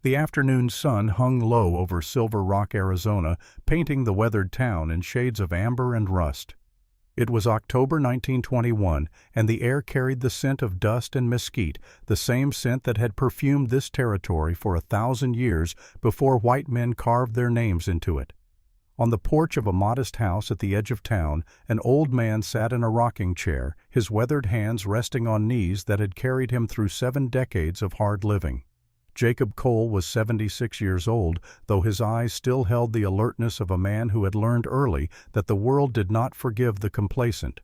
The afternoon sun hung low over Silver Rock, Arizona, painting the weathered town in shades of amber and rust. It was October 1921, and the air carried the scent of dust and mesquite, the same scent that had perfumed this territory for 1,000 years before white men carved their names into it. On the porch of a modest house at the edge of town, an old man sat in a rocking chair, his weathered hands resting on knees that had carried him through 7 decades of hard living. Jacob Cole was 76 years old, though his eyes still held the alertness of a man who had learned early that the world did not forgive the complacent.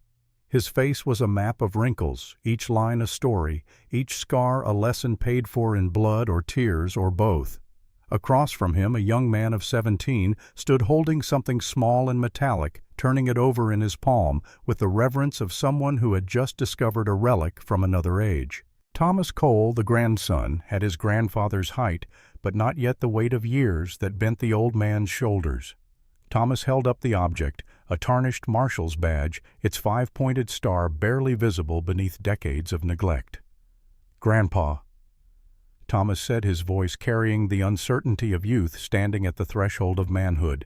His face was a map of wrinkles, each line a story, each scar a lesson paid for in blood or tears or both. Across from him, a young man of 17 stood holding something small and metallic, turning it over in his palm with the reverence of someone who had just discovered a relic from another age. Thomas Cole, the grandson, had his grandfather's height, but not yet the weight of years that bent the old man's shoulders. Thomas held up the object, a tarnished marshal's badge, its 5-pointed star barely visible beneath decades of neglect. "Grandpa," Thomas said, his voice carrying the uncertainty of youth standing at the threshold of manhood,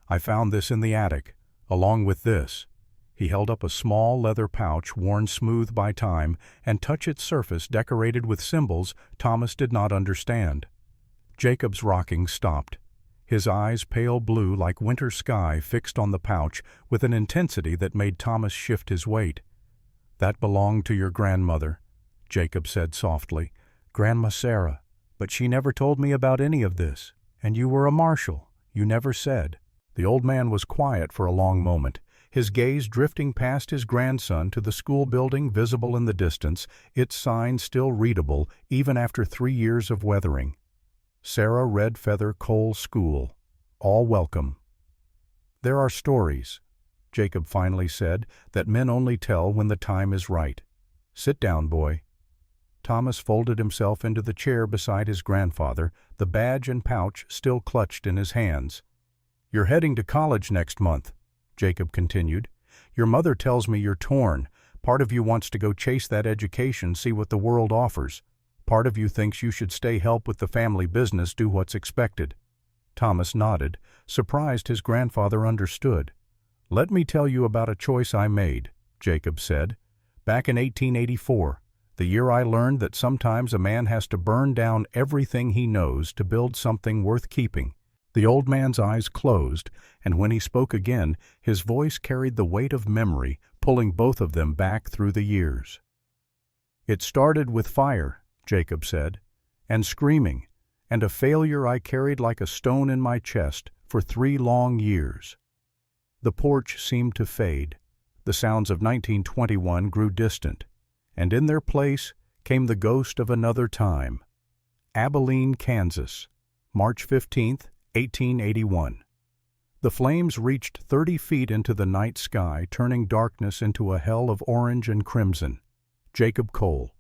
"I found this in the attic, along with this." He held up a small leather pouch worn smooth by time, and touched its surface decorated with symbols Thomas did not understand. Jacob's rocking stopped, his eyes pale blue like winter sky fixed on the pouch with an intensity that made Thomas shift his weight. "That belonged to your grandmother," Jacob said softly. "Grandma Sarah. But she never told me about any of this. And you were a marshal. You never said." The old man was quiet for a long moment, his gaze drifting past his grandson to the school building visible in the distance, its sign still readable even after 3 years of weathering. Sarah Red Feather Cole School. All welcome. "There are stories," Jacob finally said, "that men only tell when the time is right. Sit down, boy." Thomas folded himself into the chair beside his grandfather, the badge and pouch still clutched in his hands. "You're heading to college next month," Jacob continued. "Your mother tells me you're torn. Part of you wants to go chase that education, see what the world offers. Part of you thinks you should stay help with the family business, do what's expected." Thomas nodded, surprised his grandfather understood. "Let me tell you about a choice I made," Jacob said. "Back in 1884, the year I learned that sometimes a man has to burn down everything he knows to build something worth keeping." The old man's eyes closed, and when he spoke again, his voice carried the weight of memory, pulling both of them back through the years. "It started with fire," Jacob said, "and screaming, and a failure I carried like a stone in my chest for 3 long years." The porch seemed to fade. The sounds of 1921 grew distant, and in their place came the ghost of another time. Abilene, Kansas, March 15th, 1881. The flames reached 30 feet into the night sky, turning darkness into a hell of orange and crimson. Jacob Cole,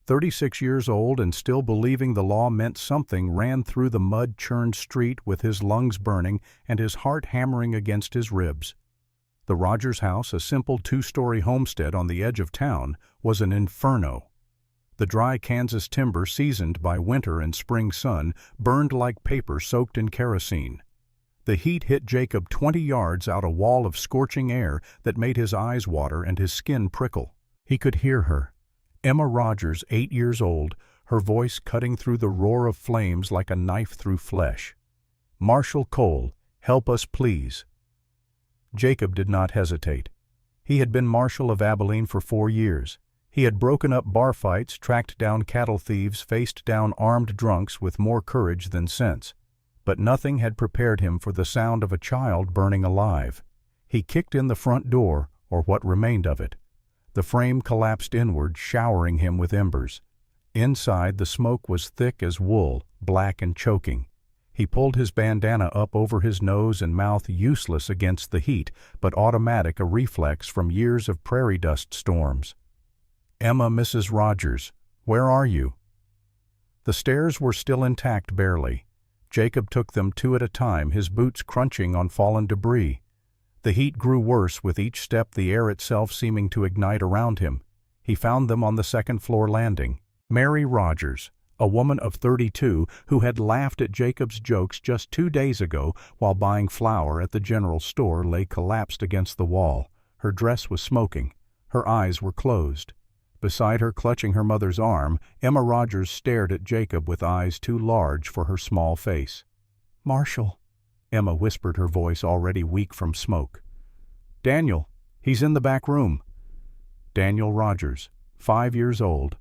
36 years old and still believing the law meant something, ran through the mud-churned street with his lungs burning and his heart hammering against his ribs. The Rogers house, a simple 2-story homestead on the edge of town, was an inferno. The dry Kansas timber, seasoned by winter and spring sun, burned like paper soaked in kerosene. The heat hit Jacob 20 yards out, a wall of scorching air that made his eyes water and his skin prickle. He could hear her, Emma Rogers, 8 years old, her voice cutting through the roar of flames like a knife through flesh. "Marshal Cole, help us please." Jacob did not hesitate. He had been marshal of Abilene for 4 years. He had broken up bar fights, tracked down cattle thieves, faced down armed drunks with more courage than sense. But nothing had prepared him for the sound of a child burning alive. He kicked in the front door, or what remained of it. The frame collapsed inward, showering him with embers. Inside, the smoke was thick as wool, black and choking. He pulled his bandana up over his nose and mouth, useless against the heat, but automatic, a reflex from years of prairie dust storms. "Emma, Mrs. Rogers, where are you?" The stairs were still intact barely. Jacob took them 2 at a time, his boots crunching on fallen debris. The heat grew worse with each step, the air itself seeming to ignite around him. He found them on the 2nd-floor landing. Mary Rogers, a woman of 32 who had laughed at Jacob's jokes just 2 days ago while buying flour at the general store, lay collapsed against the wall. Her dress was smoking. Her eyes were closed. Beside her, clutching her mother's arm, Emma Rogers stared at Jacob with eyes too large for her small face. "Marshall," Emma whispered, her voice already weak from smoke. "Daniel, he's in the back room." Daniel Rogers, 5 years old.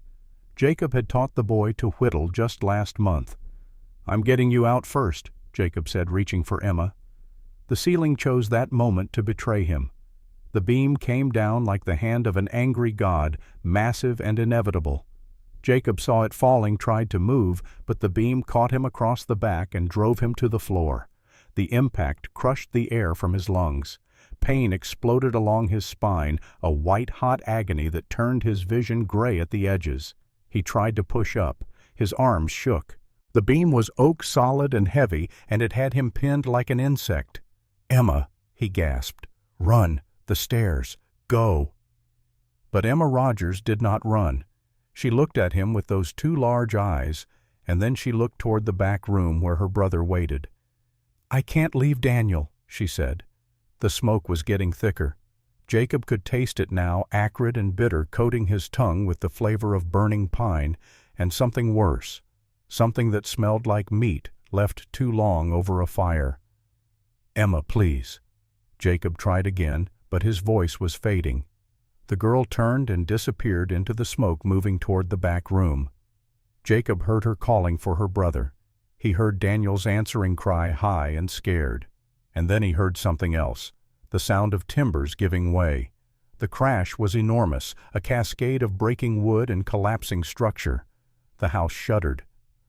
Jacob had taught the boy to whittle just last month. "I'm getting you out first," Jacob said, reaching for Emma. The ceiling chose that moment to betray him. The beam came down like the hand of an angry god, massive and inevitable. Jacob saw it falling, tried to move, but the beam caught him across the back and drove him to the floor. The impact crushed the air from his lungs. Pain exploded along his spine, a white-hot agony that turned his vision gray at the edges. He tried to push up. His arms shook. The beam was oak solid and heavy, and it had him pinned like an insect. "Emma," he gasped. "Run! The stairs! Go!" But Emma Rogers did not run. She looked at him with those 2 large eyes, and then she looked toward the back room where her brother waited. "I can't leave Daniel," she said. The smoke was getting thicker. Jacob could taste it now, acrid and bitter, coating his tongue with the flavor of burning pine, and something worse, something that smelled like meat left too long over a fire. "Emma, please." Jacob tried again, but his voice was fading. The girl turned and disappeared into the smoke, moving toward the back room. Jacob heard her calling for her brother. He heard Daniel's answering cry, high and scared. And then he heard something else, the sound of timbers giving way. The crash was enormous, a cascade of breaking wood and collapsing structure. The house shuddered.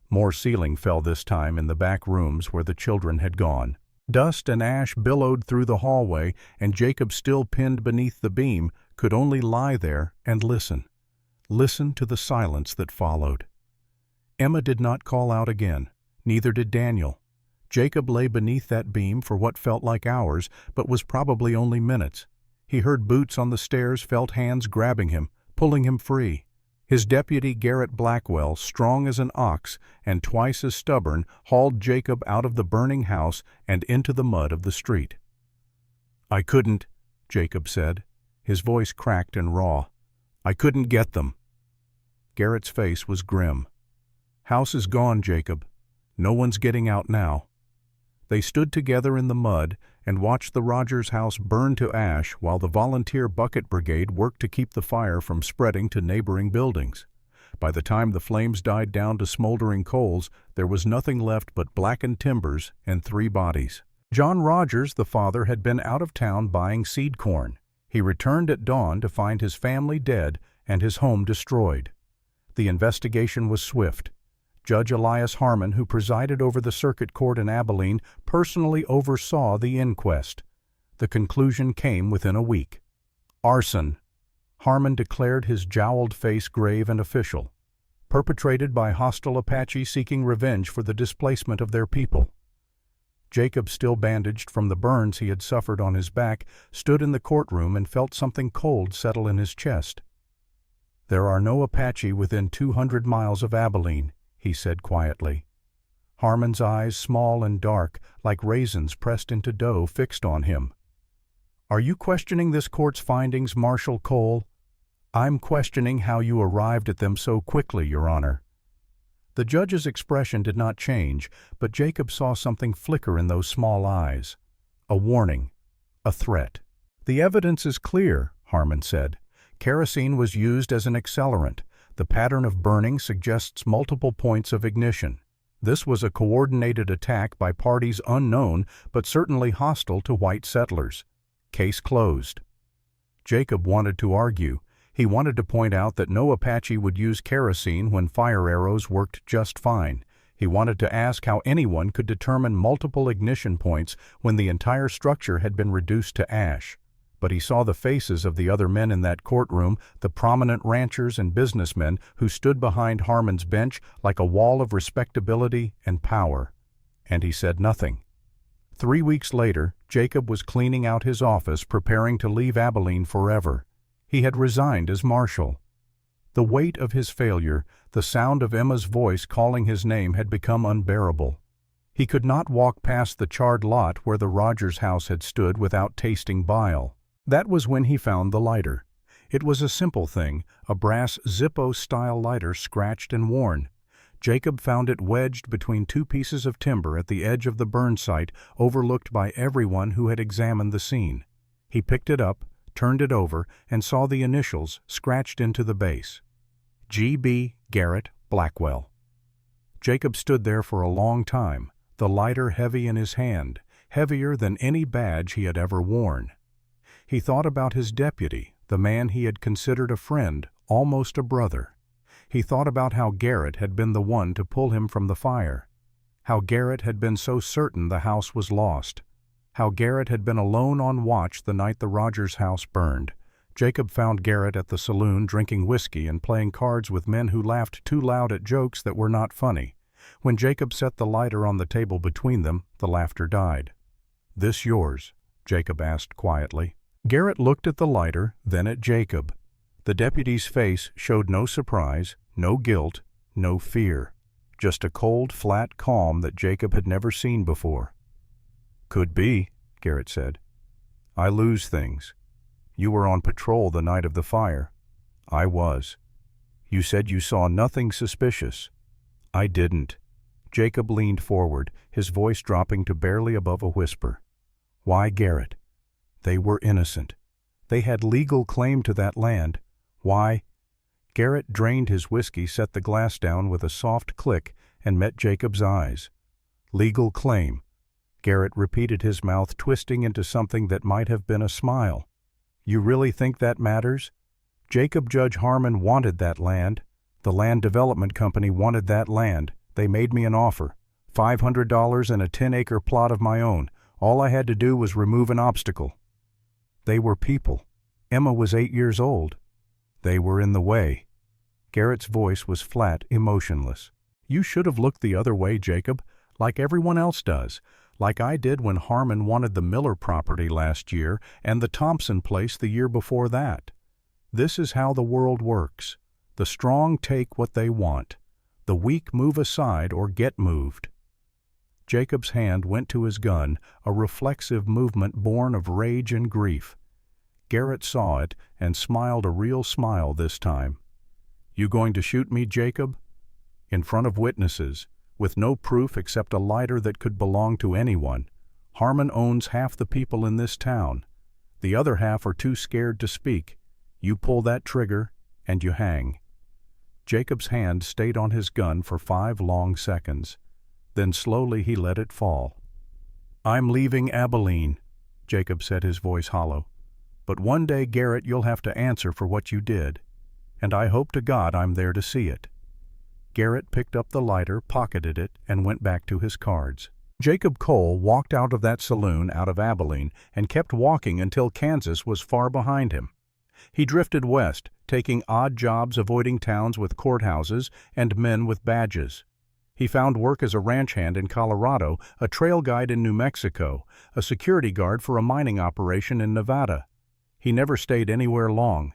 More ceiling fell this time in the back rooms where the children had gone. Dust and ash billowed through the hallway, and Jacob, still pinned beneath the beam, could only lie there and listen. Listen to the silence that followed. Emma did not call out again. Neither did Daniel. Jacob lay beneath that beam for what felt like hours, but was probably only minutes. He heard boots on the stairs, felt hands grabbing him, pulling him free. His deputy, Garrett Blackwell, strong as an ox and twice as stubborn, hauled Jacob out of the burning house and into the mud of the street. "I couldn't," Jacob said. His voice cracked and raw. "I couldn't get them." Garrett's face was grim. "House is gone, Jacob. No one's getting out now." They stood together in the mud and watched the Rogers house burn to ash while the volunteer bucket brigade worked to keep the fire from spreading to neighboring buildings. By the time the flames died down to smoldering coals, there was nothing left but blackened timbers and 3 bodies. John Rogers, the father, had been out of town buying seed corn. He returned at dawn to find his family dead and his home destroyed. The investigation was swift. Judge Elias Harmon, who presided over the circuit court in Abilene, personally oversaw the inquest. The conclusion came within a week. Arson. Harmon declared, his jowled face grave and official. Perpetrated by hostile Apache seeking revenge for the displacement of their people. Jacob, still bandaged from the burns he had suffered on his back, stood in the courtroom and felt something cold settle in his chest. "There are no Apache within 200 miles of Abilene," he said quietly. Harmon's eyes, small and dark, like raisins pressed into dough, fixed on him. "Are you questioning this court's findings, Marshal Cole?" "I'm questioning how you arrived at them so quickly, Your Honor." The judge's expression did not change, but Jacob saw something flicker in those small eyes. A warning, a threat. "The evidence is clear," Harmon said. "Kerosene was used as an accelerant. The pattern of burning suggests multiple points of ignition. This was a coordinated attack by parties unknown but certainly hostile to white settlers. Case closed." Jacob wanted to argue. He wanted to point out that no Apache would use kerosene when fire arrows worked just fine. He wanted to ask how anyone could determine multiple ignition points when the entire structure had been reduced to ash. But he saw the faces of the other men in that courtroom, the prominent ranchers and businessmen who stood behind Harmon's bench like a wall of respectability and power. And he said nothing. 3 weeks later, Jacob was cleaning out his office, preparing to leave Abilene forever. He had resigned as marshal. The weight of his failure, The sound of Emma's voice calling his name had become unbearable. He could not walk past the charred lot where the Rogers house had stood without tasting bile. That was when he found the lighter. It was a simple thing, a brass Zippo-style lighter scratched and worn. Jacob found it wedged between two pieces of timber at the edge of the burn site, overlooked by everyone who had examined the scene. He picked it up, turned it over, and saw the initials scratched into the base. G.B. Garrett Blackwell. Jacob stood there for a long time, the lighter heavy in his hand, heavier than any badge he had ever worn. He thought about his deputy, the man he had considered a friend, almost a brother. He thought about how Garrett had been the one to pull him from the fire, how Garrett had been so certain the house was lost, how Garrett had been alone on watch the night the Rogers house burned. Jacob found Garrett at the saloon drinking whiskey and playing cards with men who laughed too loud at jokes that were not funny. When Jacob set the lighter on the table between them, the laughter died. "This yours?" Jacob asked quietly. Garrett looked at the lighter, then at Jacob. The deputy's face showed no surprise, no guilt, no fear. Just a cold, flat calm that Jacob had never seen before. "Could be," Garrett said. "I lose things. You were on patrol the night of the fire." "I was." "You said you saw nothing suspicious." "I didn't." Jacob leaned forward, his voice dropping to barely above a whisper. "Why, Garrett? They were innocent. They had legal claim to that land. Why?" Garrett drained his whiskey, set the glass down with a soft click, and met Jacob's eyes. "Legal claim." Garrett repeated, his mouth twisting into something that might have been a smile. "You really think that matters? Jacob Judge Harmon wanted that land. The Land Development Company wanted that land. They made me an offer. $500 and a 10-acre plot of my own. All I had to do was remove an obstacle. They were people. Emma was 8 years old. They were in the way." Garrett's voice was flat, emotionless. "You should have looked the other way, Jacob, like everyone else does. Like I did when Harmon wanted the Miller property last year and the Thompson place the year before that. This is how the world works. The strong take what they want. The weak move aside or get moved." Jacob's hand went to his gun, a reflexive movement born of rage and grief. Garrett saw it and smiled, a real smile this time. "You going to shoot me, Jacob?" "In front of witnesses, with no proof except a lighter that could belong to anyone. Harmon owns half the people in this town. The other half are too scared to speak. You pull that trigger, and you hang." Jacob's hand stayed on his gun for 5 long seconds. Then slowly he let it fall. "I'm leaving Abilene," Jacob said, his voice hollow. "But one day, Garrett, you'll have to answer for what you did. And I hope to God I'm there to see it." Garrett picked up the lighter, pocketed it, and went back to his cards. Jacob Cole walked out of that saloon, out of Abilene, and kept walking until Kansas was far behind him. He drifted west, taking odd jobs, avoiding towns with courthouses and men with badges. He found work as a ranch hand in Colorado, a trail guide in New Mexico, a security guard for a mining operation in Nevada. He never stayed anywhere long.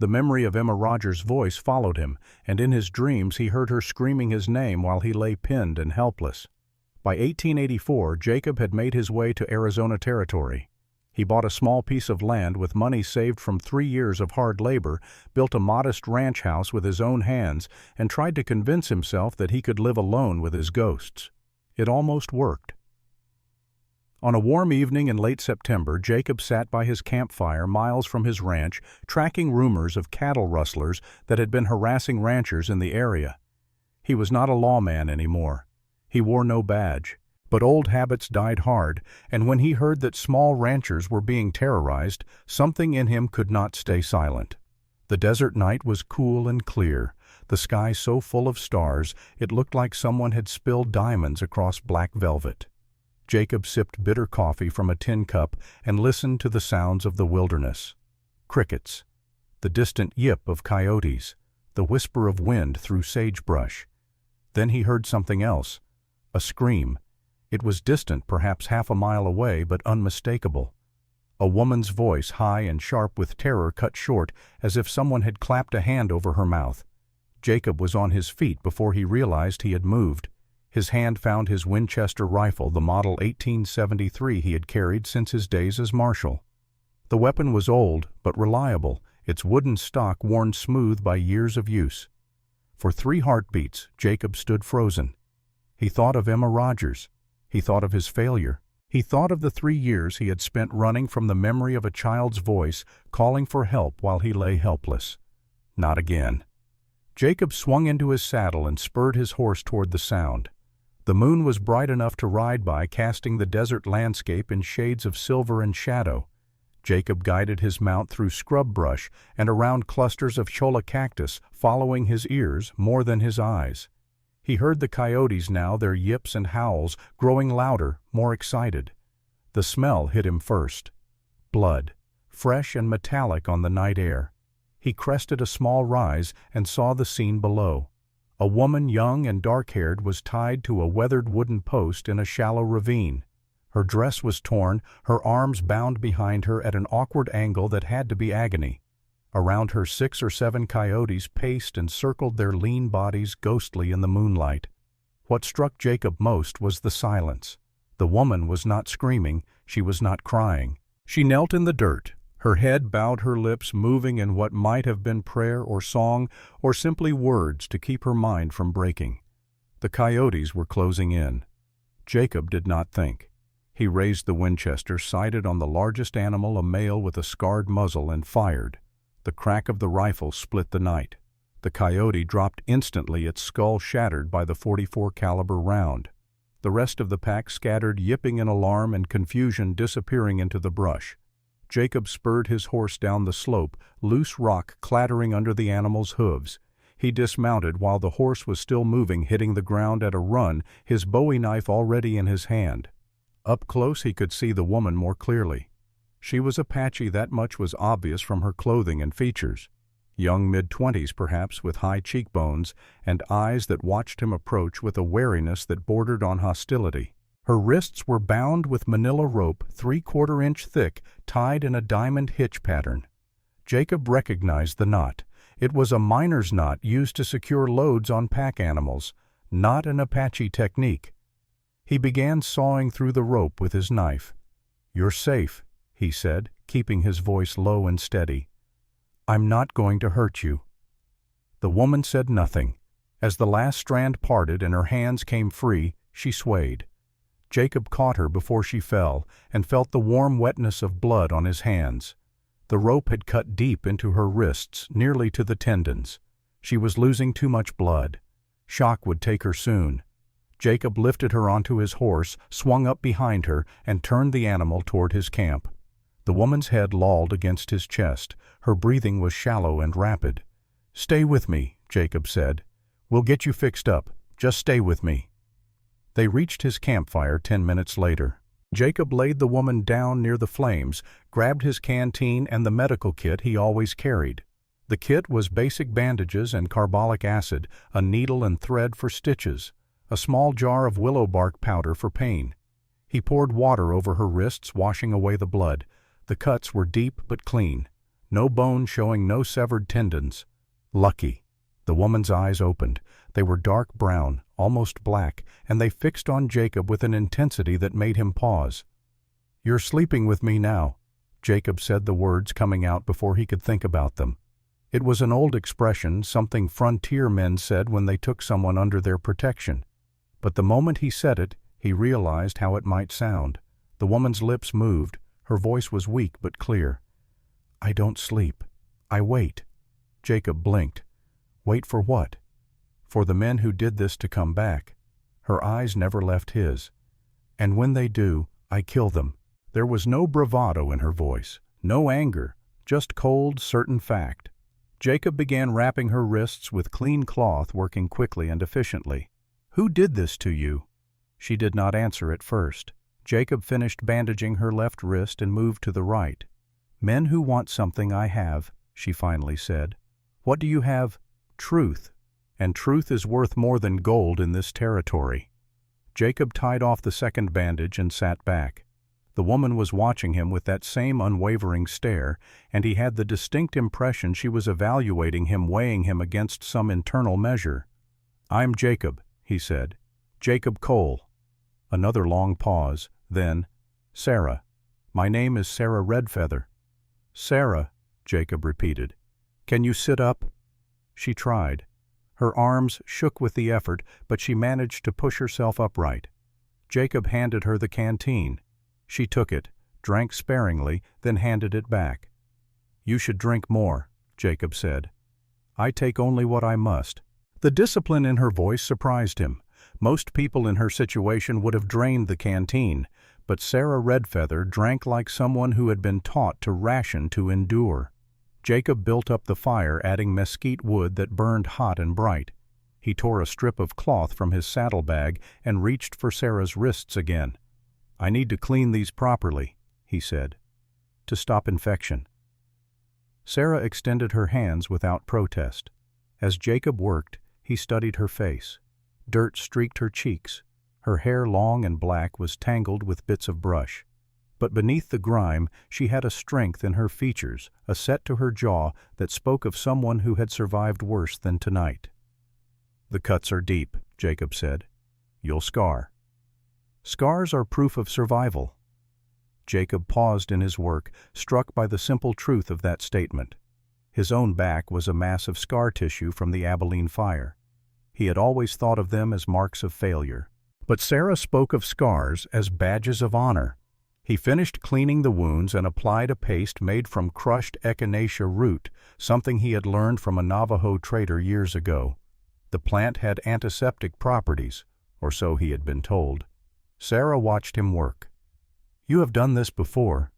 The memory of Emma Rogers' voice followed him, and in his dreams he heard her screaming his name while he lay pinned and helpless. By 1884, Jacob had made his way to Arizona Territory. He bought a small piece of land with money saved from 3 years of hard labor, built a modest ranch house with his own hands, and tried to convince himself that he could live alone with his ghosts. It almost worked. On a warm evening in late September, Jacob sat by his campfire miles from his ranch, tracking rumors of cattle rustlers that had been harassing ranchers in the area. He was not a lawman anymore. He wore no badge. But old habits died hard, and when he heard that small ranchers were being terrorized, something in him could not stay silent. The desert night was cool and clear, the sky so full of stars it looked like someone had spilled diamonds across black velvet. Jacob sipped bitter coffee from a tin cup and listened to the sounds of the wilderness. Crickets, the distant yip of coyotes, the whisper of wind through sagebrush. Then he heard something else, a scream. It was distant, perhaps half a mile away, but unmistakable. A woman's voice, high and sharp with terror, cut short, as if someone had clapped a hand over her mouth. Jacob was on his feet before he realized he had moved. His hand found his Winchester rifle, the model 1873 he had carried since his days as marshal. The weapon was old, but reliable, its wooden stock worn smooth by years of use. For 3 heartbeats, Jacob stood frozen. He thought of Emma Rogers. He thought of his failure. He thought of the 3 years he had spent running from the memory of a child's voice, calling for help while he lay helpless. Not again. Jacob swung into his saddle and spurred his horse toward the sound. The moon was bright enough to ride by, casting the desert landscape in shades of silver and shadow. Jacob guided his mount through scrub brush and around clusters of cholla cactus, following his ears more than his eyes. He heard the coyotes now, their yips and howls growing louder, more excited. The smell hit him first. Blood, fresh and metallic on the night air. He crested a small rise and saw the scene below. A woman, young and dark-haired, was tied to a weathered wooden post in a shallow ravine. Her dress was torn, her arms bound behind her at an awkward angle that had to be agony. Around her 6 or 7 coyotes paced and circled their lean bodies ghostly in the moonlight. What struck Jacob most was the silence. The woman was not screaming, she was not crying. She knelt in the dirt, her head bowed, her lips moving in what might have been prayer or song or simply words to keep her mind from breaking. The coyotes were closing in. Jacob did not think. He raised the Winchester, sighted on the largest animal, a male with a scarred muzzle, and fired. The crack of the rifle split the night. The coyote dropped instantly, its skull shattered by the .44 caliber round. The rest of the pack scattered, yipping in alarm and confusion, disappearing into the brush. Jacob spurred his horse down the slope, loose rock clattering under the animal's hooves. He dismounted while the horse was still moving, hitting the ground at a run, his bowie knife already in his hand. Up close he could see the woman more clearly. She was Apache, that much was obvious from her clothing and features. Young mid-20s perhaps, with high cheekbones and eyes that watched him approach with a wariness that bordered on hostility. Her wrists were bound with manila rope 3/4 inch thick, tied in a diamond hitch pattern. Jacob recognized the knot. It was a miner's knot used to secure loads on pack animals, not an Apache technique. He began sawing through the rope with his knife. "You're safe," he said, keeping his voice low and steady. "I'm not going to hurt you." The woman said nothing. As the last strand parted and her hands came free, she swayed. Jacob caught her before she fell and felt the warm wetness of blood on his hands. The rope had cut deep into her wrists, nearly to the tendons. She was losing too much blood. Shock would take her soon. Jacob lifted her onto his horse, swung up behind her, and turned the animal toward his camp. The woman's head lolled against his chest. Her breathing was shallow and rapid. "Stay with me," Jacob said. "We'll get you fixed up. Just stay with me." They reached his campfire 10 minutes later. Jacob laid the woman down near the flames, grabbed his canteen and the medical kit he always carried. The kit was basic bandages and carbolic acid, a needle and thread for stitches, a small jar of willow bark powder for pain. He poured water over her wrists, washing away the blood. The cuts were deep but clean. No bone showing, no severed tendons. Lucky. The woman's eyes opened. They were dark brown, almost black, and they fixed on Jacob with an intensity that made him pause. "You're sleeping with me now," Jacob said, the words coming out before he could think about them. It was an old expression, something frontier men said when they took someone under their protection. But the moment he said it, he realized how it might sound. The woman's lips moved. Her voice was weak but clear. "I don't sleep. I wait." Jacob blinked. Wait for what? For the men who did this to come back. Her eyes never left his. "And when they do, I kill them." There was no bravado in her voice, no anger, just cold, certain fact. Jacob began wrapping her wrists with clean cloth, working quickly and efficiently. "Who did this to you?" She did not answer at first. Jacob finished bandaging her left wrist and moved to the right. "Men who want something I have," she finally said. "What do you have?" "Truth. And truth is worth more than gold in this territory." Jacob tied off the second bandage and sat back. The woman was watching him with that same unwavering stare, and he had the distinct impression she was evaluating him, weighing him against some internal measure. "I'm Jacob," he said. "Jacob Cole." Another long pause, then, "Sarah. My name is Sarah Redfeather." "Sarah," Jacob repeated. "Can you sit up?" She tried. Her arms shook with the effort, but she managed to push herself upright. Jacob handed her the canteen. She took it, drank sparingly, then handed it back. "You should drink more," Jacob said. "I take only what I must." The discipline in her voice surprised him. Most people in her situation would have drained the canteen, but Sarah Redfeather drank like someone who had been taught to ration to endure. Jacob built up the fire, adding mesquite wood that burned hot and bright. He tore a strip of cloth from his saddlebag and reached for Sarah's wrists again. "I need to clean these properly," he said, "to stop infection." Sarah extended her hands without protest. As Jacob worked, he studied her face. Dirt streaked her cheeks. Her hair, long and black, was tangled with bits of brush. But beneath the grime, she had a strength in her features, a set to her jaw that spoke of someone who had survived worse than tonight. "The cuts are deep," Jacob said. "You'll scar." "Scars are proof of survival." Jacob paused in his work, struck by the simple truth of that statement. His own back was a mass of scar tissue from the Abilene fire. He had always thought of them as marks of failure. But Sarah spoke of scars as badges of honor. He finished cleaning the wounds and applied a paste made from crushed echinacea root, something he had learned from a Navajo trader years ago. The plant had antiseptic properties, or so he had been told. Sarah watched him work. "You have done this before."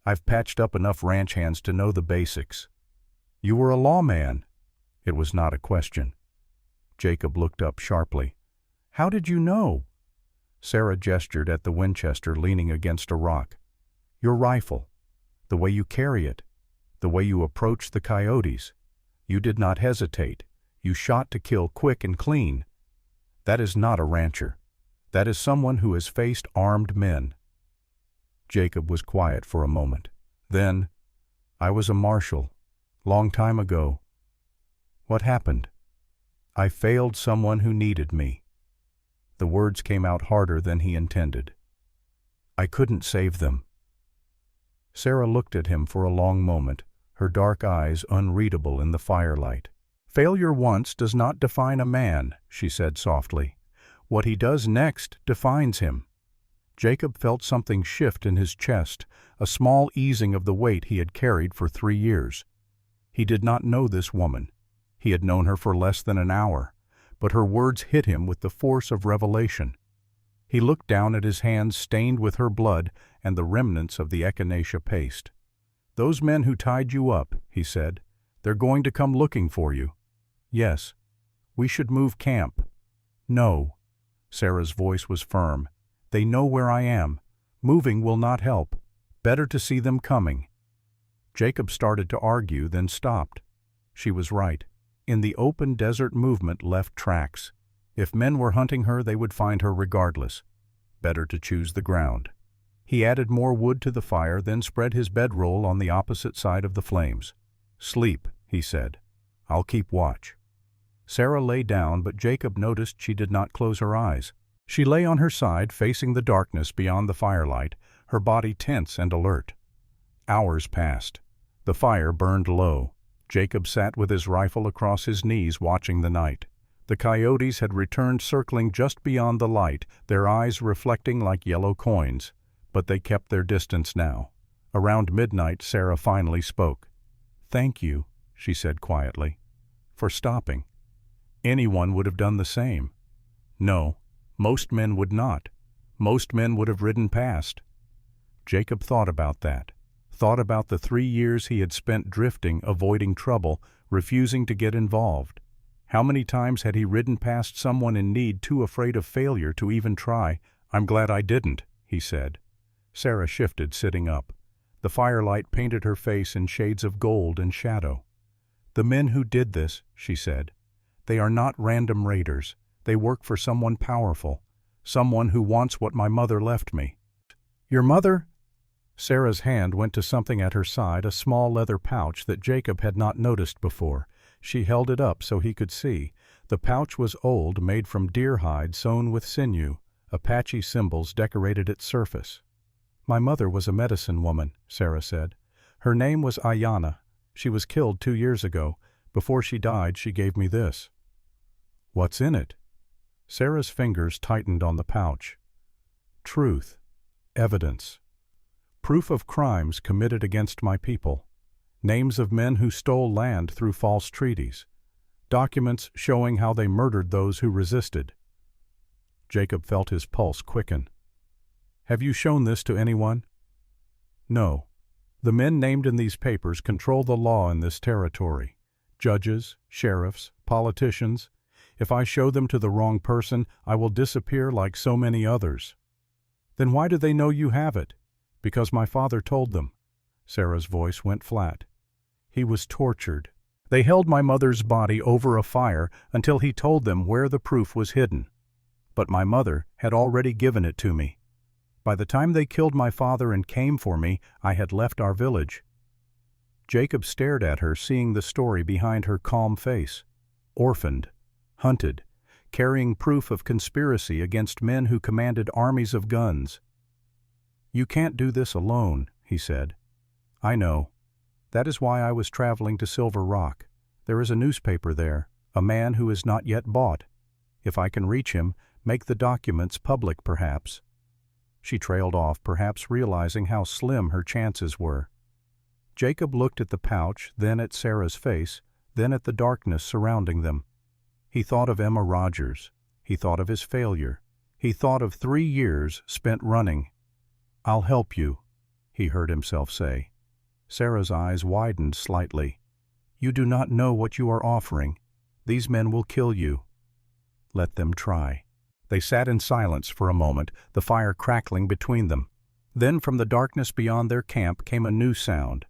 "I've patched up enough ranch hands to know the basics." "You were a lawman." It was not a question. Jacob looked up sharply. "How did you know?" Sarah gestured at the Winchester leaning against a rock. "Your rifle. The way you carry it. The way you approach the coyotes. You did not hesitate. You shot to kill quick and clean. That is not a rancher. That is someone who has faced armed men." Jacob was quiet for a moment. Then, "I was a marshal. Long time ago." "What happened?" "I failed someone who needed me." The words came out harder than he intended. "I couldn't save them." Sarah looked at him for a long moment, her dark eyes unreadable in the firelight. "Failure once does not define a man," she said softly. "What he does next defines him." Jacob felt something shift in his chest, a small easing of the weight he had carried for 3 years. He did not know this woman. He had known her for less than an hour, but her words hit him with the force of revelation. He looked down at his hands stained with her blood and the remnants of the echinacea paste. "Those men who tied you up," he said, "they're going to come looking for you." "Yes." "We should move camp." "No." Sarah's voice was firm. "They know where I am. Moving will not help. Better to see them coming." Jacob started to argue, then stopped. She was right. In the open desert, movement left tracks. If men were hunting her, they would find her regardless. Better to choose the ground. He added more wood to the fire, then spread his bedroll on the opposite side of the flames. "Sleep," he said. "I'll keep watch." Sarah lay down, but Jacob noticed she did not close her eyes. She lay on her side, facing the darkness beyond the firelight, her body tense and alert. Hours passed. The fire burned low. Jacob sat with his rifle across his knees, watching the night. The coyotes had returned, circling just beyond the light, their eyes reflecting like yellow coins. But they kept their distance now. Around midnight, Sarah finally spoke. "Thank you," she said quietly, "for stopping. Anyone would have done the same." "No, most men would not. Most men would have ridden past." Jacob thought about that. Thought about the 3 years he had spent drifting, avoiding trouble, refusing to get involved. How many times had he ridden past someone in need, too afraid of failure to even try? "I'm glad I didn't," he said. Sarah shifted, sitting up. The firelight painted her face in shades of gold and shadow. "The men who did this," she said, "they are not random raiders. They work for someone powerful, someone who wants what my mother left me." Your mother?" Sarah's hand went to something at her side, a small leather pouch that Jacob had not noticed before. She held it up so he could see. The pouch was old, made from deer hide sewn with sinew. Apache symbols decorated its surface. "My mother was a medicine woman," Sarah said. "Her name was Ayanna. She was killed 2 years ago. Before she died, she gave me this." "What's in it?" Sarah's fingers tightened on the pouch. "Truth. Evidence. Proof of crimes committed against my people. Names of men who stole land through false treaties. Documents showing how they murdered those who resisted." Jacob felt his pulse quicken. "Have you shown this to anyone?" "No. The men named in these papers control the law in this territory. Judges, sheriffs, politicians. If I show them to the wrong person, I will disappear like so many others." "Then why do they know you have it?" "Because my father told them." Sarah's voice went flat. "He was tortured. They held my mother's body over a fire until he told them where the proof was hidden. But my mother had already given it to me. By the time they killed my father and came for me, I had left our village." Jacob stared at her, seeing the story behind her calm face. Orphaned, hunted, carrying proof of conspiracy against men who commanded armies of guns. "You can't do this alone," he said. "I know. That is why I was traveling to Silver Rock. There is a newspaper there, a man who is not yet bought. If I can reach him, make the documents public perhaps." She trailed off, perhaps realizing how slim her chances were. Jacob looked at the pouch, then at Sarah's face, then at the darkness surrounding them. He thought of Emma Rogers. He thought of his failure. He thought of 3 years spent running. "I'll help you," he heard himself say. Sarah's eyes widened slightly. "You do not know what you are offering. These men will kill you." "Let them try." They sat in silence for a moment, the fire crackling between them. Then from the darkness beyond their camp came a new sound.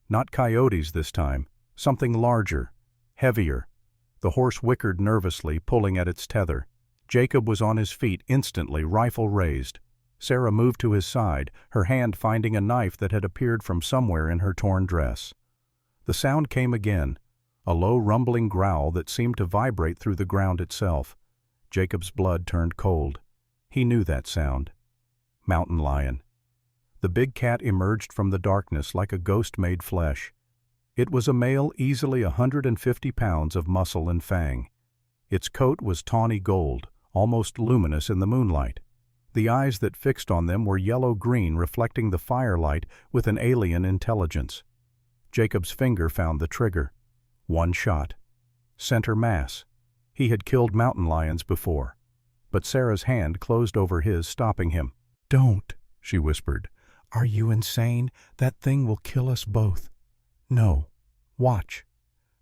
Not coyotes this time, something larger, heavier. The horse whickered nervously, pulling at its tether. Jacob was on his feet instantly, rifle raised. Sarah moved to his side, her hand finding a knife that had appeared from somewhere in her torn dress. The sound came again, a low rumbling growl that seemed to vibrate through the ground itself. Jacob's blood turned cold. He knew that sound. Mountain lion. The big cat emerged from the darkness like a ghost made flesh. It was a male easily 150 pounds of muscle and fang. Its coat was tawny gold, almost luminous in the moonlight. The eyes that fixed on them were yellow-green, reflecting the firelight with an alien intelligence. Jacob's finger found the trigger. One shot. Center mass. He had killed mountain lions before. But Sarah's hand closed over his, stopping him. "Don't," she whispered. "Are you insane? That thing will kill us both." "No. Watch."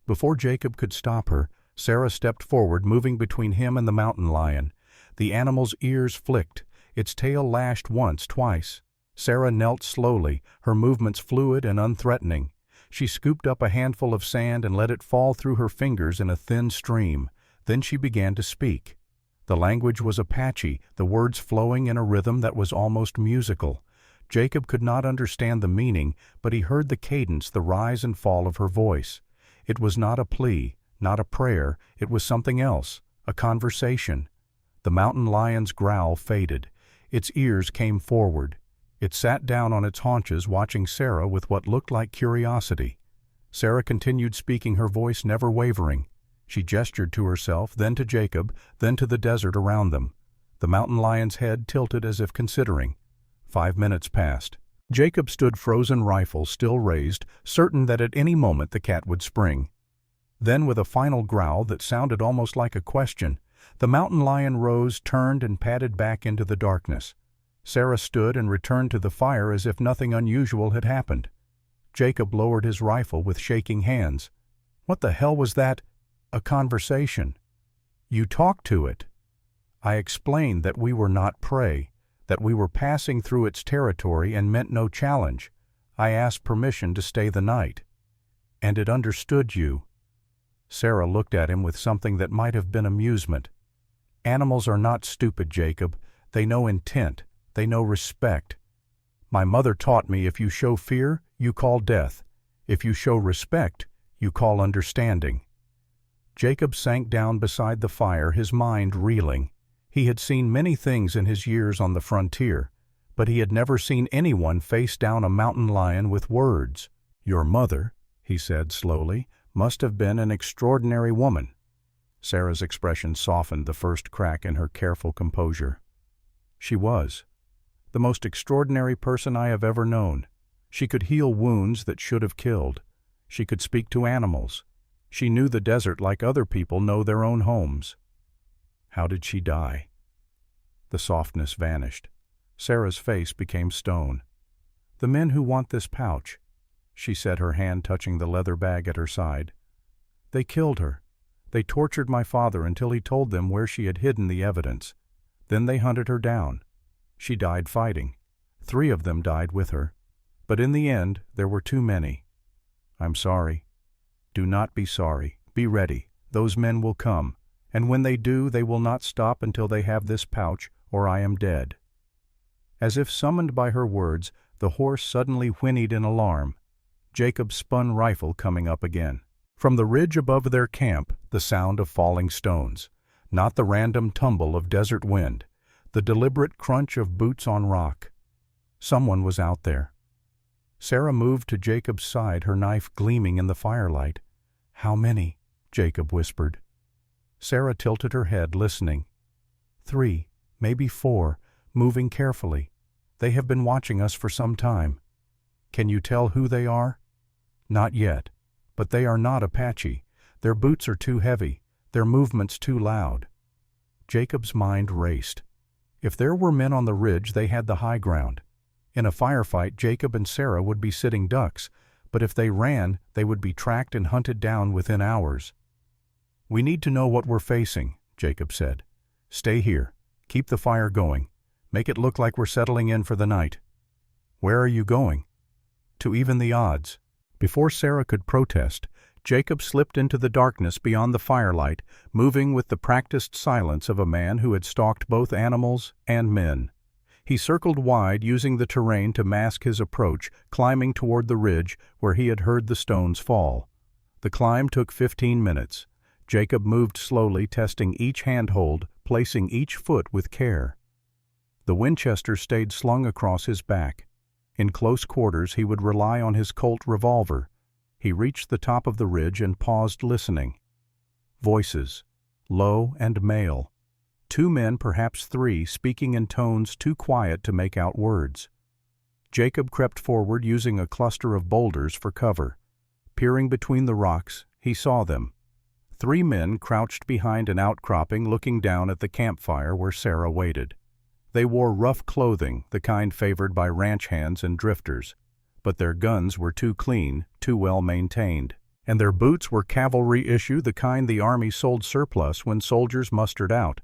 Before Jacob could stop her, Sarah stepped forward, moving between him and the mountain lion. The animal's ears flicked. Its tail lashed once, twice. Sarah knelt slowly, her movements fluid and unthreatening. She scooped up a handful of sand and let it fall through her fingers in a thin stream. Then she began to speak. The language was Apache, the words flowing in a rhythm that was almost musical. Jacob could not understand the meaning, but he heard the cadence, the rise and fall of her voice. It was not a plea, not a prayer, it was something else, a conversation. The mountain lion's growl faded. Its ears came forward. It sat down on its haunches, watching Sarah with what looked like curiosity. Sarah continued speaking, her voice never wavering. She gestured to herself, then to Jacob, then to the desert around them. The mountain lion's head tilted as if considering. 5 minutes passed. Jacob stood frozen, rifle still raised, certain that at any moment the cat would spring. Then, with a final growl that sounded almost like a question, the mountain lion rose, turned, and padded back into the darkness. Sarah stood and returned to the fire as if nothing unusual had happened. Jacob lowered his rifle with shaking hands. "What the hell was that?" "A conversation." "You talked to it." "I explained that we were not prey, that we were passing through its territory and meant no challenge. I asked permission to stay the night." "And it understood you." Sarah looked at him with something that might have been amusement. "Animals are not stupid, Jacob. They know intent. They know respect." My mother taught me if you show fear, you call death. If you show respect, you call understanding." Jacob sank down beside the fire, his mind reeling. He had seen many things in his years on the frontier, but he had never seen anyone face down a mountain lion with words. "Your mother," he said slowly, "must have been an extraordinary woman." Sarah's expression softened the first crack in her careful composure. "She was. The most extraordinary person I have ever known. She could heal wounds that should have killed. She could speak to animals. She knew the desert like other people know their own homes." "How did she die?" The softness vanished. Sarah's face became stone. "The men who want this pouch," she said, her hand touching the leather bag at her side. "They killed her. They tortured my father until he told them where she had hidden the evidence. Then they hunted her down. She died fighting. 3 of them died with her. But in the end, there were too many. I'm sorry." "Do not be sorry. Be ready. Those men will come. And when they do, they will not stop until they have this pouch, or I am dead." As if summoned by her words, the horse suddenly whinnied in alarm. Jacob spun rifle, coming up again. From the ridge above their camp, the sound of falling stones. Not the random tumble of desert wind. The deliberate crunch of boots on rock. Someone was out there. Sarah moved to Jacob's side, her knife gleaming in the firelight. "How many?" Jacob whispered. Sarah tilted her head, listening. 3, maybe 4, moving carefully. They have been watching us for some time. Can you tell who they are? Not yet, but they are not Apache. Their boots are too heavy, their movements too loud. Jacob's mind raced. If there were men on the ridge, they had the high ground. In a firefight, Jacob and Sarah would be sitting ducks, but if they ran, they would be tracked and hunted down within hours. "We need to know what we're facing," Jacob said. "Stay here. Keep the fire going. Make it look like we're settling in for the night." "Where are you going?" "To even the odds." Before Sarah could protest, Jacob slipped into the darkness beyond the firelight, moving with the practiced silence of a man who had stalked both animals and men. He circled wide, using the terrain to mask his approach, climbing toward the ridge where he had heard the stones fall. The climb took 15 minutes. Jacob moved slowly, testing each handhold, placing each foot with care. The Winchester stayed slung across his back. In close quarters, he would rely on his Colt revolver. He reached the top of the ridge and paused, listening. Voices, low and male. 2 men, perhaps 3, speaking in tones too quiet to make out words. Jacob crept forward, using a cluster of boulders for cover. Peering between the rocks, he saw them. 3 men crouched behind an outcropping, looking down at the campfire where Sarah waited. They wore rough clothing, the kind favored by ranch hands and drifters. But their guns were too clean, too well maintained. And their boots were cavalry issue, the kind the army sold surplus when soldiers mustered out.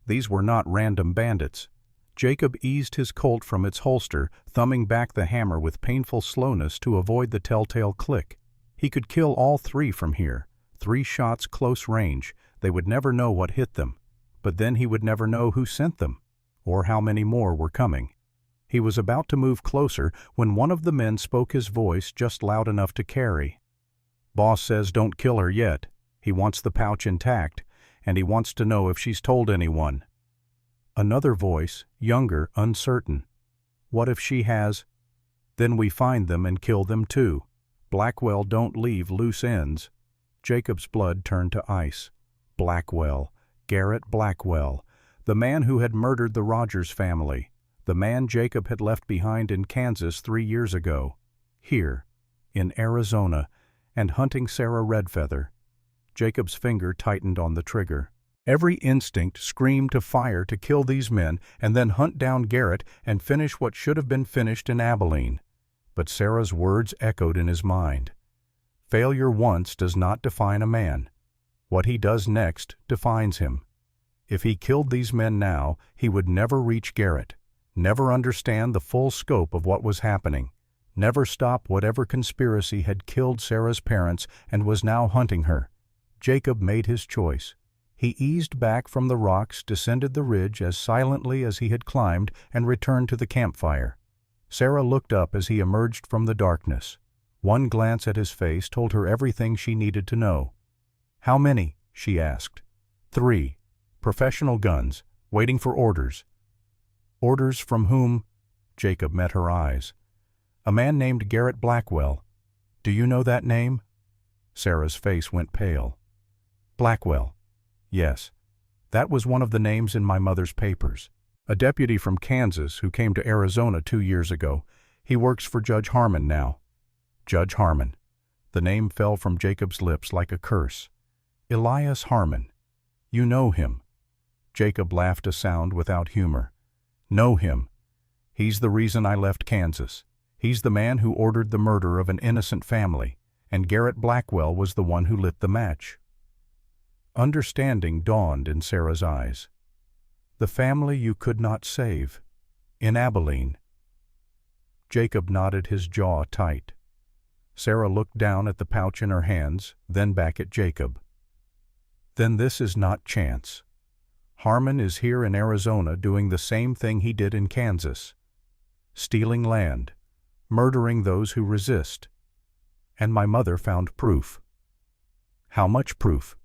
These were not random bandits. Jacob eased his Colt from its holster, thumbing back the hammer with painful slowness to avoid the telltale click. He could kill all 3 from here. 3 shots close range. They would never know what hit them. But then he would never know who sent them, or how many more were coming. He was about to move closer when one of the men spoke, his voice just loud enough to carry. "Boss says don't kill her yet. He wants the pouch intact, and he wants to know if she's told anyone." Another voice, younger, uncertain. "What if she has? Then we find them and kill them too. Blackwell don't leave loose ends." Jacob's blood turned to ice. Blackwell, Garrett Blackwell, the man who had murdered the Rogers family, the man Jacob had left behind in Kansas 3 years ago. Here, in Arizona, and hunting Sarah Redfeather. Jacob's finger tightened on the trigger. Every instinct screamed to fire to kill these men and then hunt down Garrett and finish what should have been finished in Abilene. But Sarah's words echoed in his mind. Failure once does not define a man. What he does next defines him. If he killed these men now, he would never reach Garrett, never understand the full scope of what was happening, never stop whatever conspiracy had killed Sarah's parents and was now hunting her. Jacob made his choice. He eased back from the rocks, descended the ridge as silently as he had climbed, and returned to the campfire. Sarah looked up as he emerged from the darkness. One glance at his face told her everything she needed to know. "How many?" she asked. "3. Professional guns, waiting for orders." "Orders from whom?" Jacob met her eyes. "A man named Garrett Blackwell. Do you know that name?" Sarah's face went pale. "Blackwell. Yes. That was one of the names in my mother's papers. A deputy from Kansas who came to Arizona 2 years ago. He works for Judge Harmon now." Judge Harmon. The name fell from Jacob's lips like a curse. "Elias Harmon. You know him." Jacob laughed a sound without humor. "Know him. He's the reason I left Kansas. He's the man who ordered the murder of an innocent family, and Garrett Blackwell was the one who lit the match." Understanding dawned in Sarah's eyes. "The family you could not save. In Abilene." Jacob nodded, his jaw tight. Sarah looked down at the pouch in her hands, then back at Jacob. "Then this is not chance. Harmon is here in Arizona doing the same thing he did in Kansas. Stealing land, murdering those who resist. And my mother found proof." "How much proof?"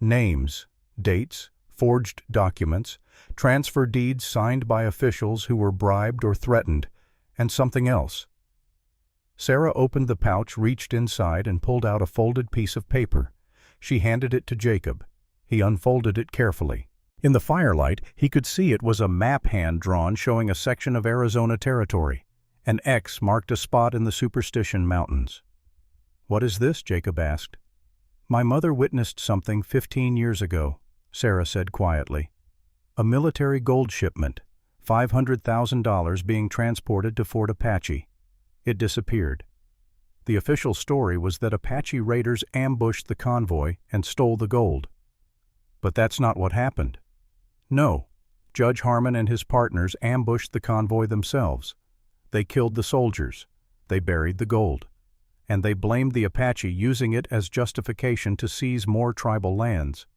"Names, dates, forged documents, transfer deeds signed by officials who were bribed or threatened, and something else." Sarah opened the pouch, reached inside, and pulled out a folded piece of paper. She handed it to Jacob. He unfolded it carefully. In the firelight, he could see it was a map hand-drawn showing a section of Arizona territory. An X marked a spot in the Superstition Mountains. "What is this?" Jacob asked. "My mother witnessed something 15 years ago," Sarah said quietly. "A military gold shipment, $500,000 being transported to Fort Apache. It disappeared. The official story was that Apache raiders ambushed the convoy and stole the gold. But that's not what happened. No, Judge Harmon and his partners ambushed the convoy themselves. They killed the soldiers. They buried the gold. And they blamed the Apache, using it as justification to seize more tribal lands."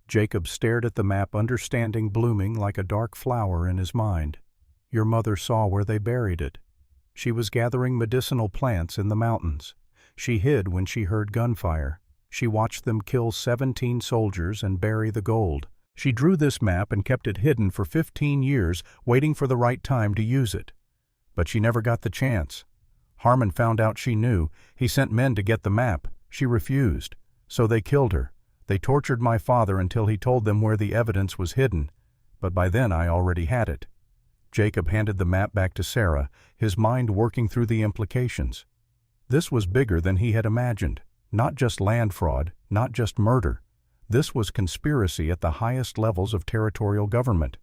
Jacob stared at the map, understanding blooming like a dark flower in his mind. "Your mother saw where they buried it. She was gathering medicinal plants in the mountains. She hid when she heard gunfire. She watched them kill 17 soldiers and bury the gold. She drew this map and kept it hidden for 15 years, waiting for the right time to use it. But she never got the chance. Harmon found out she knew. He sent men to get the map. She refused. So they killed her. They tortured my father until he told them where the evidence was hidden. But by then I already had it." Jacob handed the map back to Sarah, his mind working through the implications. This was bigger than he had imagined. Not just land fraud, not just murder. This was conspiracy at the highest levels of territorial government.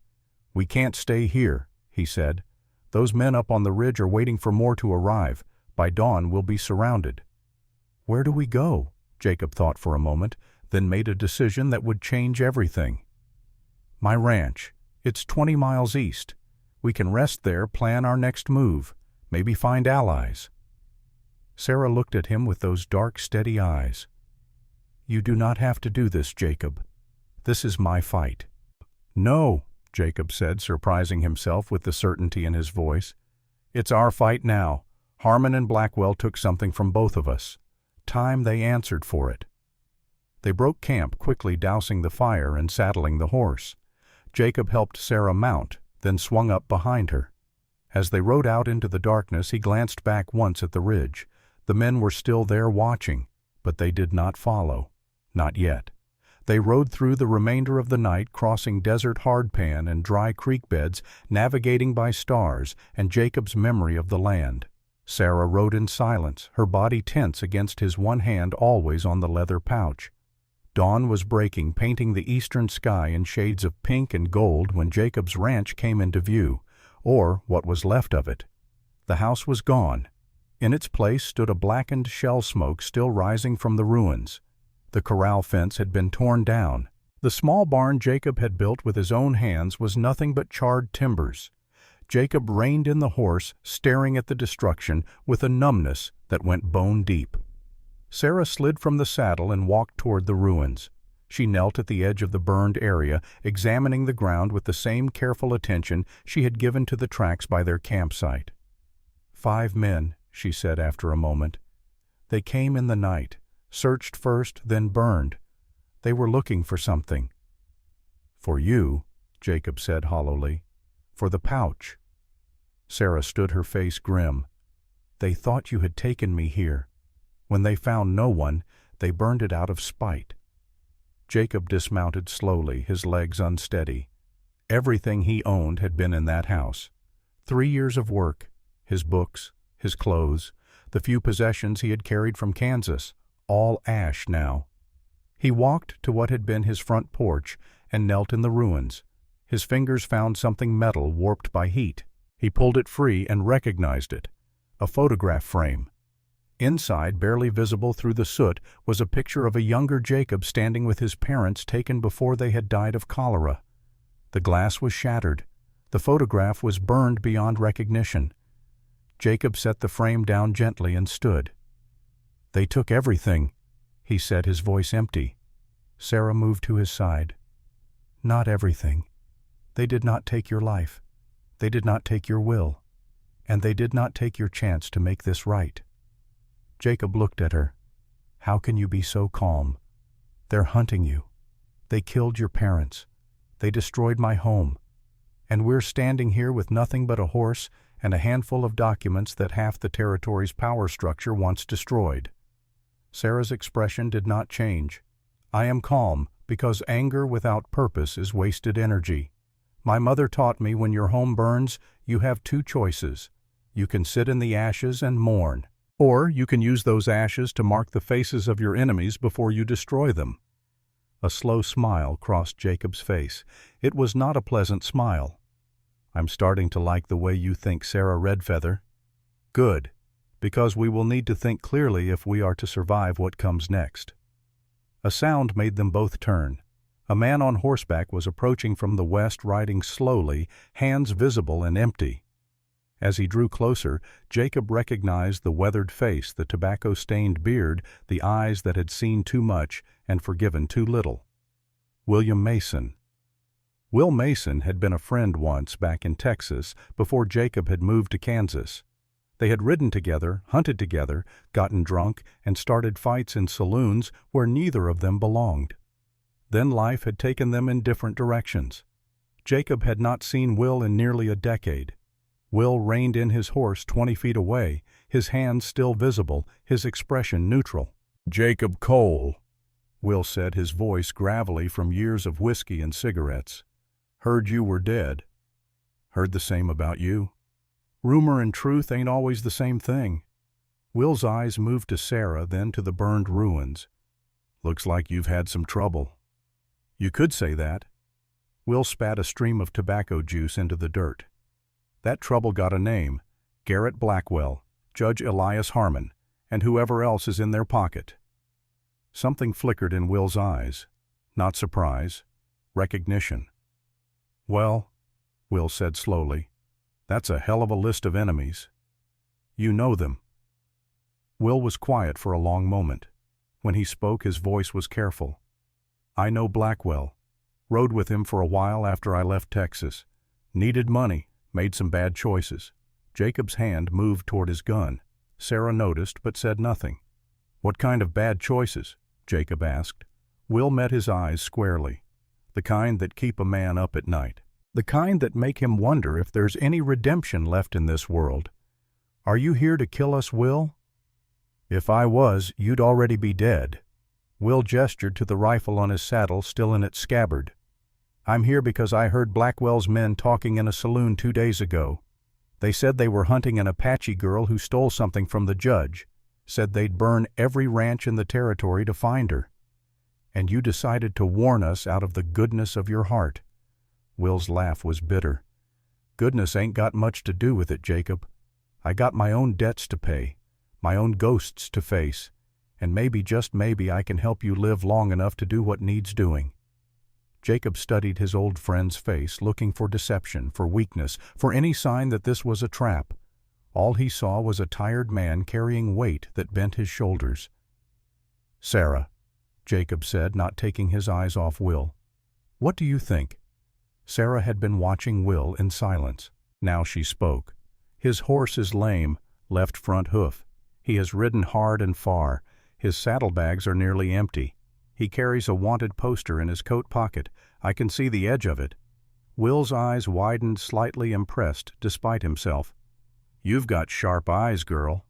"We can't stay here," he said. "Those men up on the ridge are waiting for more to arrive. By dawn we'll be surrounded." "Where do we go?" Jacob thought for a moment, then made a decision that would change everything. "My ranch. It's 20 miles east. We can rest there, plan our next move, maybe find allies." Sarah looked at him with those dark, steady eyes. "You do not have to do this, Jacob. This is my fight." "No," Jacob said, surprising himself with the certainty in his voice. "It's our fight now. Harmon and Blackwell took something from both of us. Time they answered for it." They broke camp, quickly dousing the fire and saddling the horse. Jacob helped Sarah mount, then swung up behind her. As they rode out into the darkness, he glanced back once at the ridge. The men were still there watching, but they did not follow. Not yet. They rode through the remainder of the night, crossing desert hardpan and dry creek beds, navigating by stars and Jacob's memory of the land. Sarah rode in silence, her body tense against his one hand always on the leather pouch. Dawn was breaking, painting the eastern sky in shades of pink and gold when Jacob's ranch came into view, or what was left of it. The house was gone. In its place stood a blackened shell smoke still rising from the ruins. The corral fence had been torn down. The small barn Jacob had built with his own hands was nothing but charred timbers. Jacob reined in the horse, staring at the destruction with a numbness that went bone deep. Sarah slid from the saddle and walked toward the ruins. She knelt at the edge of the burned area, examining the ground with the same careful attention she had given to the tracks by their campsite. 5 men, she said after a moment. They came in the night, searched first, then burned. They were looking for something. For you, Jacob said hollowly. For the pouch. Sarah stood, her face grim. They thought you had taken me here. When they found no one, they burned it out of spite. Jacob dismounted slowly, his legs unsteady. Everything he owned had been in that house. 3 years of work, his books, his clothes, the few possessions he had carried from Kansas, all ash now. He walked to what had been his front porch and knelt in the ruins. His fingers found something metal warped by heat. He pulled it free and recognized it. A photograph frame. Inside, barely visible through the soot, was a picture of a younger Jacob standing with his parents, taken before they had died of cholera. The glass was shattered. The photograph was burned beyond recognition. Jacob set the frame down gently and stood. They took everything, he said, his voice empty. Sarah moved to his side. Not everything. They did not take your life. They did not take your will. And they did not take your chance to make this right. Jacob looked at her. How can you be so calm? They're hunting you. They killed your parents. They destroyed my home. And we're standing here with nothing but a horse and a handful of documents that half the territory's power structure wants destroyed. Sarah's expression did not change. I am calm because anger without purpose is wasted energy. My mother taught me when your home burns, you have 2 choices. You can sit in the ashes and mourn, or you can use those ashes to mark the faces of your enemies before you destroy them. A slow smile crossed Jacob's face. It was not a pleasant smile. I'm starting to like the way you think, Sarah Redfeather. Good, because we will need to think clearly if we are to survive what comes next. A sound made them both turn. A man on horseback was approaching from the west, riding slowly, hands visible and empty. As he drew closer, Jacob recognized the weathered face, the tobacco-stained beard, the eyes that had seen too much and forgiven too little. William Mason. Will Mason had been a friend once back in Texas before Jacob had moved to Kansas. They had ridden together, hunted together, gotten drunk, and started fights in saloons where neither of them belonged. Then life had taken them in different directions. Jacob had not seen Will in nearly a decade. Will reined in his horse 20 feet away, his hands still visible, his expression neutral. "Jacob Cole," Will said, his voice gravelly from years of whiskey and cigarettes. "Heard you were dead." "Heard the same about you." "Rumor and truth ain't always the same thing." Will's eyes moved to Sarah, then to the burned ruins. "Looks like you've had some trouble." "You could say that." Will spat a stream of tobacco juice into the dirt. "That trouble got a name: Garrett Blackwell, Judge Elias Harmon, and whoever else is in their pocket." Something flickered in Will's eyes. Not surprise. Recognition. "Well," Will said slowly, "that's a hell of a list of enemies." "You know them." Will was quiet for a long moment. When he spoke, his voice was careful. "I know Blackwell. Rode with him for a while after I left Texas. Needed money. Made some bad choices." Jacob's hand moved toward his gun. Sarah noticed but said nothing. "What kind of bad choices?" Jacob asked. Will met his eyes squarely. "The kind that keep a man up at night. The kind that make him wonder if there's any redemption left in this world. Are you here to kill us, Will?" "If I was, you'd already be dead." Will gestured to the rifle on his saddle, still in its scabbard. "I'm here because I heard Blackwell's men talking in a saloon 2 days ago. They said they were hunting an Apache girl who stole something from the judge. Said they'd burn every ranch in the territory to find her. And you decided to warn us out of the goodness of your heart." Will's laugh was bitter. "Goodness ain't got much to do with it, Jacob. I got my own debts to pay, my own ghosts to face, and maybe, just maybe, I can help you live long enough to do what needs doing." Jacob studied his old friend's face, looking for deception, for weakness, for any sign that this was a trap. All he saw was a tired man carrying weight that bent his shoulders. "Sarah," Jacob said, not taking his eyes off Will, "what do you think?" Sarah had been watching Will in silence. Now she spoke. "His horse is lame. Left front hoof. He has ridden hard and far. His saddlebags are nearly empty. He carries a wanted poster in his coat pocket. I can see the edge of it. Will's eyes widened, slightly impressed despite himself. You've got sharp eyes, girl.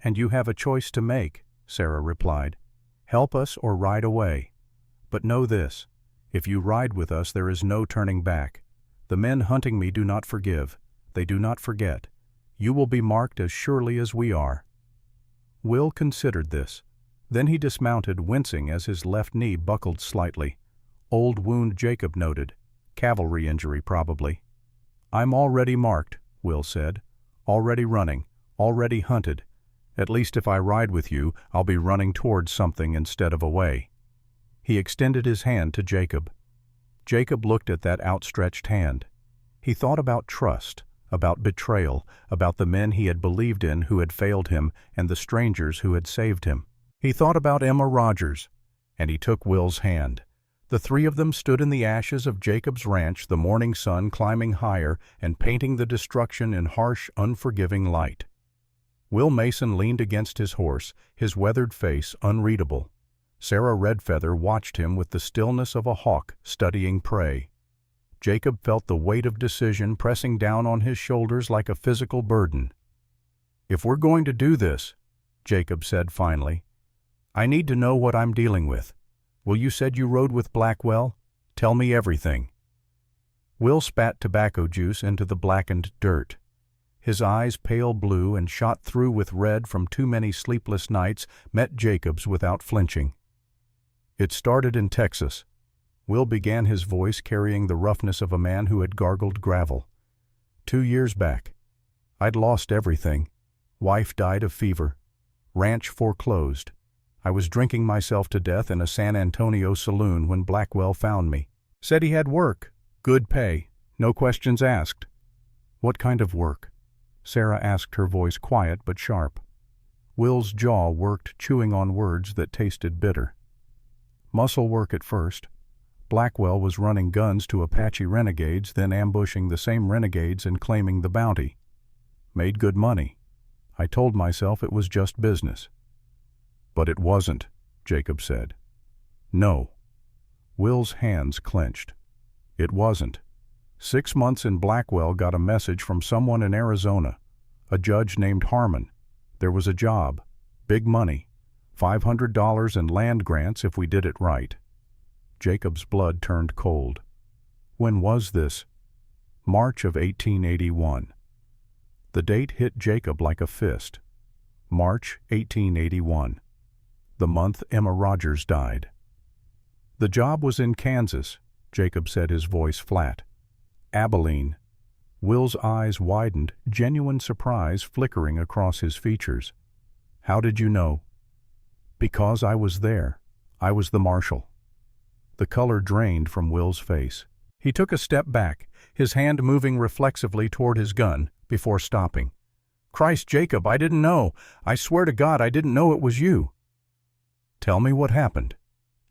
And you have a choice to make, Sarah replied. Help us or ride away. But know this, if you ride with us there is no turning back. The men hunting me do not forgive. They do not forget. You will be marked as surely as we are. Will considered this. Then he dismounted, wincing as his left knee buckled slightly. Old wound, Jacob noted. Cavalry injury, probably. I'm already marked, Will said. Already running, already hunted. At least if I ride with you, I'll be running towards something instead of away. He extended his hand to Jacob. Jacob looked at that outstretched hand. He thought about trust, about betrayal, about the men he had believed in who had failed him and the strangers who had saved him. He thought about Emma Rogers, and he took Will's hand. The three of them stood in the ashes of Jacob's ranch, the morning sun climbing higher and painting the destruction in harsh, unforgiving light. Will Mason leaned against his horse, his weathered face unreadable. Sarah Redfeather watched him with the stillness of a hawk studying prey. Jacob felt the weight of decision pressing down on his shoulders like a physical burden. If we're going to do this, Jacob said finally, I need to know what I'm dealing with. Will, you said you rode with Blackwell? Tell me everything. Will spat tobacco juice into the blackened dirt. His eyes, pale blue and shot through with red from too many sleepless nights, met Jacob's without flinching. It started in Texas. Will began, his voice carrying the roughness of a man who had gargled gravel. 2 years back. I'd lost everything. Wife died of fever. Ranch foreclosed. I was drinking myself to death in a San Antonio saloon when Blackwell found me. Said he had work, good pay, no questions asked. What kind of work? Sarah asked, her voice quiet but sharp. Will's jaw worked, chewing on words that tasted bitter. Muscle work at first. Blackwell was running guns to Apache renegades, then ambushing the same renegades and claiming the bounty. Made good money. I told myself it was just business. But it wasn't, Jacob said. No. Will's hands clenched. It wasn't. 6 months in Blackwell, got a message from someone in Arizona, a judge named Harmon. There was a job, big money, $500 in land grants if we did it right. Jacob's blood turned cold. When was this? March of 1881. The date hit Jacob like a fist. March 1881. The month Emma Rogers died. The job was in Kansas, Jacob said, his voice flat. Abilene. Will's eyes widened, genuine surprise flickering across his features. How did you know? Because I was there. I was the marshal. The color drained from Will's face. He took a step back, his hand moving reflexively toward his gun, before stopping. Christ, Jacob, I didn't know. I swear to God I didn't know it was you. Tell me what happened,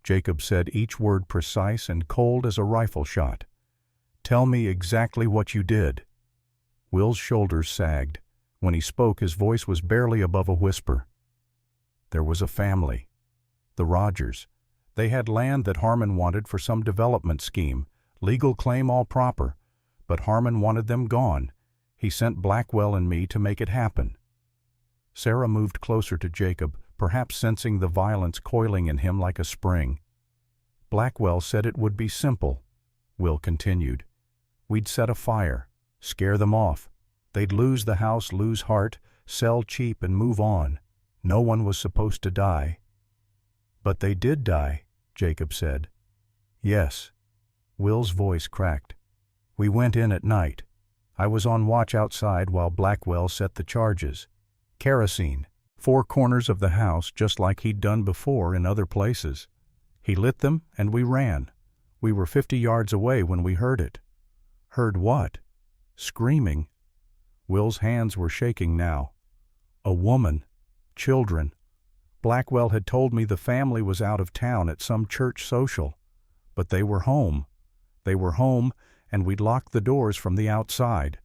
Jacob said, each word precise and cold as a rifle shot. Tell me exactly what you did. Will's shoulders sagged. When he spoke, his voice was barely above a whisper. There was a family. The Rogers. They had land that Harmon wanted for some development scheme, legal claim all proper, but Harmon wanted them gone. He sent Blackwell and me to make it happen. Sarah moved closer to Jacob, perhaps sensing the violence coiling in him like a spring. Blackwell said it would be simple, Will continued. We'd set a fire, scare them off. They'd lose the house, lose heart, sell cheap and move on. No one was supposed to die. But they did die, Jacob said. Yes. Will's voice cracked. We went in at night. I was on watch outside while Blackwell set the charges. Kerosene. 4 corners of the house, just like he'd done before in other places. He lit them and we ran. We were 50 yards away when we heard it. Heard what? Screaming. Will's hands were shaking now. A woman. Children. Blackwell had told me the family was out of town at some church social. But they were home. They were home, and we'd locked the doors from the outside.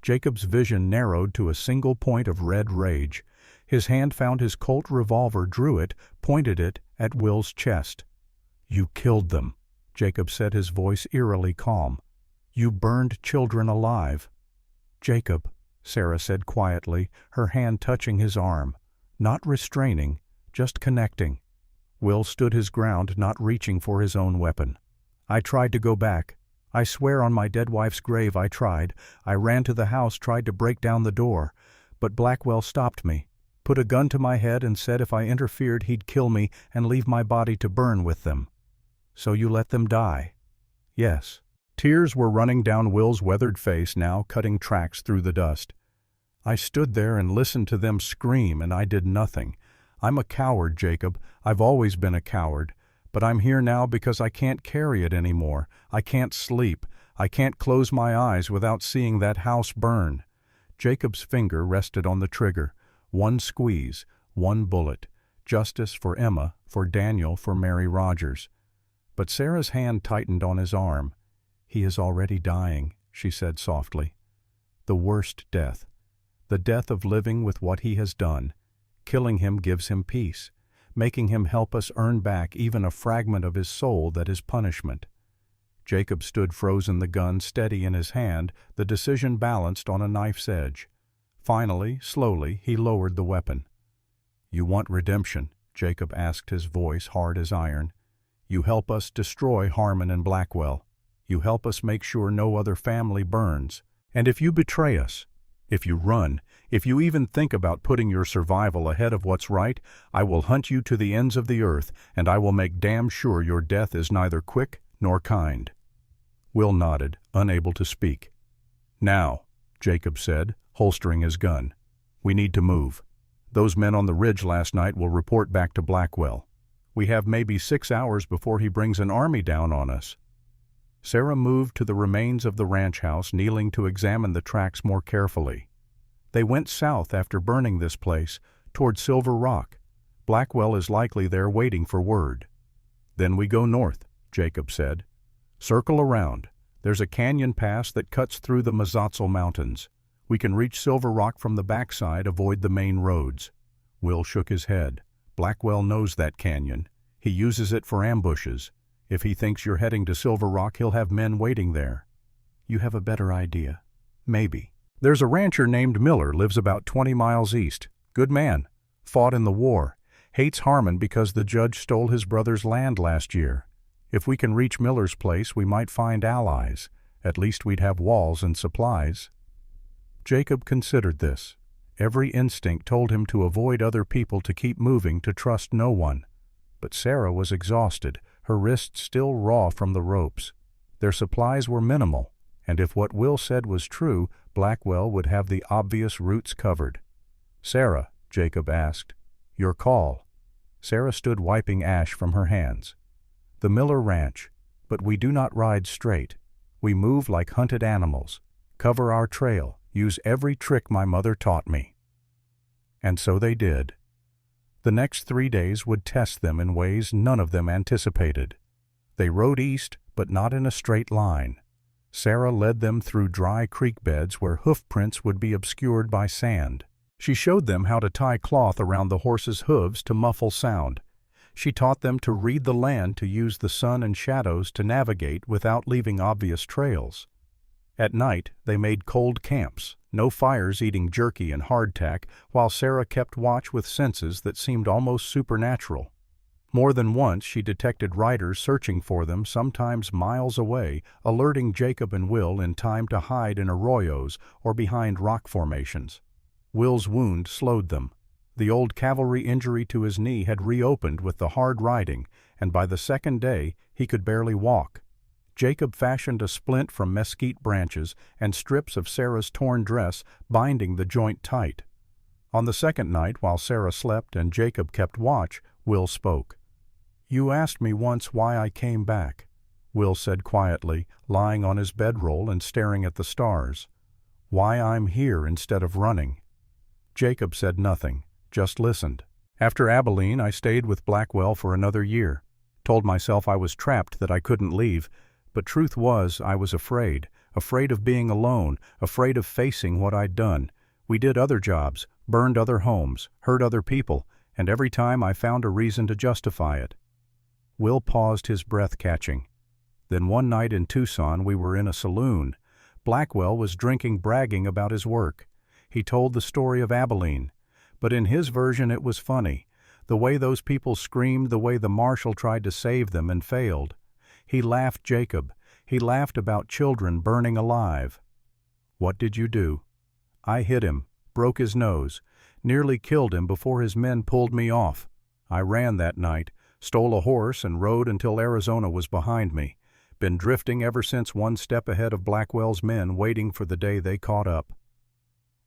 Jacob's vision narrowed to a single point of red rage. His hand found his Colt revolver, drew it, pointed it at Will's chest. "You killed them," Jacob said, his voice eerily calm. "You burned children alive." "Jacob," Sarah said quietly, her hand touching his arm. Not restraining, just connecting. Will stood his ground, not reaching for his own weapon. "I tried to go back. I swear on my dead wife's grave I tried. I ran to the house, tried to break down the door. But Blackwell stopped me, put a gun to my head and said if I interfered he'd kill me and leave my body to burn with them." "So you let them die?" "Yes." Tears were running down Will's weathered face now, cutting tracks through the dust. "I stood there and listened to them scream, and I did nothing. I'm a coward, Jacob. I've always been a coward. But I'm here now because I can't carry it anymore. I can't sleep. I can't close my eyes without seeing that house burn." Jacob's finger rested on the trigger. One squeeze, one bullet. Justice for Emma, for Daniel, for Mary Rogers. But Sarah's hand tightened on his arm. "He is already dying," she said softly. "The worst death. The death of living with what he has done. Killing him gives him peace, making him help us earn back even a fragment of his soul that is punishment." Jacob stood frozen, the gun steady in his hand, the decision balanced on a knife's edge. Finally, slowly, he lowered the weapon. "You want redemption?" Jacob asked, his voice hard as iron. "You help us destroy Harmon and Blackwell. You help us make sure no other family burns. And if you betray us, if you run, if you even think about putting your survival ahead of what's right, I will hunt you to the ends of the earth, and I will make damn sure your death is neither quick nor kind." Will nodded, unable to speak. "Now," Jacob said, holstering his gun, "we need to move. Those men on the ridge last night will report back to Blackwell. We have maybe 6 hours before he brings an army down on us." Sarah moved to the remains of the ranch house, kneeling to examine the tracks more carefully. They went south after burning this place, toward Silver Rock. Blackwell is likely there waiting for word. "Then we go north," Jacob said. "Circle around. There's a canyon pass that cuts through the Mazatzel Mountains. We can reach Silver Rock from the backside, avoid the main roads." Will shook his head. "Blackwell knows that canyon. He uses it for ambushes. If he thinks you're heading to Silver Rock, he'll have men waiting there." "You have a better idea." "Maybe. There's a rancher named Miller, lives about 20 miles east. Good man. Fought in the war. Hates Harmon because the judge stole his brother's land last year. If we can reach Miller's place, we might find allies. At least we'd have walls and supplies." Jacob considered this. Every instinct told him to avoid other people, to keep moving, to trust no one. But Sarah was exhausted, her wrists still raw from the ropes. Their supplies were minimal, and if what Will said was true, Blackwell would have the obvious routes covered. "Sarah," Jacob asked, "your call." Sarah stood wiping ash from her hands. "The Miller Ranch, but we do not ride straight. We move like hunted animals, cover our trail, use every trick my mother taught me." And so they did. The next 3 days would test them in ways none of them anticipated. They rode east, but not in a straight line. Sarah led them through dry creek beds where hoof prints would be obscured by sand. She showed them how to tie cloth around the horses' hooves to muffle sound. She taught them to read the land, to use the sun and shadows to navigate without leaving obvious trails. At night, they made cold camps, no fires, eating jerky and hardtack, while Sarah kept watch with senses that seemed almost supernatural. More than once she detected riders searching for them, sometimes miles away, alerting Jacob and Will in time to hide in arroyos or behind rock formations. Will's wound slowed them. The old cavalry injury to his knee had reopened with the hard riding, and by the second day he could barely walk. Jacob fashioned a splint from mesquite branches and strips of Sarah's torn dress, binding the joint tight. On the second night, while Sarah slept and Jacob kept watch, Will spoke. "You asked me once why I came back," Will said quietly, lying on his bedroll and staring at the stars. "Why I'm here instead of running." Jacob said nothing, just listened. "After Abilene, I stayed with Blackwell for another year. Told myself I was trapped, that I couldn't leave. But truth was, I was afraid afraid of being alone, afraid of facing what I'd done. We did other jobs, burned other homes, hurt other people, and every time I found a reason to justify it." Will paused, his breath catching. "Then one night in Tucson we were in a saloon. Blackwell was drinking, bragging about his work. He told the story of Abilene. But in his version it was funny. The way those people screamed, the way the marshal tried to save them and failed. He laughed, Jacob. He laughed about children burning alive." "What did you do?" "I hit him, broke his nose, nearly killed him before his men pulled me off. I ran that night, stole a horse and rode until Arizona was behind me. Been drifting ever since, one step ahead of Blackwell's men, waiting for the day they caught up."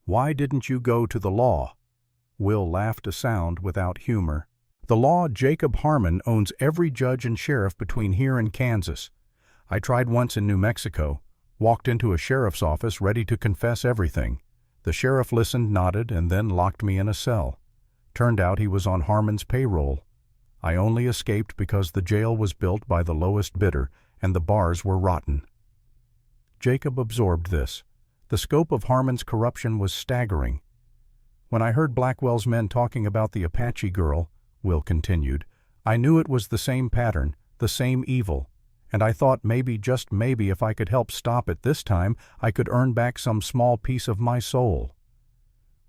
"Why didn't you go to the law?" Will laughed a sound without humor. "The law, Jacob Harmon owns every judge and sheriff between here and Kansas. I tried once in New Mexico, walked into a sheriff's office ready to confess everything. The sheriff listened, nodded, and then locked me in a cell. Turned out he was on Harmon's payroll. I only escaped because the jail was built by the lowest bidder and the bars were rotten." Jacob absorbed this. The scope of Harmon's corruption was staggering. "When I heard Blackwell's men talking about the Apache girl," Will continued, "I knew it was the same pattern, the same evil, and I thought maybe, just maybe, if I could help stop it this time, I could earn back some small piece of my soul."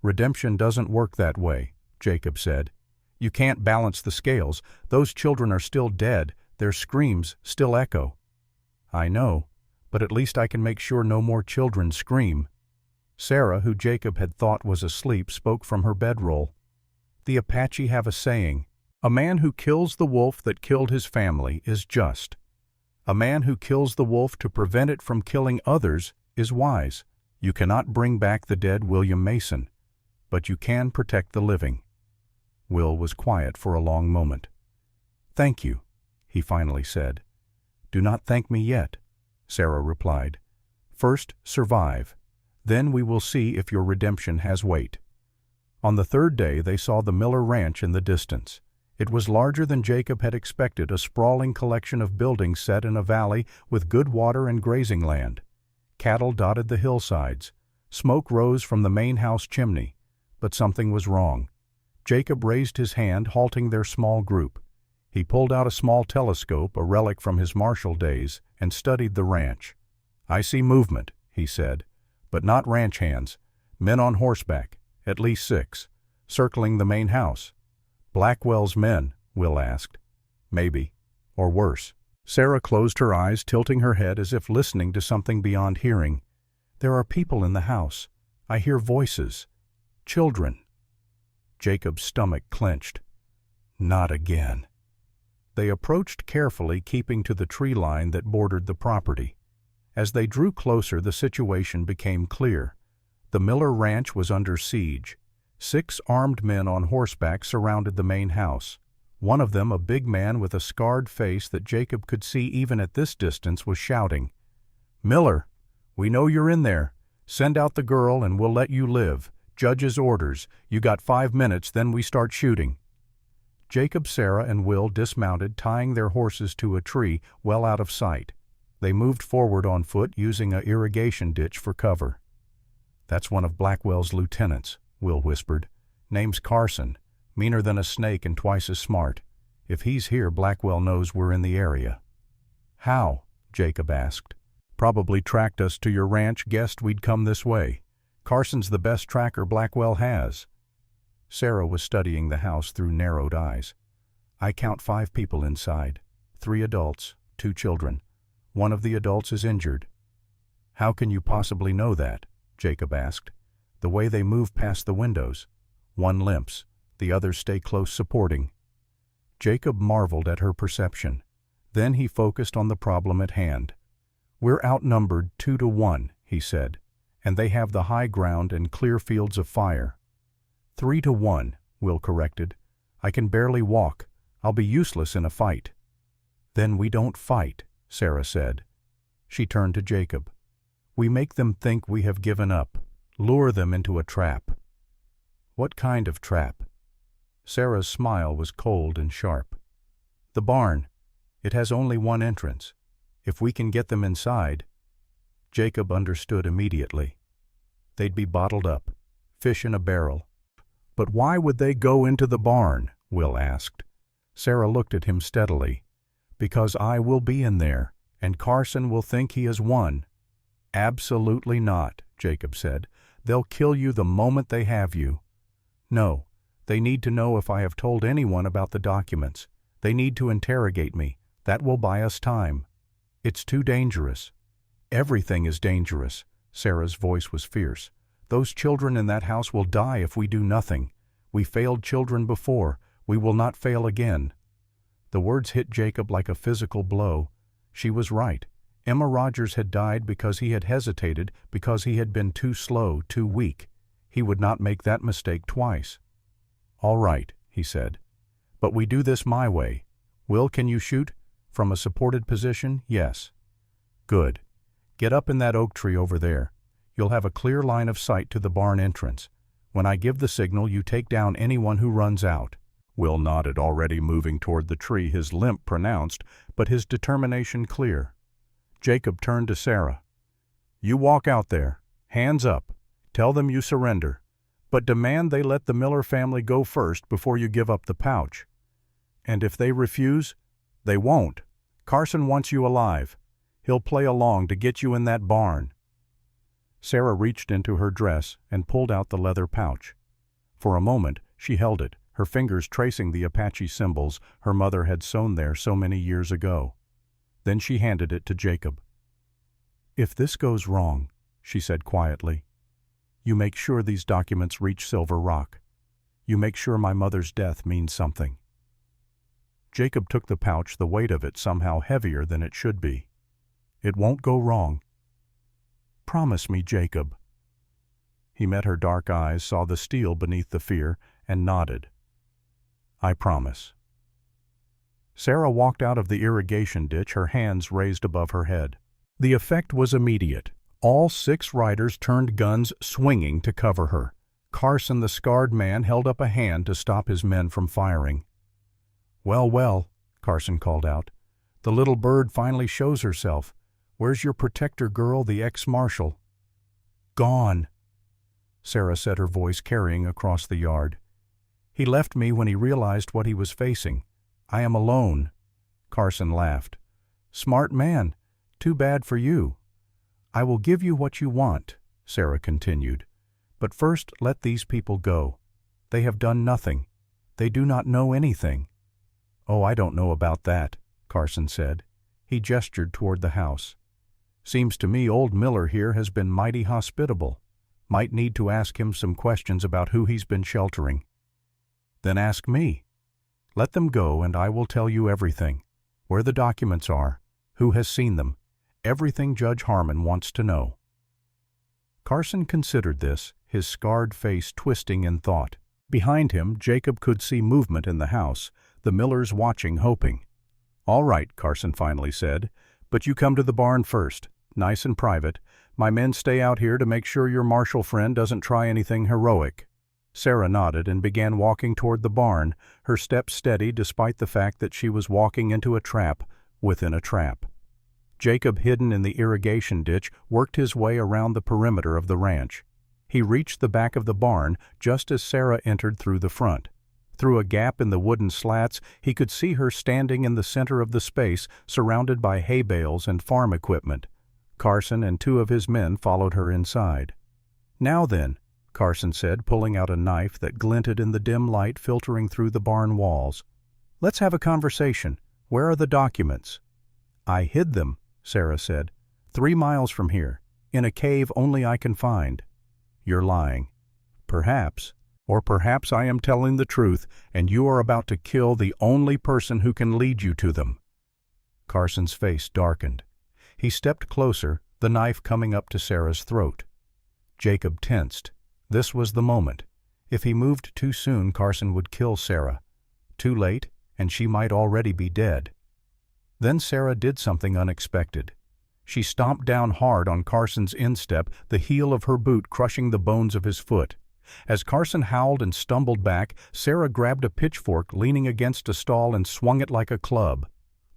"Redemption doesn't work that way," Jacob said. "You can't balance the scales. Those children are still dead. Their screams still echo." "I know, but at least I can make sure no more children scream." Sarah, who Jacob had thought was asleep, spoke from her bedroll. "The Apache have a saying, 'A man who kills the wolf that killed his family is just. A man who kills the wolf to prevent it from killing others is wise. You cannot bring back the dead William Mason, but you can protect the living." Will was quiet for a long moment. "Thank you," he finally said. "Do not thank me yet," Sarah replied. "First, survive. Then we will see if your redemption has weight." On the third day they saw the Miller Ranch in the distance. It was larger than Jacob had expected, a sprawling collection of buildings set in a valley with good water and grazing land. Cattle dotted the hillsides. Smoke rose from the main house chimney. But something was wrong. Jacob raised his hand, halting their small group. He pulled out a small telescope, a relic from his marshal days, and studied the ranch. "I see movement," he said, "but not ranch hands. Men on horseback, at least 6, circling the main house." "Blackwell's men?" Will asked. "Maybe. Or worse." Sarah closed her eyes, tilting her head as if listening to something beyond hearing. "There are people in the house. I hear voices. Children." Jacob's stomach clenched. Not again. They approached carefully, keeping to the tree line that bordered the property. As they drew closer, the situation became clear. The Miller Ranch was under siege. 6 armed men on horseback surrounded the main house. One of them, a big man with a scarred face that Jacob could see even at this distance, was shouting, "Miller, we know you're in there. Send out the girl and we'll let you live. Judge's orders. You got 5 minutes, then we start shooting." Jacob, Sarah, and Will dismounted, tying their horses to a tree well out of sight. They moved forward on foot, using an irrigation ditch for cover. "That's one of Blackwell's lieutenants," Will whispered. "Name's Carson. Meaner than a snake and twice as smart. If he's here, Blackwell knows we're in the area." "How?" Jacob asked. "Probably tracked us to your ranch, guessed we'd come this way. Carson's the best tracker Blackwell has." Sarah was studying the house through narrowed eyes. "I count 5 people inside. 3 adults, 2 children. One of the adults is injured." "How can you possibly know that?" Jacob asked. "The way they move past the windows. One limps, the others stay close supporting." Jacob marveled at her perception. Then he focused on the problem at hand. "We're outnumbered 2 to 1, he said, "and they have the high ground and clear fields of fire." 3 to 1, Will corrected. "I can barely walk. I'll be useless in a fight." "Then we don't fight," Sarah said. She turned to Jacob. "We make them think we have given up, lure them into a trap." "What kind of trap?" Sarah's smile was cold and sharp. "The barn. It has only one entrance. If we can get them inside—" Jacob understood immediately. They'd be bottled up, fish in a barrel. But why would they go into the barn? Will asked. Sarah looked at him steadily. Because I will be in there, and Carson will think he has won. Absolutely not, Jacob said. They'll kill you the moment they have you. No, they need to know if I have told anyone about the documents. They need to interrogate me. That will buy us time. It's too dangerous. Everything is dangerous. Sarah's voice was fierce. Those children in that house will die if we do nothing. We failed children before. We will not fail again. The words hit Jacob like a physical blow. She was right. Emma Rogers had died because he had hesitated, because he had been too slow, too weak. He would not make that mistake twice. All right, he said. But we do this my way. Will, can you shoot? From a supported position? Yes. Good. Get up in that oak tree over there. You'll have a clear line of sight to the barn entrance. When I give the signal, you take down anyone who runs out. Will nodded, already moving toward the tree, his limp pronounced, but his determination clear. Jacob turned to Sarah. You walk out there. Hands up. Tell them you surrender. But demand they let the Miller family go first before you give up the pouch. And if they refuse, they won't. Carson wants you alive. He'll play along to get you in that barn. Sarah reached into her dress and pulled out the leather pouch. For a moment she held it, her fingers tracing the Apache symbols her mother had sewn there so many years ago. Then she handed it to Jacob. If this goes wrong, she said quietly, you make sure these documents reach Silver Rock. You make sure my mother's death means something. Jacob took the pouch, the weight of it somehow heavier than it should be. It won't go wrong. Promise me, Jacob. He met her dark eyes, saw the steel beneath the fear, and nodded. I promise. Sarah walked out of the irrigation ditch, her hands raised above her head. The effect was immediate. All 6 riders turned guns, swinging to cover her. Carson, the scarred man, held up a hand to stop his men from firing. Well, well, Carson called out. The little bird finally shows herself. Where's your protector, girl, the ex-marshal? Gone, Sarah said, her voice carrying across the yard. He left me when he realized what he was facing. I am alone. Carson laughed. Smart man. Too bad for you. I will give you what you want, Sarah continued. But first let these people go. They have done nothing. They do not know anything. Oh, I don't know about that, Carson said. He gestured toward the house. Seems to me old Miller here has been mighty hospitable. Might need to ask him some questions about who he's been sheltering. Then ask me. Let them go and I will tell you everything. Where the documents are, who has seen them, everything Judge Harmon wants to know. Carson considered this, his scarred face twisting in thought. Behind him, Jacob could see movement in the house, the Millers watching, hoping. All right, Carson finally said, but you come to the barn first, nice and private. My men stay out here to make sure your marshal friend doesn't try anything heroic. Sarah nodded and began walking toward the barn, her steps steady despite the fact that she was walking into a trap within a trap. Jacob, hidden in the irrigation ditch, worked his way around the perimeter of the ranch. He reached the back of the barn just as Sarah entered through the front. Through a gap in the wooden slats, he could see her standing in the center of the space, surrounded by hay bales and farm equipment. Carson and 2 of his men followed her inside. Now then, Carson said, pulling out a knife that glinted in the dim light filtering through the barn walls. Let's have a conversation. Where are the documents? I hid them, Sarah said. 3 miles from here, in a cave only I can find. You're lying. Perhaps. Or perhaps I am telling the truth, and you are about to kill the only person who can lead you to them. Carson's face darkened. He stepped closer, the knife coming up to Sarah's throat. Jacob tensed. This was the moment. If he moved too soon, Carson would kill Sarah. Too late, and she might already be dead. Then Sarah did something unexpected. She stomped down hard on Carson's instep, the heel of her boot crushing the bones of his foot. As Carson howled and stumbled back, Sarah grabbed a pitchfork leaning against a stall and swung it like a club.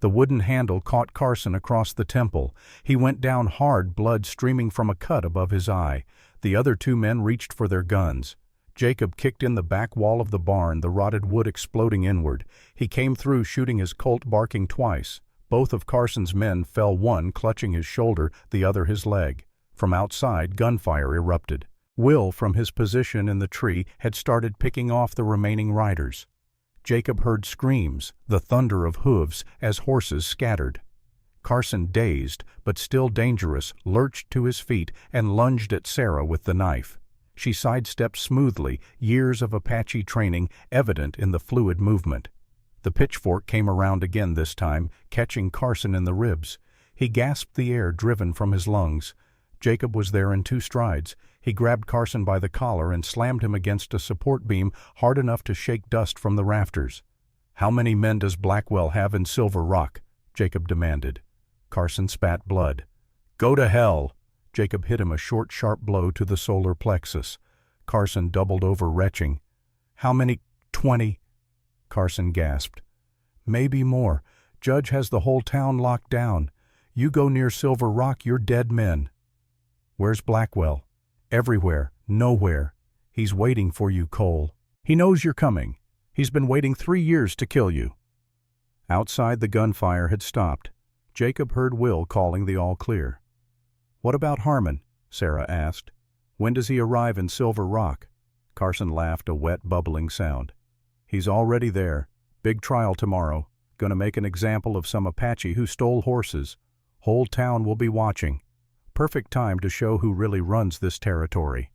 The wooden handle caught Carson across the temple. He went down hard, blood streaming from a cut above his eye. The other two men reached for their guns. Jacob kicked in the back wall of the barn, the rotted wood exploding inward. He came through, shooting his Colt, barking twice. Both of Carson's men fell, one clutching his shoulder, the other his leg. From outside, gunfire erupted. Will, from his position in the tree, had started picking off the remaining riders. Jacob heard screams, the thunder of hooves, as horses scattered. Carson, dazed, but still dangerous, lurched to his feet and lunged at Sarah with the knife. She sidestepped smoothly, years of Apache training evident in the fluid movement. The pitchfork came around again this time, catching Carson in the ribs. He gasped the air driven from his lungs. Jacob was there in 2 strides. He grabbed Carson by the collar and slammed him against a support beam hard enough to shake dust from the rafters. "How many men does Blackwell have in Silver Rock?" Jacob demanded. Carson spat blood. "Go to hell!" Jacob hit him a short, sharp blow to the solar plexus. Carson doubled over, retching. "How many?" "20." Carson gasped. "Maybe more. Judge has the whole town locked down. You go near Silver Rock, you're dead men." "Where's Blackwell?" "Everywhere. Nowhere. He's waiting for you, Cole. He knows you're coming. He's been waiting 3 years to kill you." Outside, the gunfire had stopped. Jacob heard Will calling the all-clear. "What about Harmon?" Sarah asked. "When does he arrive in Silver Rock?" Carson laughed, a wet, bubbling sound. "He's already there. Big trial tomorrow. Gonna make an example of some Apache who stole horses. Whole town will be watching. Perfect time to show who really runs this territory."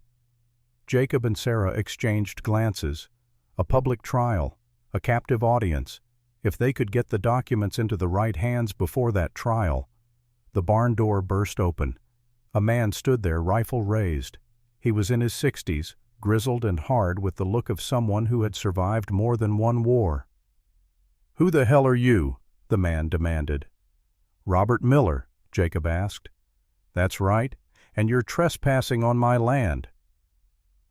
Jacob and Sarah exchanged glances. A public trial, a captive audience. If they could get the documents into the right hands before that trial. The barn door burst open. A man stood there, rifle raised. He was in his 60s, grizzled and hard, with the look of someone who had survived more than one war. "Who the hell are you?" the man demanded. "Robert Miller," Jacob asked. "That's right, and you're trespassing on my land."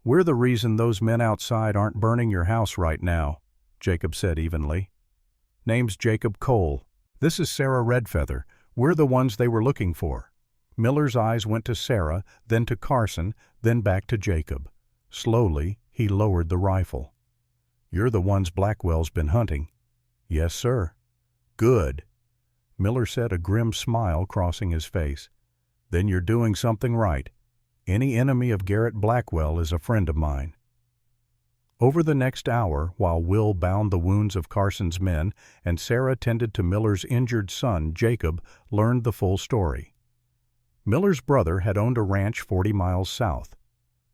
"We're the reason those men outside aren't burning your house right now," Jacob said evenly. "Name's Jacob Cole. This is Sarah Redfeather. We're the ones they were looking for." Miller's eyes went to Sarah, then to Carson, then back to Jacob. Slowly, he lowered the rifle. "You're the ones Blackwell's been hunting." "Yes, sir." "Good." Miller said, a grim smile crossing his face. "Then you're doing something right. Any enemy of Garrett Blackwell is a friend of mine." Over the next hour, while Will bound the wounds of Carson's men and Sarah tended to Miller's injured son, Jacob learned the full story. Miller's brother had owned a ranch 40 miles south.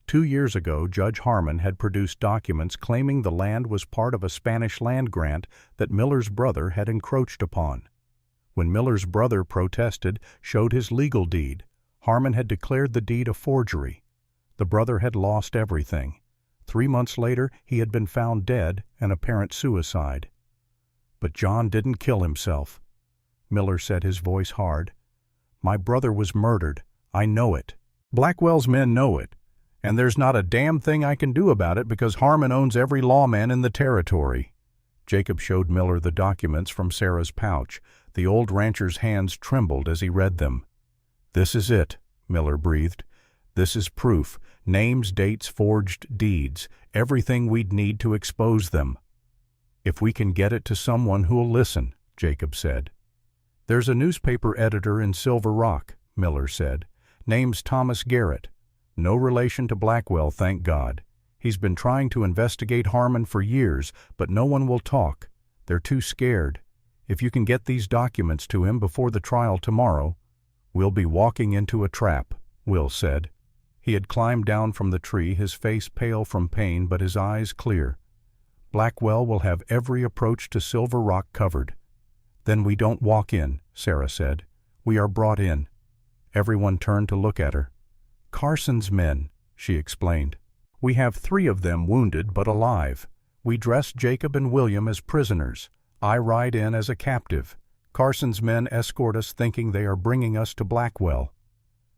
2 years ago, Judge Harmon had produced documents claiming the land was part of a Spanish land grant that Miller's brother had encroached upon. When Miller's brother protested, showed his legal deed, Harmon had declared the deed a forgery. The brother had lost everything. 3 months later, he had been found dead, an apparent suicide. "But John didn't kill himself," Miller said, his voice hard. "My brother was murdered. I know it. Blackwell's men know it. And there's not a damn thing I can do about it because Harmon owns every lawman in the territory." Jacob showed Miller the documents from Sarah's pouch. The old rancher's hands trembled as he read them. "This is it," Miller breathed. "This is proof. Names, dates, forged deeds. Everything we'd need to expose them." "If we can get it to someone who'll listen," Jacob said. "There's a newspaper editor in Silver Rock," Miller said. "Name's Thomas Garrett. No relation to Blackwell, thank God. He's been trying to investigate Harmon for years, but no one will talk. They're too scared. If you can get these documents to him before the trial tomorrow—" "We'll be walking into a trap," Will said. He had climbed down from the tree, his face pale from pain but his eyes clear. "Blackwell will have every approach to Silver Rock covered." "Then we don't walk in," Sarah said. "We are brought in." Everyone turned to look at her. "Carson's men," she explained. "We have 3 of them wounded but alive. We dress Jacob and William as prisoners. I ride in as a captive. Carson's men escort us thinking they are bringing us to Blackwell."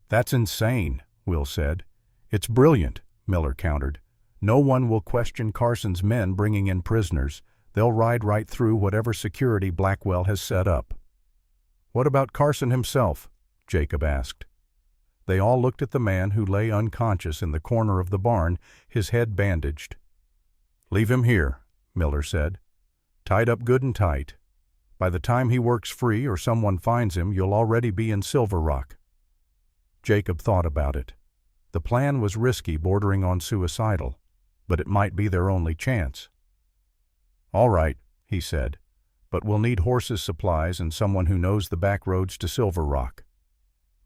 "That's insane," Will said. "It's brilliant," Miller countered. "No one will question Carson's men bringing in prisoners. They'll ride right through whatever security Blackwell has set up." "What about Carson himself?" Jacob asked. They all looked at the man who lay unconscious in the corner of the barn, his head bandaged. "Leave him here," Miller said. "Tied up good and tight. By the time he works free or someone finds him, you'll already be in Silver Rock." Jacob thought about it. The plan was risky, bordering on suicidal, but it might be their only chance. "All right," he said, "but we'll need horses, supplies, and someone who knows the back roads to Silver Rock."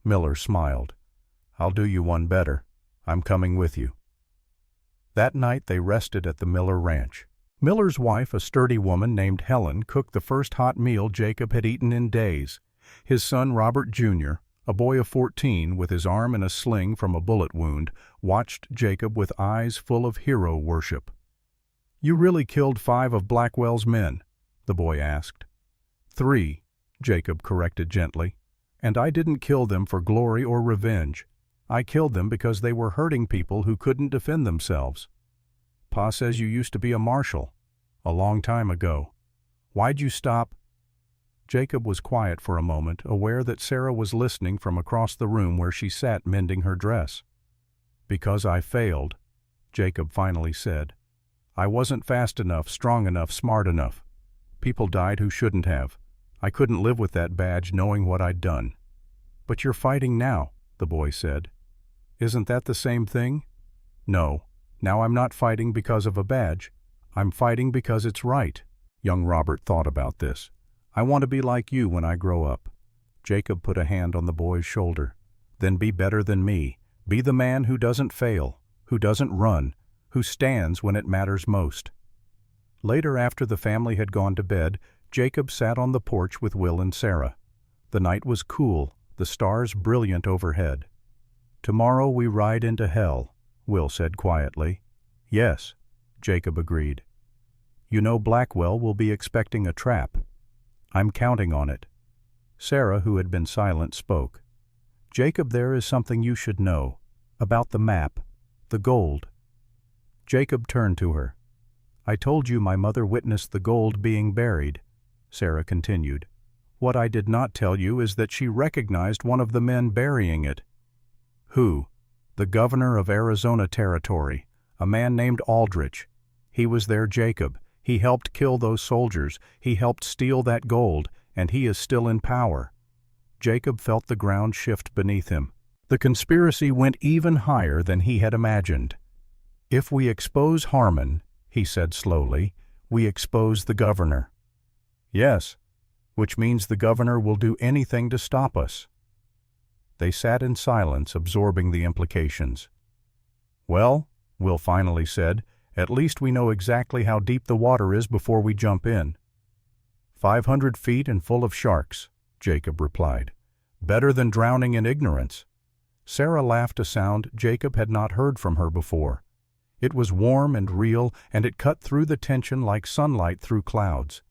Miller smiled. "I'll do you one better. I'm coming with you." That night they rested at the Miller ranch. Miller's wife, a sturdy woman named Helen, cooked the first hot meal Jacob had eaten in days. His son Robert Jr., a boy of 14 with his arm in a sling from a bullet wound, watched Jacob with eyes full of hero worship. "You really killed 5 of Blackwell's men?" the boy asked. 3, Jacob corrected gently. "And I didn't kill them for glory or revenge. I killed them because they were hurting people who couldn't defend themselves." "Pa says you used to be a marshal." "A long time ago." "Why'd you stop?" Jacob was quiet for a moment, aware that Sarah was listening from across the room where she sat mending her dress. "Because I failed," Jacob finally said. "I wasn't fast enough, strong enough, smart enough. People died who shouldn't have. I couldn't live with that badge knowing what I'd done." "But you're fighting now," the boy said. "Isn't that the same thing?" "No. Now I'm not fighting because of a badge. I'm fighting because it's right." Young Robert thought about this. "I want to be like you when I grow up." Jacob put a hand on the boy's shoulder. "Then be better than me. Be the man who doesn't fail, who doesn't run, who stands when it matters most." Later, after the family had gone to bed, Jacob sat on the porch with Will and Sarah. The night was cool, the stars brilliant overhead. "Tomorrow we ride into hell," Will said quietly. "Yes," Jacob agreed. "You know Blackwell will be expecting a trap." "I'm counting on it." Sarah, who had been silent, spoke. "Jacob, there is something you should know. About the map. The gold." Jacob turned to her. "I told you my mother witnessed the gold being buried," Sarah continued. "What I did not tell you is that she recognized one of the men burying it." "Who?" "The governor of Arizona Territory, a man named Aldrich. He was there, Jacob. He helped kill those soldiers. He helped steal that gold, and he is still in power." Jacob felt the ground shift beneath him. The conspiracy went even higher than he had imagined. "If we expose Harmon," he said slowly, "we expose the governor." "Yes, which means the governor will do anything to stop us." They sat in silence, absorbing the implications. "Well," Will finally said, "at least we know exactly how deep the water is before we jump in." 500 feet and full of sharks," Jacob replied. "Better than drowning in ignorance." Sarah laughed, a sound Jacob had not heard from her before. It was warm and real, and it cut through the tension like sunlight through clouds.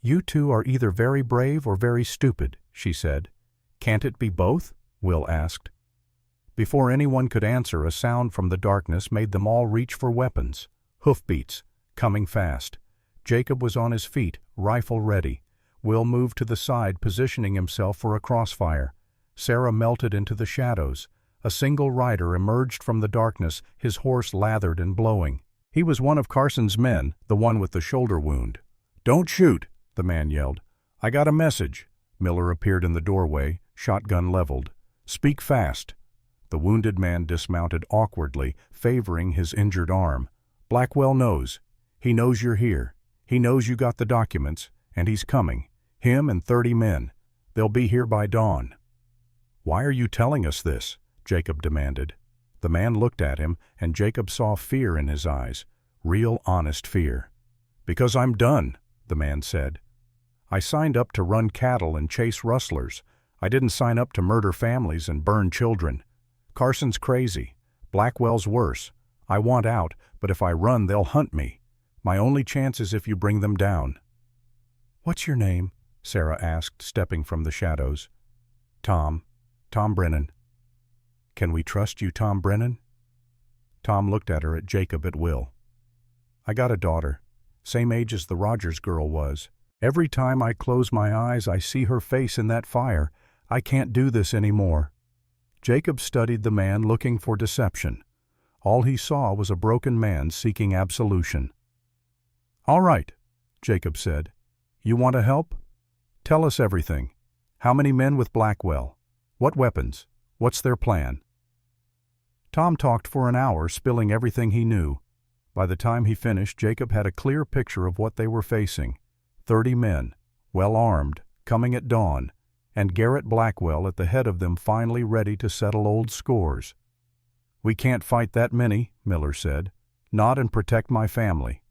"You two are either very brave or very stupid," she said. "Can't it be both?" Will asked. Before anyone could answer, a sound from the darkness made them all reach for weapons. Hoofbeats, coming fast. Jacob was on his feet, rifle ready. Will moved to the side, positioning himself for a crossfire. Sarah melted into the shadows. A single rider emerged from the darkness, his horse lathered and blowing. He was one of Carson's men, the one with the shoulder wound. "Don't shoot," the man yelled. "I got a message." Miller appeared in the doorway, shotgun leveled. "Speak fast." The wounded man dismounted awkwardly, favoring his injured arm. "Blackwell knows. He knows you're here. He knows you got the documents, and he's coming. Him and 30 men. They'll be here by dawn." "Why are you telling us this?" Jacob demanded. The man looked at him, and Jacob saw fear in his eyes. Real, honest fear. "Because I'm done," the man said. "I signed up to run cattle and chase rustlers. I didn't sign up to murder families and burn children. Carson's crazy. Blackwell's worse. I want out, but if I run, they'll hunt me. My only chance is if you bring them down." "What's your name?" Sarah asked, stepping from the shadows. Tom Brennan." "Can we trust you, Tom Brennan?" Tom looked at her, at Jacob, at Will. "I got a daughter. Same age as the Rogers girl was. Every time I close my eyes, I see her face in that fire. I can't do this anymore." Jacob studied the man, looking for deception. All he saw was a broken man seeking absolution. "All right," Jacob said. "You want to help? Tell us everything. How many men with Blackwell? What weapons? What's their plan?" Tom talked for an hour, spilling everything he knew. By the time he finished, Jacob had a clear picture of what they were facing. 30 men, well armed, coming at dawn, and Garrett Blackwell at the head of them, finally ready to settle old scores. "We can't fight that many," Miller said. "Not and protect my family."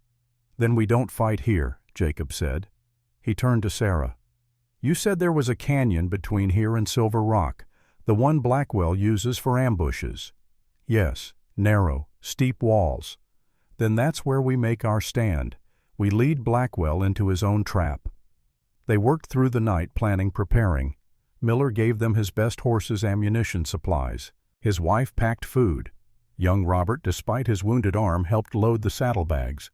"Then we don't fight here," Jacob said. He turned to Sarah. "You said there was a canyon between here and Silver Rock, the one Blackwell uses for ambushes." "Yes, narrow, steep walls." "Then that's where we make our stand. We lead Blackwell into his own trap." They worked through the night, planning, preparing. Miller gave them his best horses' ammunition supplies. His wife packed food. Young Robert, despite his wounded arm, helped load the saddlebags.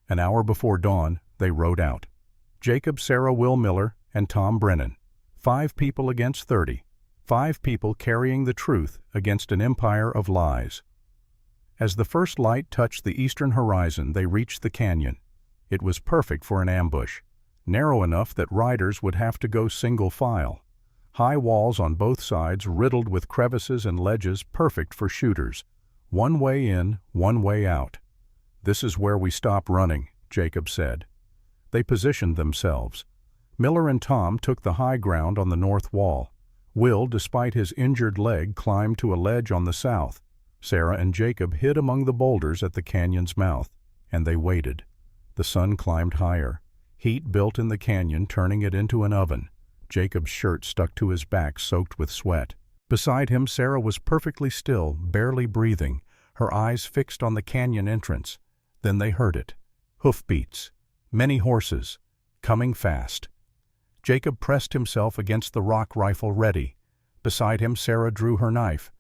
An hour before dawn, they rode out. Jacob, Sarah, Will Miller, and Tom Brennan. 5 people against 30. 5 people carrying the truth against an empire of lies. As the first light touched the eastern horizon, they reached the canyon. It was perfect for an ambush, narrow enough that riders would have to go single file. High walls on both sides, riddled with crevices and ledges, perfect for shooters. One way in, one way out. "This is where we stop running," Jacob said. They positioned themselves. Miller and Tom took the high ground on the north wall. Will, despite his injured leg, climbed to a ledge on the south. Sarah and Jacob hid among the boulders at the canyon's mouth, and they waited. The sun climbed higher. Heat built in the canyon, turning it into an oven. Jacob's shirt stuck to his back, soaked with sweat. Beside him, Sarah was perfectly still, barely breathing, her eyes fixed on the canyon entrance. Then they heard it. Hoofbeats. Many horses. Coming fast. Jacob pressed himself against the rock rifle, ready. Beside him, Sarah drew her knife.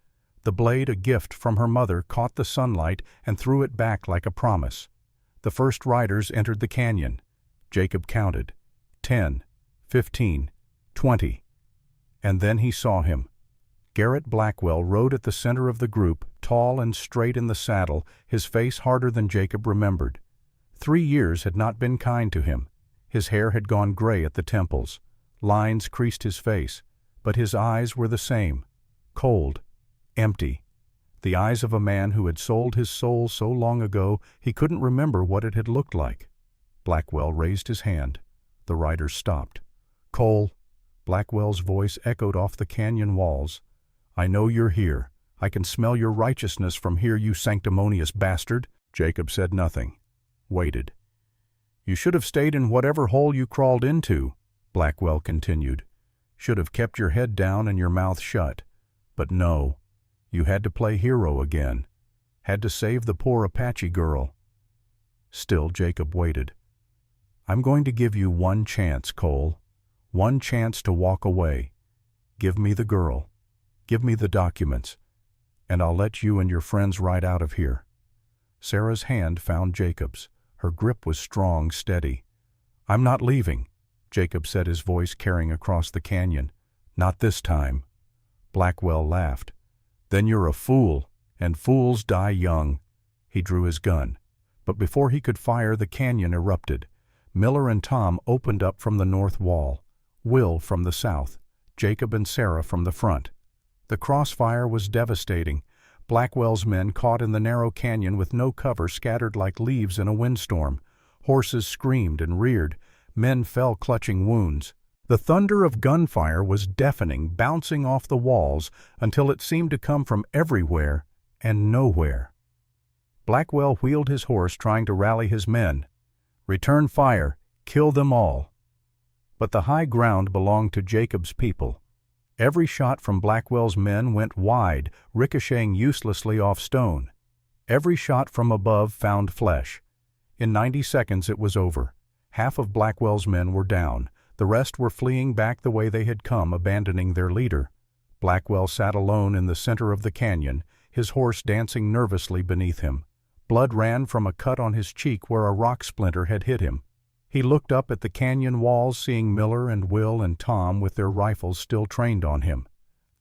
The blade, a gift from her mother, caught the sunlight and threw it back like a promise. The first riders entered the canyon. Jacob counted. 10, 15, 20. And then he saw him. Garrett Blackwell rode at the center of the group, tall and straight in the saddle, his face harder than Jacob remembered. 3 years had not been kind to him. His hair had gone gray at the temples. Lines creased his face, but his eyes were the same. Cold. Empty. The eyes of a man who had sold his soul so long ago he couldn't remember what it had looked like. Blackwell raised his hand. The riders stopped. "Cole," Blackwell's voice echoed off the canyon walls. "I know you're here. I can smell your righteousness from here, you sanctimonious bastard." Jacob said nothing. Waited. "You should have stayed in whatever hole you crawled into," Blackwell continued. "Should have kept your head down and your mouth shut. But no. You had to play hero again. Had to save the poor Apache girl." Still Jacob waited. "I'm going to give you one chance, Cole. One chance to walk away. Give me the girl. Give me the documents. And I'll let you and your friends ride out of here." Sarah's hand found Jacob's. Her grip was strong, steady. "I'm not leaving," Jacob said, his voice carrying across the canyon. "Not this time." Blackwell laughed. "Then you're a fool, and fools die young." He drew his gun. But before he could fire, the canyon erupted. Miller and Tom opened up from the north wall, Will from the south, Jacob and Sarah from the front. The crossfire was devastating. Blackwell's men, caught in the narrow canyon with no cover, scattered like leaves in a windstorm. Horses screamed and reared. Men fell clutching wounds. The thunder of gunfire was deafening, bouncing off the walls until it seemed to come from everywhere and nowhere. Blackwell wheeled his horse, trying to rally his men. "Return fire. Kill them all." But the high ground belonged to Jacob's people. Every shot from Blackwell's men went wide, ricocheting uselessly off stone. Every shot from above found flesh. In 90 seconds it was over. Half of Blackwell's men were down. The rest were fleeing back the way they had come, abandoning their leader. Blackwell sat alone in the center of the canyon, his horse dancing nervously beneath him. Blood ran from a cut on his cheek where a rock splinter had hit him. He looked up at the canyon walls, seeing Miller and Will and Tom with their rifles still trained on him.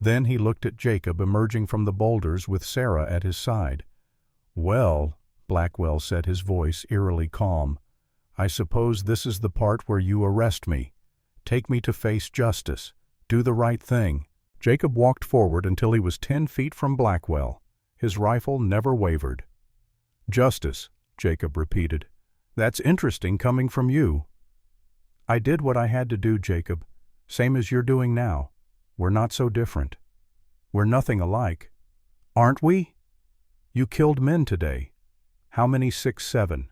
Then he looked at Jacob emerging from the boulders with Sarah at his side. "Well," Blackwell said, his voice eerily calm, "I suppose this is the part where you arrest me. Take me to face justice. Do the right thing." Jacob walked forward until he was 10 feet from Blackwell. His rifle never wavered. "Justice," Jacob repeated. "That's interesting coming from you." "I did what I had to do, Jacob. Same as you're doing now. We're not so different. We're nothing alike. Aren't we? You killed men today. How many? 6, 7.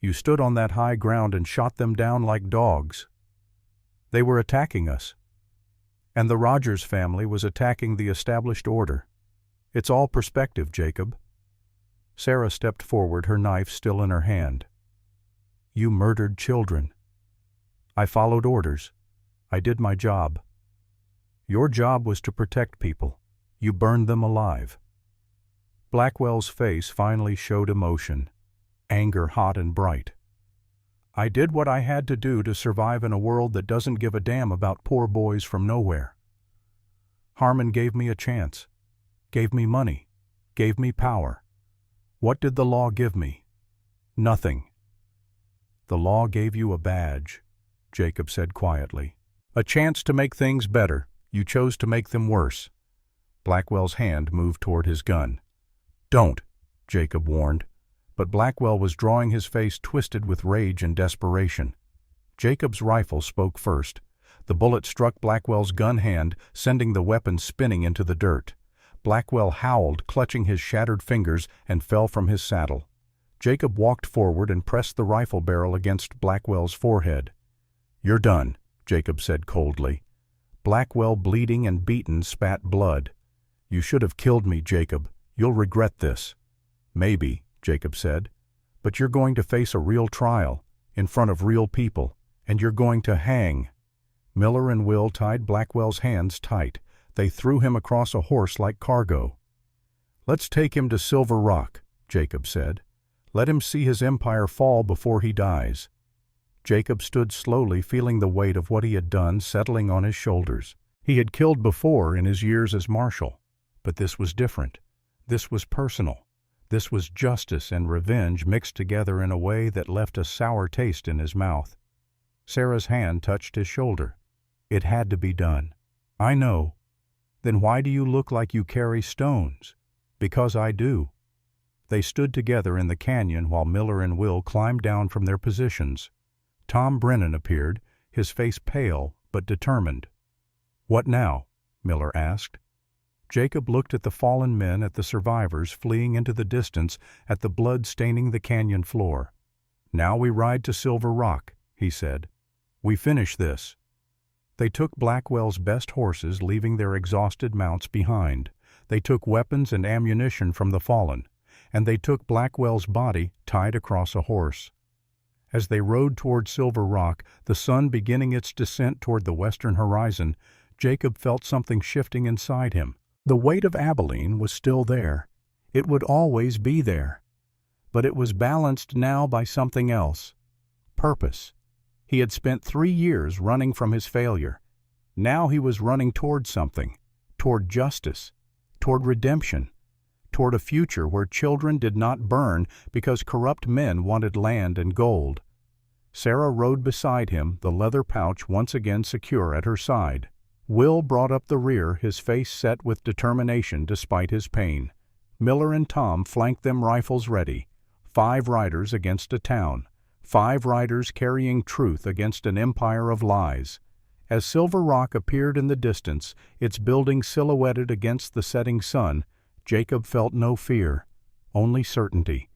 You stood on that high ground and shot them down like dogs. They were attacking us. And the Rogers family was attacking the established order. It's all perspective, Jacob." Sarah stepped forward, her knife still in her hand. "You murdered children." "I followed orders. I did my job." "Your job was to protect people. You burned them alive." Blackwell's face finally showed emotion, anger hot and bright. "I did what I had to do to survive in a world that doesn't give a damn about poor boys from nowhere. Harmon gave me a chance, gave me money, gave me power. What did the law give me? Nothing." "The law gave you a badge," Jacob said quietly. "A chance to make things better. You chose to make them worse." Blackwell's hand moved toward his gun. "Don't," Jacob warned. But Blackwell was drawing, his face twisted with rage and desperation. Jacob's rifle spoke first. The bullet struck Blackwell's gun hand, sending the weapon spinning into the dirt. Blackwell howled, clutching his shattered fingers, and fell from his saddle. Jacob walked forward and pressed the rifle barrel against Blackwell's forehead. "You're done," Jacob said coldly. Blackwell, bleeding and beaten, spat blood. "You should have killed me, Jacob. You'll regret this." "Maybe," Jacob said, "but you're going to face a real trial, in front of real people, and you're going to hang." Miller and Will tied Blackwell's hands tight. They threw him across a horse like cargo. "Let's take him to Silver Rock," Jacob said. "Let him see his empire fall before he dies." Jacob stood slowly, feeling the weight of what he had done settling on his shoulders. He had killed before in his years as marshal, but this was different. This was personal. This was justice and revenge mixed together in a way that left a sour taste in his mouth. Sarah's hand touched his shoulder. "It had to be done." "I know." "Then why do you look like you carry stones?" "Because I do." They stood together in the canyon while Miller and Will climbed down from their positions. Tom Brennan appeared, his face pale but determined. "What now?" Miller asked. Jacob looked at the fallen men, at the survivors fleeing into the distance, at the blood staining the canyon floor. "Now we ride to Silver Rock," he said. "We finish this." They took Blackwell's best horses, leaving their exhausted mounts behind. They took weapons and ammunition from the fallen, and they took Blackwell's body tied across a horse. As they rode toward Silver Rock, the sun beginning its descent toward the western horizon, Jacob felt something shifting inside him. The weight of Abilene was still there. It would always be there. But it was balanced now by something else. Purpose. He had spent 3 years running from his failure. Now he was running toward something, toward justice, toward redemption, toward a future where children did not burn because corrupt men wanted land and gold. Sarah rode beside him, the leather pouch once again secure at her side. Will brought up the rear, his face set with determination despite his pain. Miller and Tom flanked them, rifles ready. 5 riders against a town. 5 riders carrying truth against an empire of lies. As Silver Rock appeared in the distance, its buildings silhouetted against the setting sun, Jacob felt no fear, only certainty.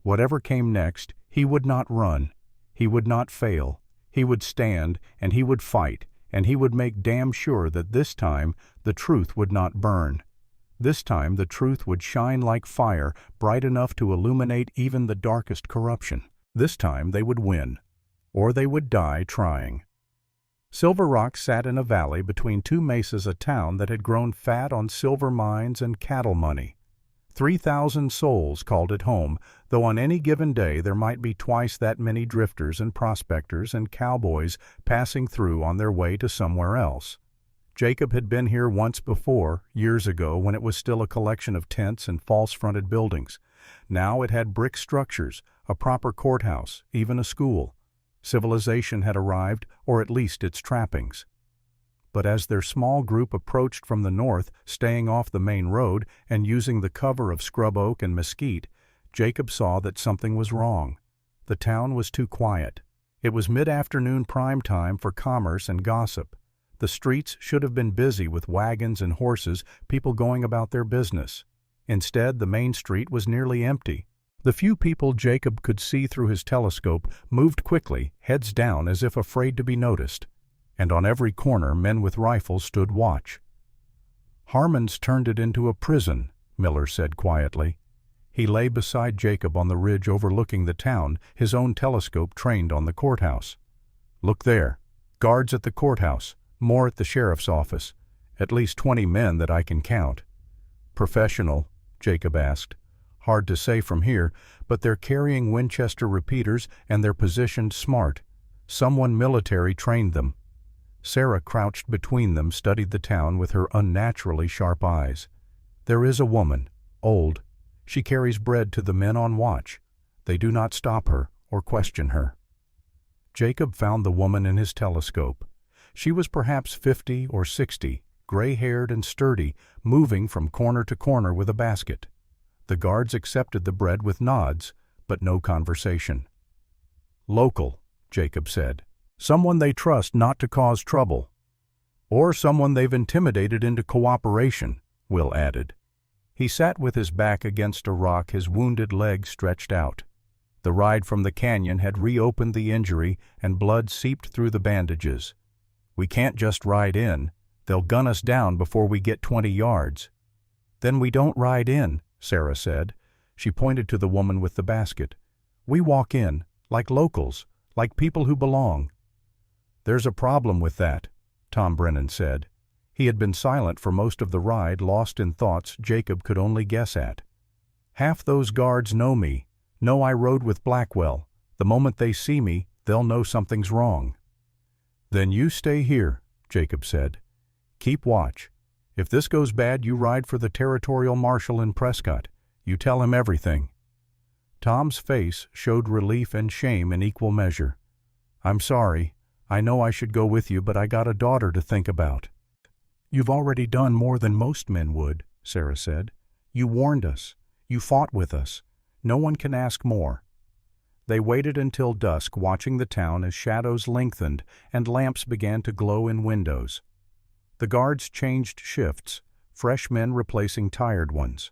Whatever came next, he would not run. He would not fail. He would stand, and he would fight, and he would make damn sure that this time the truth would not burn. This time the truth would shine like fire, bright enough to illuminate even the darkest corruption. This time they would win, or they would die trying. Silver Rock sat in a valley between 2 mesas, a town that had grown fat on silver mines and cattle money. 3,000 souls called it home, though on any given day there might be twice that many drifters and prospectors and cowboys passing through on their way to somewhere else. Jacob had been here once before, years ago, when it was still a collection of tents and false-fronted buildings. Now it had brick structures, a proper courthouse, even a school. Civilization had arrived, or at least its trappings. But as their small group approached from the north, staying off the main road and using the cover of scrub oak and mesquite, Jacob saw that something was wrong. The town was too quiet. It was mid-afternoon prime time for commerce and gossip. The streets should have been busy with wagons and horses, people going about their business. Instead, the main street was nearly empty. The few people Jacob could see through his telescope moved quickly, heads down as if afraid to be noticed. And on every corner men with rifles stood watch. "Harmon's turned it into a prison," Miller said quietly. He lay beside Jacob on the ridge overlooking the town, his own telescope trained on the courthouse. "Look there. Guards at the courthouse, more at the sheriff's office. At least 20 men that I can count." "Professional?" Jacob asked. "Hard to say from here, but they're carrying Winchester repeaters and they're positioned smart. Someone military trained them." Sarah crouched between them, studied the town with her unnaturally sharp eyes. "There is a woman, old. She carries bread to the men on watch. They do not stop her or question her." Jacob found the woman in his telescope. She was perhaps 50 or 60, gray-haired and sturdy, moving from corner to corner with a basket. The guards accepted the bread with nods, but no conversation. "Local," Jacob said. "Someone they trust not to cause trouble." "Or someone they've intimidated into cooperation," Will added. He sat with his back against a rock, his wounded leg stretched out. The ride from the canyon had reopened the injury, and blood seeped through the bandages. "We can't just ride in. They'll gun us down before we get 20 yards. "Then we don't ride in," Sarah said. She pointed to the woman with the basket. "We walk in, like locals, like people who belong." "There's a problem with that," Tom Brennan said. He had been silent for most of the ride, lost in thoughts Jacob could only guess at. "Half those guards know me, know I rode with Blackwell. The moment they see me, they'll know something's wrong." "Then you stay here," Jacob said. "Keep watch. If this goes bad, you ride for the territorial marshal in Prescott. You tell him everything." Tom's face showed relief and shame in equal measure. "I'm sorry. I know I should go with you, but I got a daughter to think about." "You've already done more than most men would," Sarah said. "You warned us. You fought with us. No one can ask more." They waited until dusk, watching the town as shadows lengthened and lamps began to glow in windows. The guards changed shifts, fresh men replacing tired ones.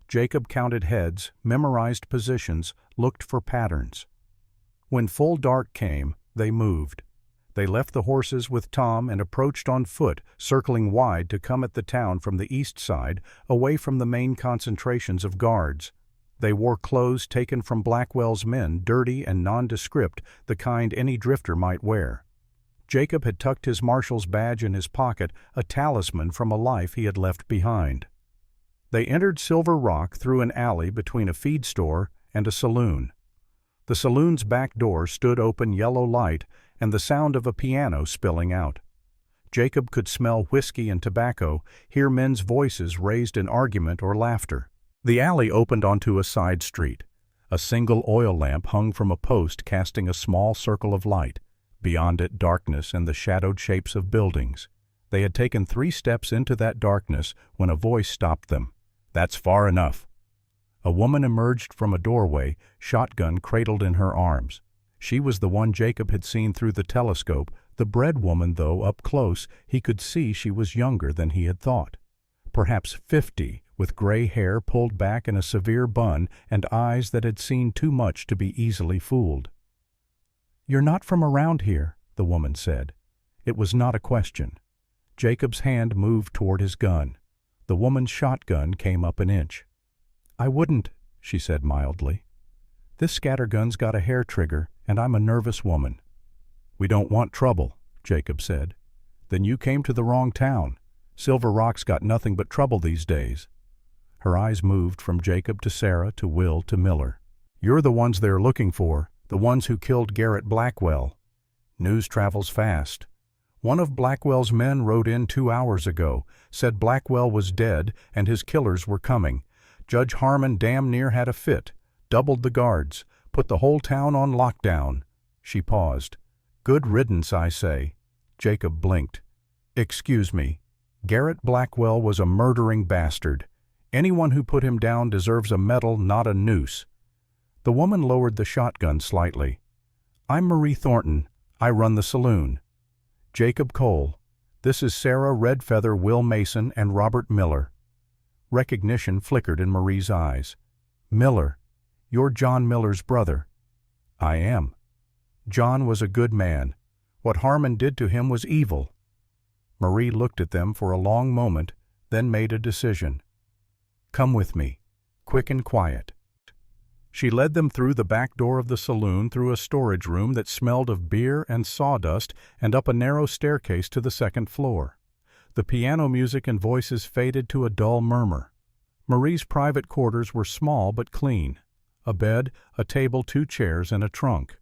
Jacob counted heads, memorized positions, looked for patterns. When full dark came, they moved. They left the horses with Tom and approached on foot, circling wide to come at the town from the east side, away from the main concentrations of guards. They wore clothes taken from Blackwell's men, dirty and nondescript, the kind any drifter might wear. Jacob had tucked his marshal's badge in his pocket, a talisman from a life he had left behind. They entered Silver Rock through an alley between a feed store and a saloon. The saloon's back door stood open, yellow light, and the sound of a piano spilling out. Jacob could smell whiskey and tobacco, hear men's voices raised in argument or laughter. The alley opened onto a side street. A single oil lamp hung from a post, casting a small circle of light. Beyond it, darkness and the shadowed shapes of buildings. They had taken 3 steps into that darkness when a voice stopped them. "That's far enough." A woman emerged from a doorway, shotgun cradled in her arms. She was the one Jacob had seen through the telescope. The bread woman, though, up close, he could see she was younger than he had thought. Perhaps 50, with gray hair pulled back in a severe bun and eyes that had seen too much to be easily fooled. "You're not from around here," the woman said. It was not a question. Jacob's hand moved toward his gun. The woman's shotgun came up an inch. "I wouldn't," she said mildly. "This scattergun's got a hair trigger, and I'm a nervous woman." "We don't want trouble," Jacob said. "Then you came to the wrong town. Silver Rock's got nothing but trouble these days." Her eyes moved from Jacob to Sarah to Will to Miller. "You're the ones they're looking for, the ones who killed Garrett Blackwell." News travels fast. One of Blackwell's men rode in 2 hours ago, said Blackwell was dead and his killers were coming. Judge Harmon damn near had a fit, doubled the guards, put the whole town on lockdown. She paused. "Good riddance, I say." Jacob blinked. "Excuse me. Garrett Blackwell was a murdering bastard. Anyone who put him down deserves a medal, not a noose." The woman lowered the shotgun slightly. "I'm Marie Thornton. I run the saloon." "Jacob Cole. This is Sarah Redfeather, Will Mason, and Robert Miller." Recognition flickered in Marie's eyes. "Miller, you're John Miller's brother." "I am." "John was a good man. What Harmon did to him was evil." Marie looked at them for a long moment, then made a decision. "Come with me, quick and quiet." She led them through the back door of the saloon, through a storage room that smelled of beer and sawdust, and up a narrow staircase to the second floor. The piano music and voices faded to a dull murmur. Marie's private quarters were small but clean. A bed, a table, 2 chairs, and a trunk.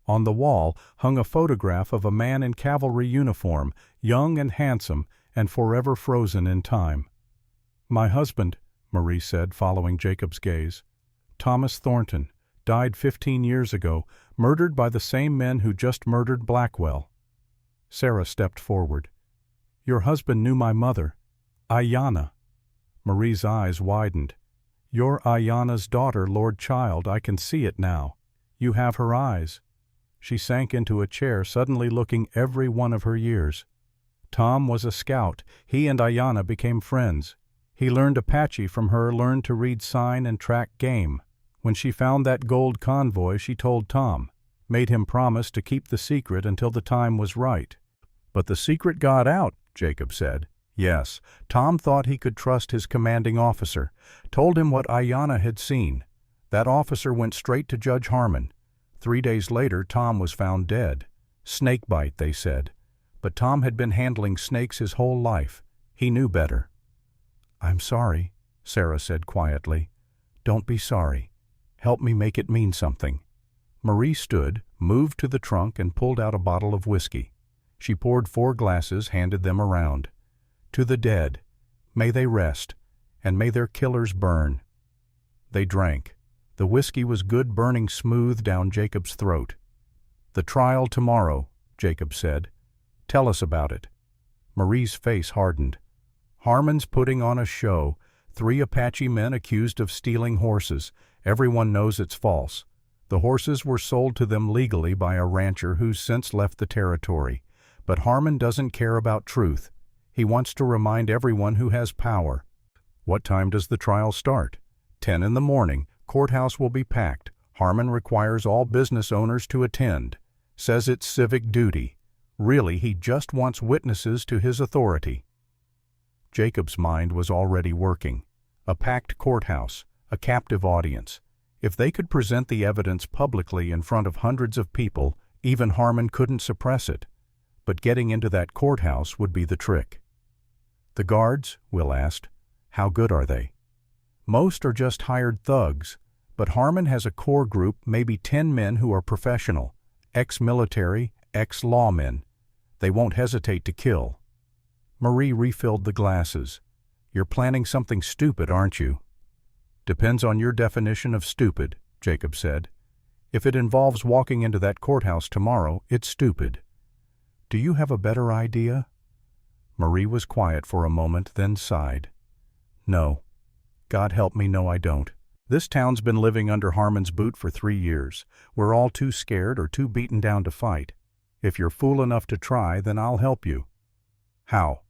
On the wall hung a photograph of a man in cavalry uniform, young and handsome, and forever frozen in time. "My husband," Marie said, following Jacob's gaze. "Thomas Thornton, died 15 years ago, murdered by the same men who just murdered Blackwell." Sarah stepped forward. "Your husband knew my mother, Ayanna." Marie's eyes widened. "You're Ayanna's daughter, Lord Child, I can see it now. You have her eyes." She sank into a chair, suddenly looking every one of her years. "Tom was a scout. He and Ayanna became friends. He learned Apache from her, learned to read sign and track game. When she found that gold convoy, she told Tom, made him promise to keep the secret until the time was right." "But the secret got out," Jacob said. "Yes, Tom thought he could trust his commanding officer, told him what Ayanna had seen. That officer went straight to Judge Harmon. 3 days later, Tom was found dead. Snakebite, they said. But Tom had been handling snakes his whole life. He knew better." "I'm sorry," Sarah said quietly. "Don't be sorry. Help me make it mean something." Marie stood, moved to the trunk, and pulled out a bottle of whiskey. She poured 4 glasses, handed them around. "To the dead. May they rest, and may their killers burn." They drank. The whiskey was good, burning smooth down Jacob's throat. "The trial tomorrow," Jacob said. "Tell us about it." Marie's face hardened. "Harmon's putting on a show. 3 Apache men accused of stealing horses. Everyone knows it's false. The horses were sold to them legally by a rancher who's since left the territory. But Harmon doesn't care about truth. He wants to remind everyone who has power." "What time does the trial start?" 10 in the morning. Courthouse will be packed. Harmon requires all business owners to attend. Says it's civic duty. Really, he just wants witnesses to his authority." Jacob's mind was already working. A packed courthouse, a captive audience. If they could present the evidence publicly in front of hundreds of people, even Harmon couldn't suppress it. But getting into that courthouse would be the trick. "The guards?" Will asked. "How good are they?" "Most are just hired thugs, but Harmon has a core group, maybe 10 men who are professional, ex-military, ex-lawmen. They won't hesitate to kill." Marie refilled the glasses. "You're planning something stupid, aren't you?" "Depends on your definition of stupid," Jacob said. "If it involves walking into that courthouse tomorrow, it's stupid." "Do you have a better idea?" Marie was quiet for a moment, then sighed. "No. God help me, no I don't. This town's been living under Harmon's boot for 3 years. We're all too scared or too beaten down to fight. If you're fool enough to try, then I'll help you." "How?"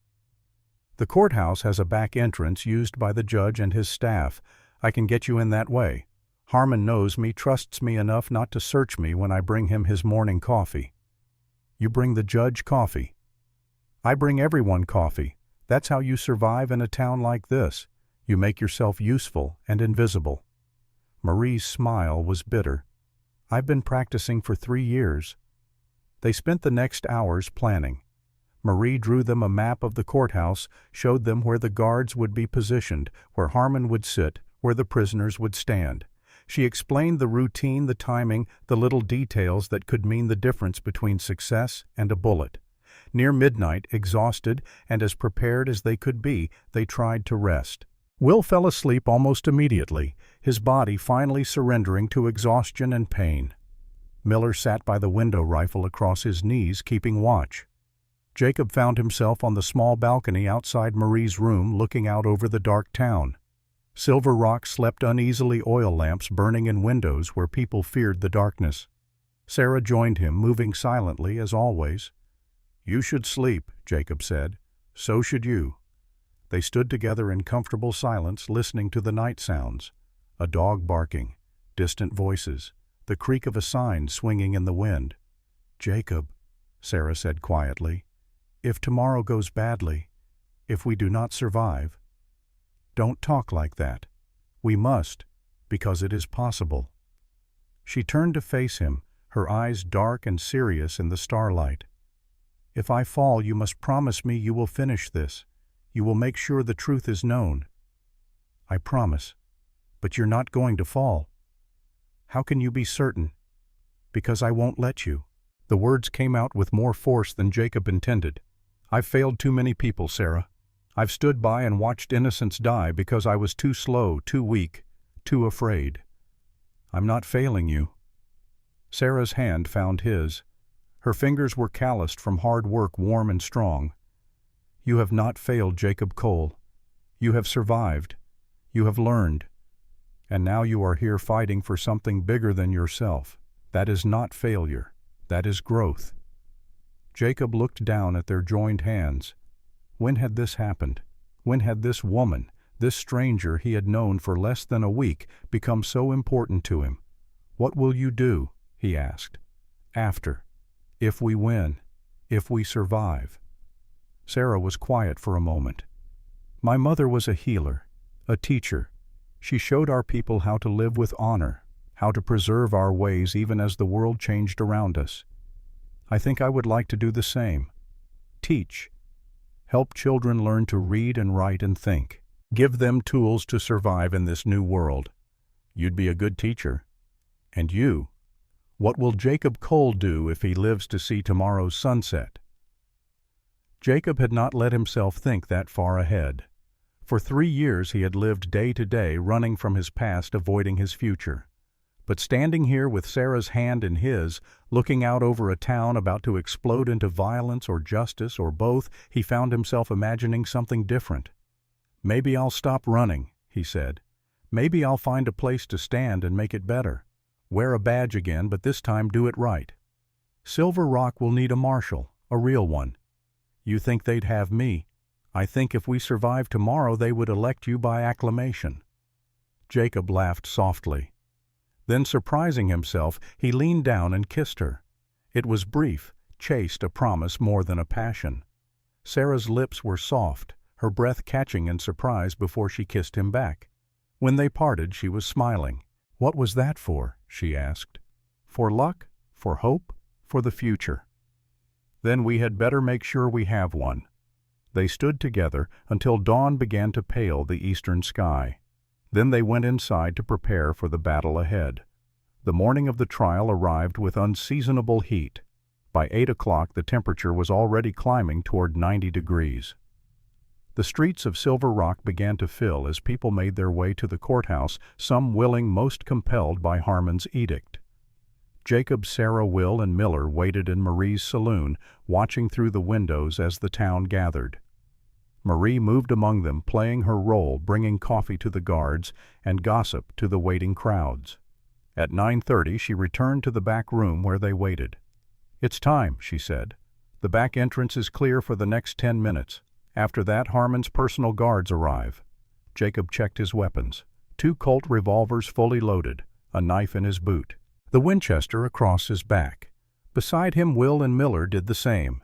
"The courthouse has a back entrance used by the judge and his staff. I can get you in that way. Harmon knows me, trusts me enough not to search me when I bring him his morning coffee." "You bring the judge coffee?" "I bring everyone coffee. That's how you survive in a town like this. You make yourself useful and invisible." Marie's smile was bitter. "I've been practicing for 3 years." They spent the next hours planning. Marie drew them a map of the courthouse, showed them where the guards would be positioned, where Harmon would sit, where the prisoners would stand. She explained the routine, the timing, the little details that could mean the difference between success and a bullet. Near midnight, exhausted and as prepared as they could be, they tried to rest. Will fell asleep almost immediately, his body finally surrendering to exhaustion and pain. Miller sat by the window rifle across his knees, keeping watch. Jacob found himself on the small balcony outside Marie's room, looking out over the dark town. Silver Rock slept uneasily, oil lamps burning in windows where people feared the darkness. Sarah joined him, moving silently as always. "You should sleep," Jacob said. "So should you." They stood together in comfortable silence, listening to the night sounds. A dog barking, distant voices, the creak of a sign swinging in the wind. "Jacob," Sarah said quietly, "if tomorrow goes badly, if we do not survive, don't talk like that. We must, because it is possible." She turned to face him, her eyes dark and serious in the starlight. "If I fall, you must promise me you will finish this. You will make sure the truth is known." "I promise. But you're not going to fall." "How can you be certain?" "Because I won't let you." The words came out with more force than Jacob intended. "I've failed too many people, Sarah. I've stood by and watched innocents die because I was too slow, too weak, too afraid. I'm not failing you." Sarah's hand found his. Her fingers were calloused from hard work, warm and strong. "You have not failed, Jacob Cole. You have survived. You have learned. And now you are here fighting for something bigger than yourself. That is not failure. That is growth." Jacob looked down at their joined hands. When had this happened? When had this woman, this stranger he had known for less than a week, become so important to him? "What will you do?" he asked. "After. If we win. If we survive." Sarah was quiet for a moment. "My mother was a healer, a teacher. She showed our people how to live with honor, how to preserve our ways even as the world changed around us. I think I would like to do the same. Teach. Help children learn to read and write and think. Give them tools to survive in this new world. You'd be a good teacher. And you, what will Jacob Cole do if he lives to see tomorrow's sunset?" Jacob had not let himself think that far ahead. For 3 years he had lived day to day, running from his past, avoiding his future. But standing here with Sarah's hand in his, looking out over a town about to explode into violence or justice or both, he found himself imagining something different. "Maybe I'll stop running," he said. "Maybe I'll find a place to stand and make it better. Wear a badge again, but this time do it right. Silver Rock will need a marshal, a real one. You think they'd have me. I think if we survive tomorrow they would elect you by acclamation." Jacob laughed softly. Then, surprising himself, he leaned down and kissed her. It was brief, chaste, a promise more than a passion. Sarah's lips were soft, her breath catching in surprise before she kissed him back. When they parted, she was smiling. "What was that for?" she asked. "For luck? For hope? For the future?" "Then we had better make sure we have one." They stood together until dawn began to pale the eastern sky. Then they went inside to prepare for the battle ahead. The morning of the trial arrived with unseasonable heat. By 8 o'clock the temperature was already climbing toward 90 degrees. The streets of Silver Rock began to fill as people made their way to the courthouse, some willing, most compelled by Harmon's edict. Jacob, Sarah, Will, and Miller waited in Marie's saloon, watching through the windows as the town gathered. Marie moved among them, playing her role, bringing coffee to the guards and gossip to the waiting crowds. At 9:30 she returned to the back room where they waited. "It's time," she said. "The back entrance is clear for the next 10 minutes. After that, Harmon's personal guards arrive." Jacob checked his weapons. 2 Colt revolvers fully loaded, a knife in his boot, the Winchester across his back. Beside him, Will and Miller did the same.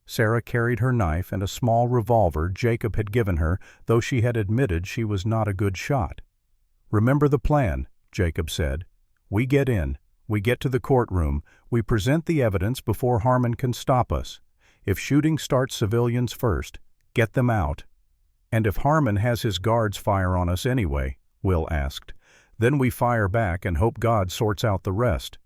Sarah carried her knife and a small revolver Jacob had given her, though she had admitted she was not a good shot. "Remember the plan," Jacob said. "We get in, we get to the courtroom, we present the evidence before Harmon can stop us. If shooting starts civilians first, get them out. And if Harmon has his guards fire on us anyway, Will asked, then we fire back and hope God sorts out the rest.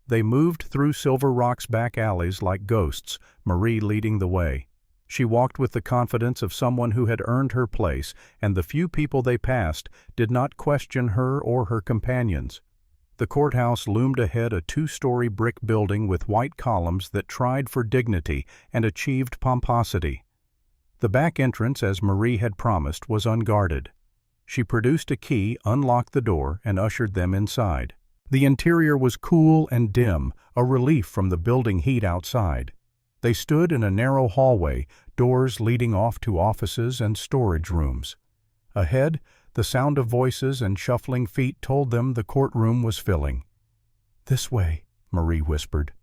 They moved through Silver Rock's back alleys like ghosts, Marie leading the way. She walked with the confidence of someone who had earned her place, and the few people they passed did not question her or her companions. The courthouse loomed ahead, a two-story brick building with white columns that tried for dignity and achieved pomposity. The back entrance, as Marie had promised, was unguarded. She produced a key, unlocked the door, and ushered them inside. The interior was cool and dim, a relief from the building heat outside. They stood in a narrow hallway, doors leading off to offices and storage rooms. Ahead, the sound of voices and shuffling feet told them the courtroom was filling. "This way," Marie whispered.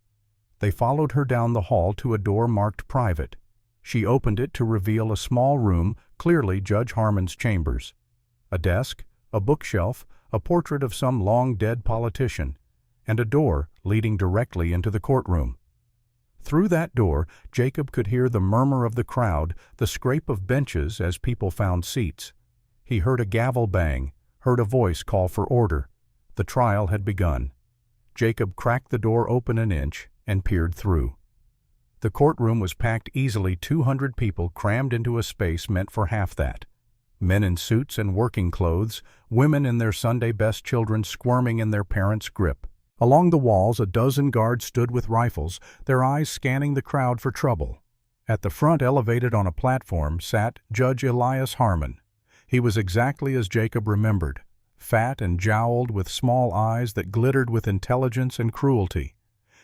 They followed her down the hall to a door marked private. She opened it to reveal a small room, clearly Judge Harmon's chambers. A desk, a bookshelf, a portrait of some long-dead politician, and a door leading directly into the courtroom. Through that door, Jacob could hear the murmur of the crowd, the scrape of benches as people found seats. He heard a gavel bang, heard a voice call for order. The trial had begun. Jacob cracked the door open an inch and peered through. The courtroom was packed easily, 200 people crammed into a space meant for half that. Men in suits and working clothes, women in their Sunday best, children squirming in their parents' grip. Along the walls, a dozen guards stood with rifles, their eyes scanning the crowd for trouble. At the front, elevated on a platform, sat Judge Elias Harmon. He was exactly as Jacob remembered, fat and jowled, with small eyes that glittered with intelligence and cruelty.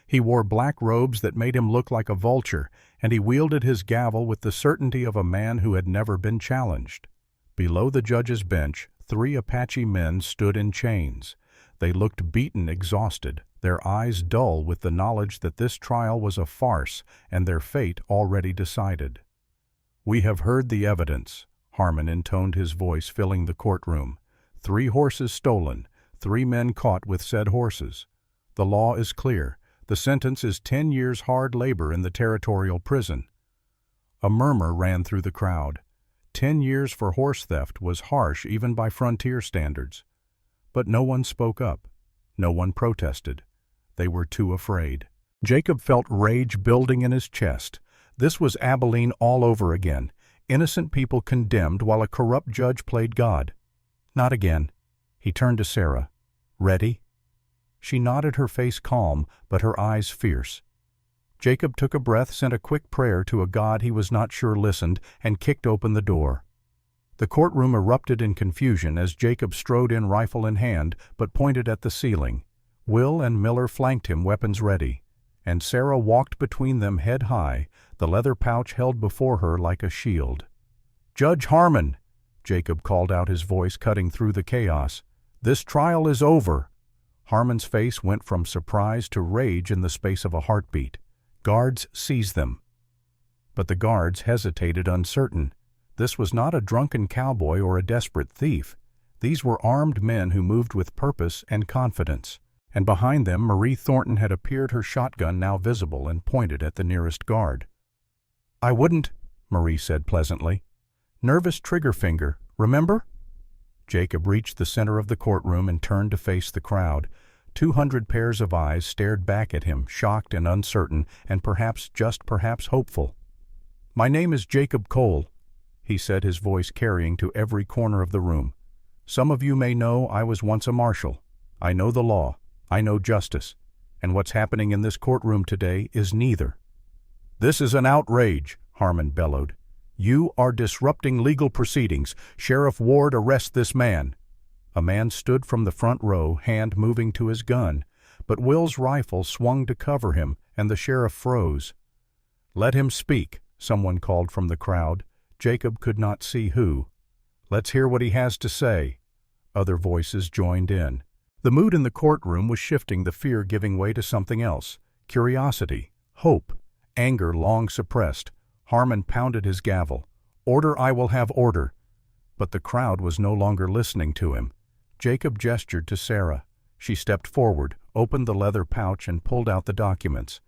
He wore black robes that made him look like a vulture, and he wielded his gavel with the certainty of a man who had never been challenged. Below the judge's bench, 3 Apache men stood in chains. They looked beaten, exhausted, their eyes dull with the knowledge that this trial was a farce and their fate already decided. "We have heard the evidence," Harmon intoned, his voice filling the courtroom. 3 horses stolen, 3 men caught with said horses. The law is clear. The sentence is 10 years hard labor in the territorial prison. A murmur ran through the crowd. 10 years for horse theft was harsh even by frontier standards. But no one spoke up. No one protested. They were too afraid. Jacob felt rage building in his chest. This was Abilene all over again. Innocent people condemned while a corrupt judge played God. Not again. He turned to Sarah. "Ready?" She nodded, her face calm, but her eyes fierce. Jacob took a breath, sent a quick prayer to a God he was not sure listened, and kicked open the door. The courtroom erupted in confusion as Jacob strode in, rifle in hand, but pointed at the ceiling. Will and Miller flanked him, weapons ready, and Sarah walked between them, head high, the leather pouch held before her like a shield. "Judge Harmon," Jacob called out, his voice cutting through the chaos. "This trial is over." Harmon's face went from surprise to rage in the space of a heartbeat. Guards seized them. But the guards hesitated, uncertain. This was not a drunken cowboy or a desperate thief. These were armed men who moved with purpose and confidence. And behind them, Marie Thornton had appeared, her shotgun now visible, and pointed at the nearest guard. "I wouldn't," Marie said pleasantly. "Nervous trigger finger, remember?" Jacob reached the center of the courtroom and turned to face the crowd. 200 pairs of eyes stared back at him, shocked and uncertain, and perhaps, just perhaps, hopeful. "My name is Jacob Cole," he said, his voice carrying to every corner of the room. "Some of you may know I was once a marshal. I know the law. I know justice. And what's happening in this courtroom today is neither." "This is an outrage," Harmon bellowed. "You are disrupting legal proceedings. Sheriff Ward, arrest this man." A man stood from the front row, hand moving to his gun, but Will's rifle swung to cover him, and the sheriff froze. "Let him speak," someone called from the crowd. Jacob could not see who. "Let's hear what he has to say." Other voices joined in. The mood in the courtroom was shifting, the fear giving way to something else. Curiosity, hope, anger long suppressed. Harmon pounded his gavel. "Order, I will have order." But the crowd was no longer listening to him. Jacob gestured to Sarah. She stepped forward, opened the leather pouch, and pulled out the documents.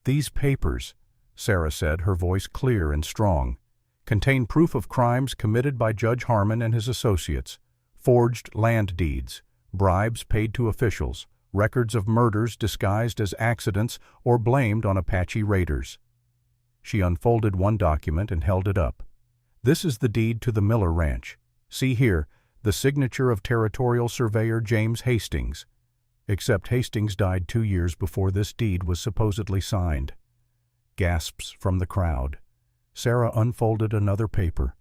"These papers," Sarah said, her voice clear and strong. "Contain proof of crimes committed by Judge Harmon and his associates, forged land deeds, bribes paid to officials, records of murders disguised as accidents or blamed on Apache raiders." She unfolded one document and held it up. "This is the deed to the Miller Ranch. See here, the signature of Territorial Surveyor James Hastings." Except Hastings died 2 years before this deed was supposedly signed. Gasps from the crowd. Sarah unfolded another paper.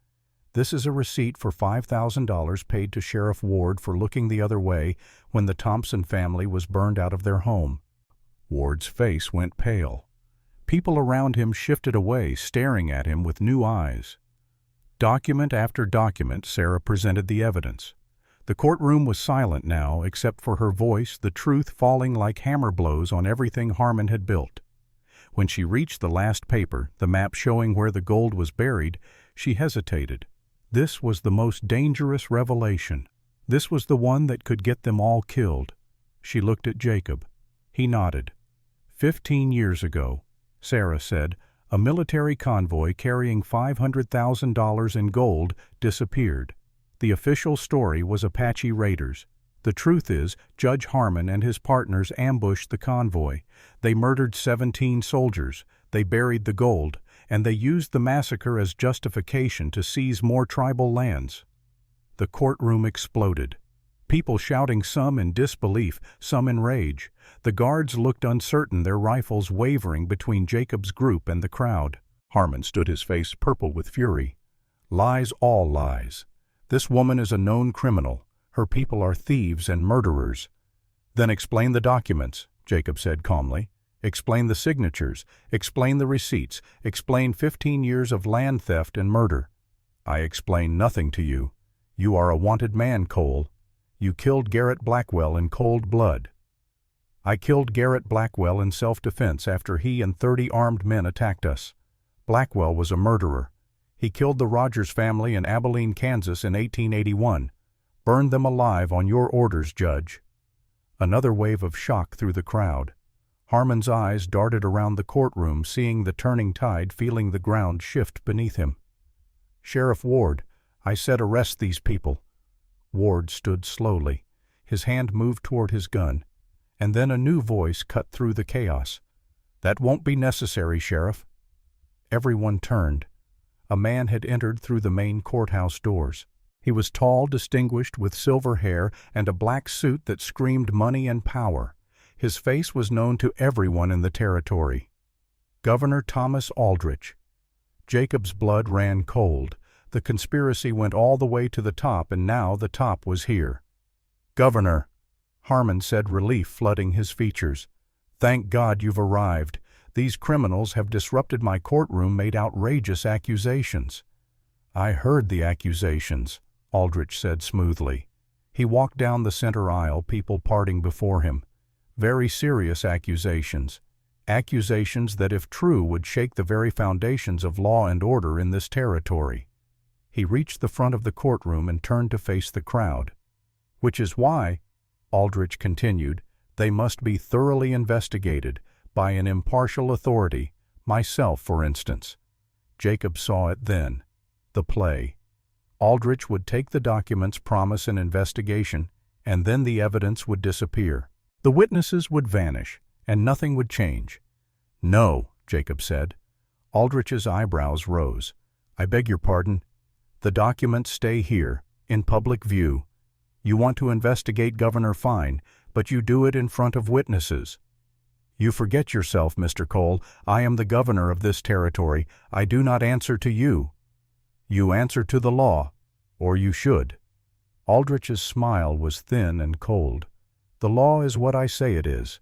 "This is a receipt for $5,000 paid to Sheriff Ward for looking the other way when the Thompson family was burned out of their home." Ward's face went pale. People around him shifted away, staring at him with new eyes. Document after document, Sarah presented the evidence. The courtroom was silent now, except for her voice, the truth falling like hammer blows on everything Harmon had built. When she reached the last paper, the map showing where the gold was buried, she hesitated. This was the most dangerous revelation. This was the one that could get them all killed. She looked at Jacob. He nodded. 15 years ago, Sarah said, a military convoy carrying $500,000 in gold disappeared. The official story was Apache raiders. The truth is, Judge Harmon and his partners ambushed the convoy. They murdered 17 soldiers. They buried the gold, and they used the massacre as justification to seize more tribal lands. The courtroom exploded. People shouting, some in disbelief, some in rage. The guards looked uncertain, their rifles wavering between Jacob's group and the crowd. Harmon stood, his face purple with fury. "Lies, all lies. This woman is a known criminal. Her people are thieves and murderers." "Then explain the documents," Jacob said calmly. "Explain the signatures. Explain the receipts. Explain 15 years of land theft and murder." "I explain nothing to you. You are a wanted man, Cole. You killed Garrett Blackwell in cold blood." "I killed Garrett Blackwell in self-defense after he and 30 armed men attacked us. Blackwell was a murderer. He killed the Rogers family in Abilene, Kansas in 1881. Burned them alive on your orders, Judge." Another wave of shock through the crowd. Harmon's eyes darted around the courtroom, seeing the turning tide, feeling the ground shift beneath him. "Sheriff Ward, I said arrest these people." Ward stood slowly. His hand moved toward his gun. And then a new voice cut through the chaos. "That won't be necessary, Sheriff." Everyone turned. A man had entered through the main courthouse doors. He was tall, distinguished, with silver hair and a black suit that screamed money and power. His face was known to everyone in the territory. Governor Thomas Aldrich. Jacob's blood ran cold. The conspiracy went all the way to the top, and now the top was here. "Governor," Harmon said, relief flooding his features. "Thank God you've arrived. These criminals have disrupted my courtroom, made outrageous accusations." "I heard the accusations," Aldrich said smoothly. He walked down the center aisle, people parting before him. "Very serious accusations. Accusations that, if true, would shake the very foundations of law and order in this territory." He reached the front of the courtroom and turned to face the crowd. "Which is why," Aldrich continued, "they must be thoroughly investigated by an impartial authority, myself, for instance." Jacob saw it then. The play. Aldrich would take the documents, promise an investigation, and then the evidence would disappear. The witnesses would vanish, and nothing would change. "No," Jacob said. Aldrich's eyebrows rose. "I beg your pardon. The documents stay here, in public view. You want to investigate Governor Fine, but you do it in front of witnesses." "You forget yourself, Mr. Cole. I am the governor of this territory. I do not answer to you." "You answer to the law, or you should." Aldrich's smile was thin and cold. "The law is what I say it is."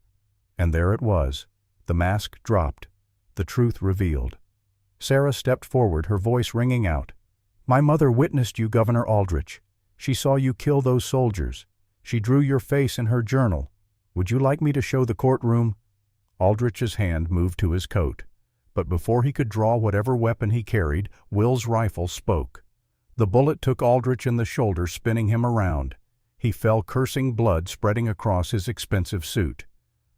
And there it was. The mask dropped. The truth revealed. Sarah stepped forward, her voice ringing out. "My mother witnessed you, Governor Aldrich. She saw you kill those soldiers. She drew your face in her journal. Would you like me to show the courtroom?" Aldrich's hand moved to his coat. But before he could draw whatever weapon he carried, Will's rifle spoke. The bullet took Aldrich in the shoulder, spinning him around. He fell, cursing, blood spreading across his expensive suit.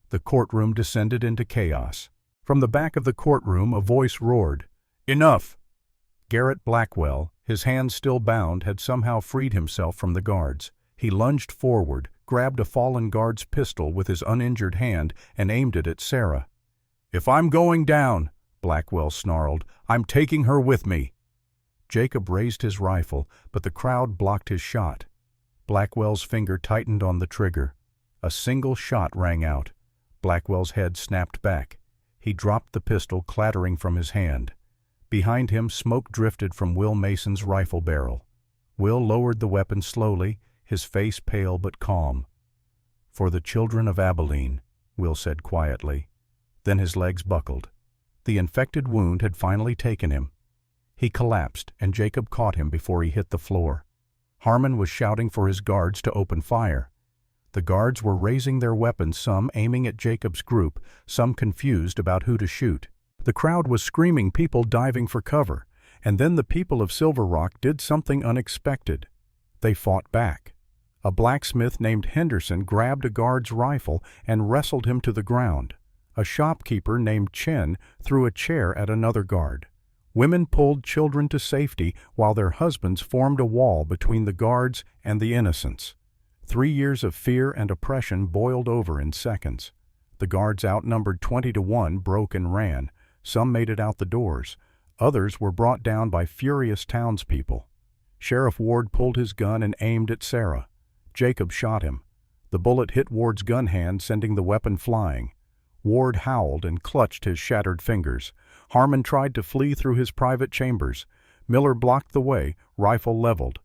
The courtroom descended into chaos. From the back of the courtroom a voice roared, "Enough!" Garrett Blackwell, his hands still bound, had somehow freed himself from the guards. He lunged forward, grabbed a fallen guard's pistol with his uninjured hand, and aimed it at Sarah. "If I'm going down," Blackwell snarled, "I'm taking her with me." Jacob raised his rifle, but the crowd blocked his shot. Blackwell's finger tightened on the trigger. A single shot rang out. Blackwell's head snapped back. He dropped the pistol clattering from his hand. Behind him, smoke drifted from Will Mason's rifle barrel. Will lowered the weapon slowly, his face pale but calm. "For the children of Abilene," Will said quietly. Then his legs buckled. The infected wound had finally taken him. He collapsed, and Jacob caught him before he hit the floor. Harmon was shouting for his guards to open fire. The guards were raising their weapons, some aiming at Jacob's group, some confused about who to shoot. The crowd was screaming, people diving for cover, and then the people of Silver Rock did something unexpected. They fought back. A blacksmith named Henderson grabbed a guard's rifle and wrestled him to the ground. A shopkeeper named Chen threw a chair at another guard. Women pulled children to safety while their husbands formed a wall between the guards and the innocents. 3 years of fear and oppression boiled over in seconds. The guards, outnumbered 20-1, broke and ran. Some made it out the doors. Others were brought down by furious townspeople. Sheriff Ward pulled his gun and aimed at Sarah. Jacob shot him. The bullet hit Ward's gun hand, sending the weapon flying. Ward howled and clutched his shattered fingers. Harmon tried to flee through his private chambers. Miller blocked the way, rifle leveled.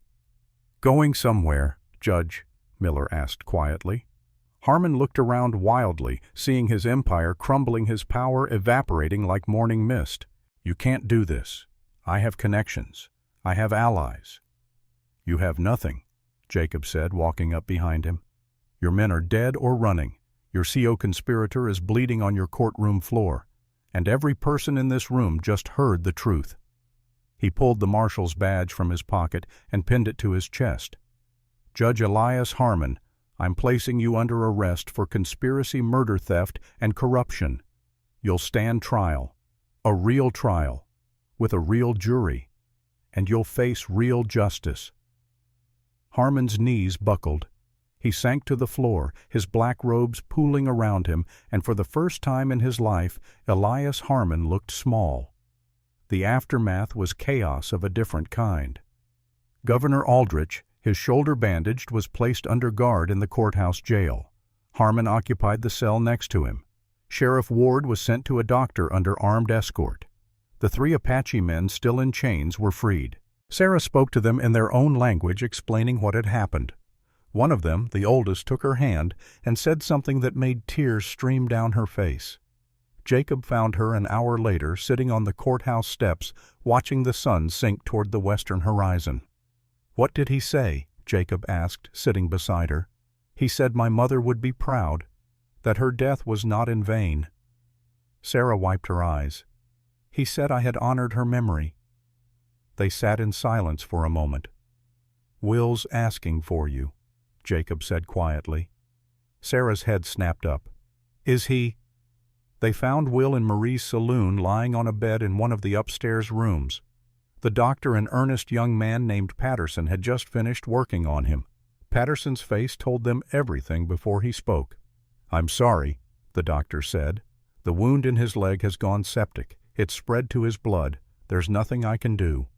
"Going somewhere, Judge?" Miller asked quietly. Harmon looked around wildly, seeing his empire crumbling, his power evaporating like morning mist. "You can't do this. I have connections. I have allies." "You have nothing," Jacob said, walking up behind him. "Your men are dead or running. Your CO conspirator is bleeding on your courtroom floor. And every person in this room just heard the truth." He pulled the marshal's badge from his pocket and pinned it to his chest. "Judge Elias Harmon, I'm placing you under arrest for conspiracy, murder, theft, and corruption. You'll stand trial, a real trial, with a real jury, and you'll face real justice." Harmon's knees buckled. He sank to the floor, his black robes pooling around him, and for the first time in his life, Elias Harmon looked small. The aftermath was chaos of a different kind. Governor Aldrich, his shoulder bandaged, was placed under guard in the courthouse jail. Harmon occupied the cell next to him. Sheriff Ward was sent to a doctor under armed escort. The 3 Apache men still in chains were freed. Sarah spoke to them in their own language, explaining what had happened. One of them, the oldest, took her hand and said something that made tears stream down her face. Jacob found her an hour later, sitting on the courthouse steps, watching the sun sink toward the western horizon. "What did he say?" Jacob asked, sitting beside her. "He said my mother would be proud, that her death was not in vain." Sarah wiped her eyes. "He said I had honored her memory." They sat in silence for a moment. "Will's asking for you," Jacob said quietly. Sarah's head snapped up. "Is he?" They found Will in Marie's saloon, lying on a bed in one of the upstairs rooms. The doctor, an earnest young man named Patterson, had just finished working on him. Patterson's face told them everything before he spoke. "I'm sorry," the doctor said. "The wound in his leg has gone septic. It's spread to his blood. There's nothing I can do."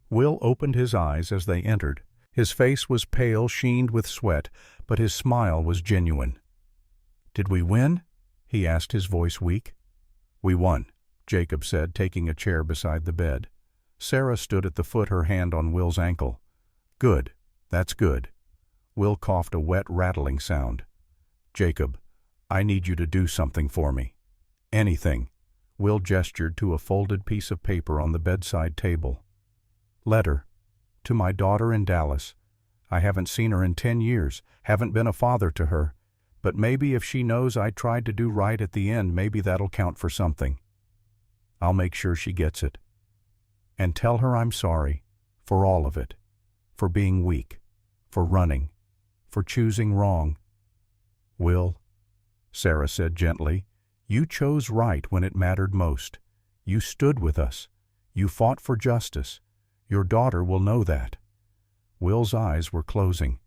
Will opened his eyes as they entered. His face was pale, sheened with sweat, but his smile was genuine. "Did we win?" he asked, his voice weak. "We won," Jacob said, taking a chair beside the bed. Sarah stood at the foot, her hand on Will's ankle. "Good. That's good." Will coughed a wet, rattling sound. "Jacob, I need you to do something for me. Anything." Will gestured to a folded piece of paper on the bedside table. "Letter. To my daughter in Dallas. I haven't seen her in 10 years, haven't been a father to her, but maybe if she knows I tried to do right at the end, maybe that'll count for something. I'll make sure she gets it. And tell her I'm sorry, for all of it, for being weak, for running, for choosing wrong." "Will," Sarah said gently, You chose right when it mattered most. You stood with us. You fought for justice. Your daughter will know that." Will's eyes were closing.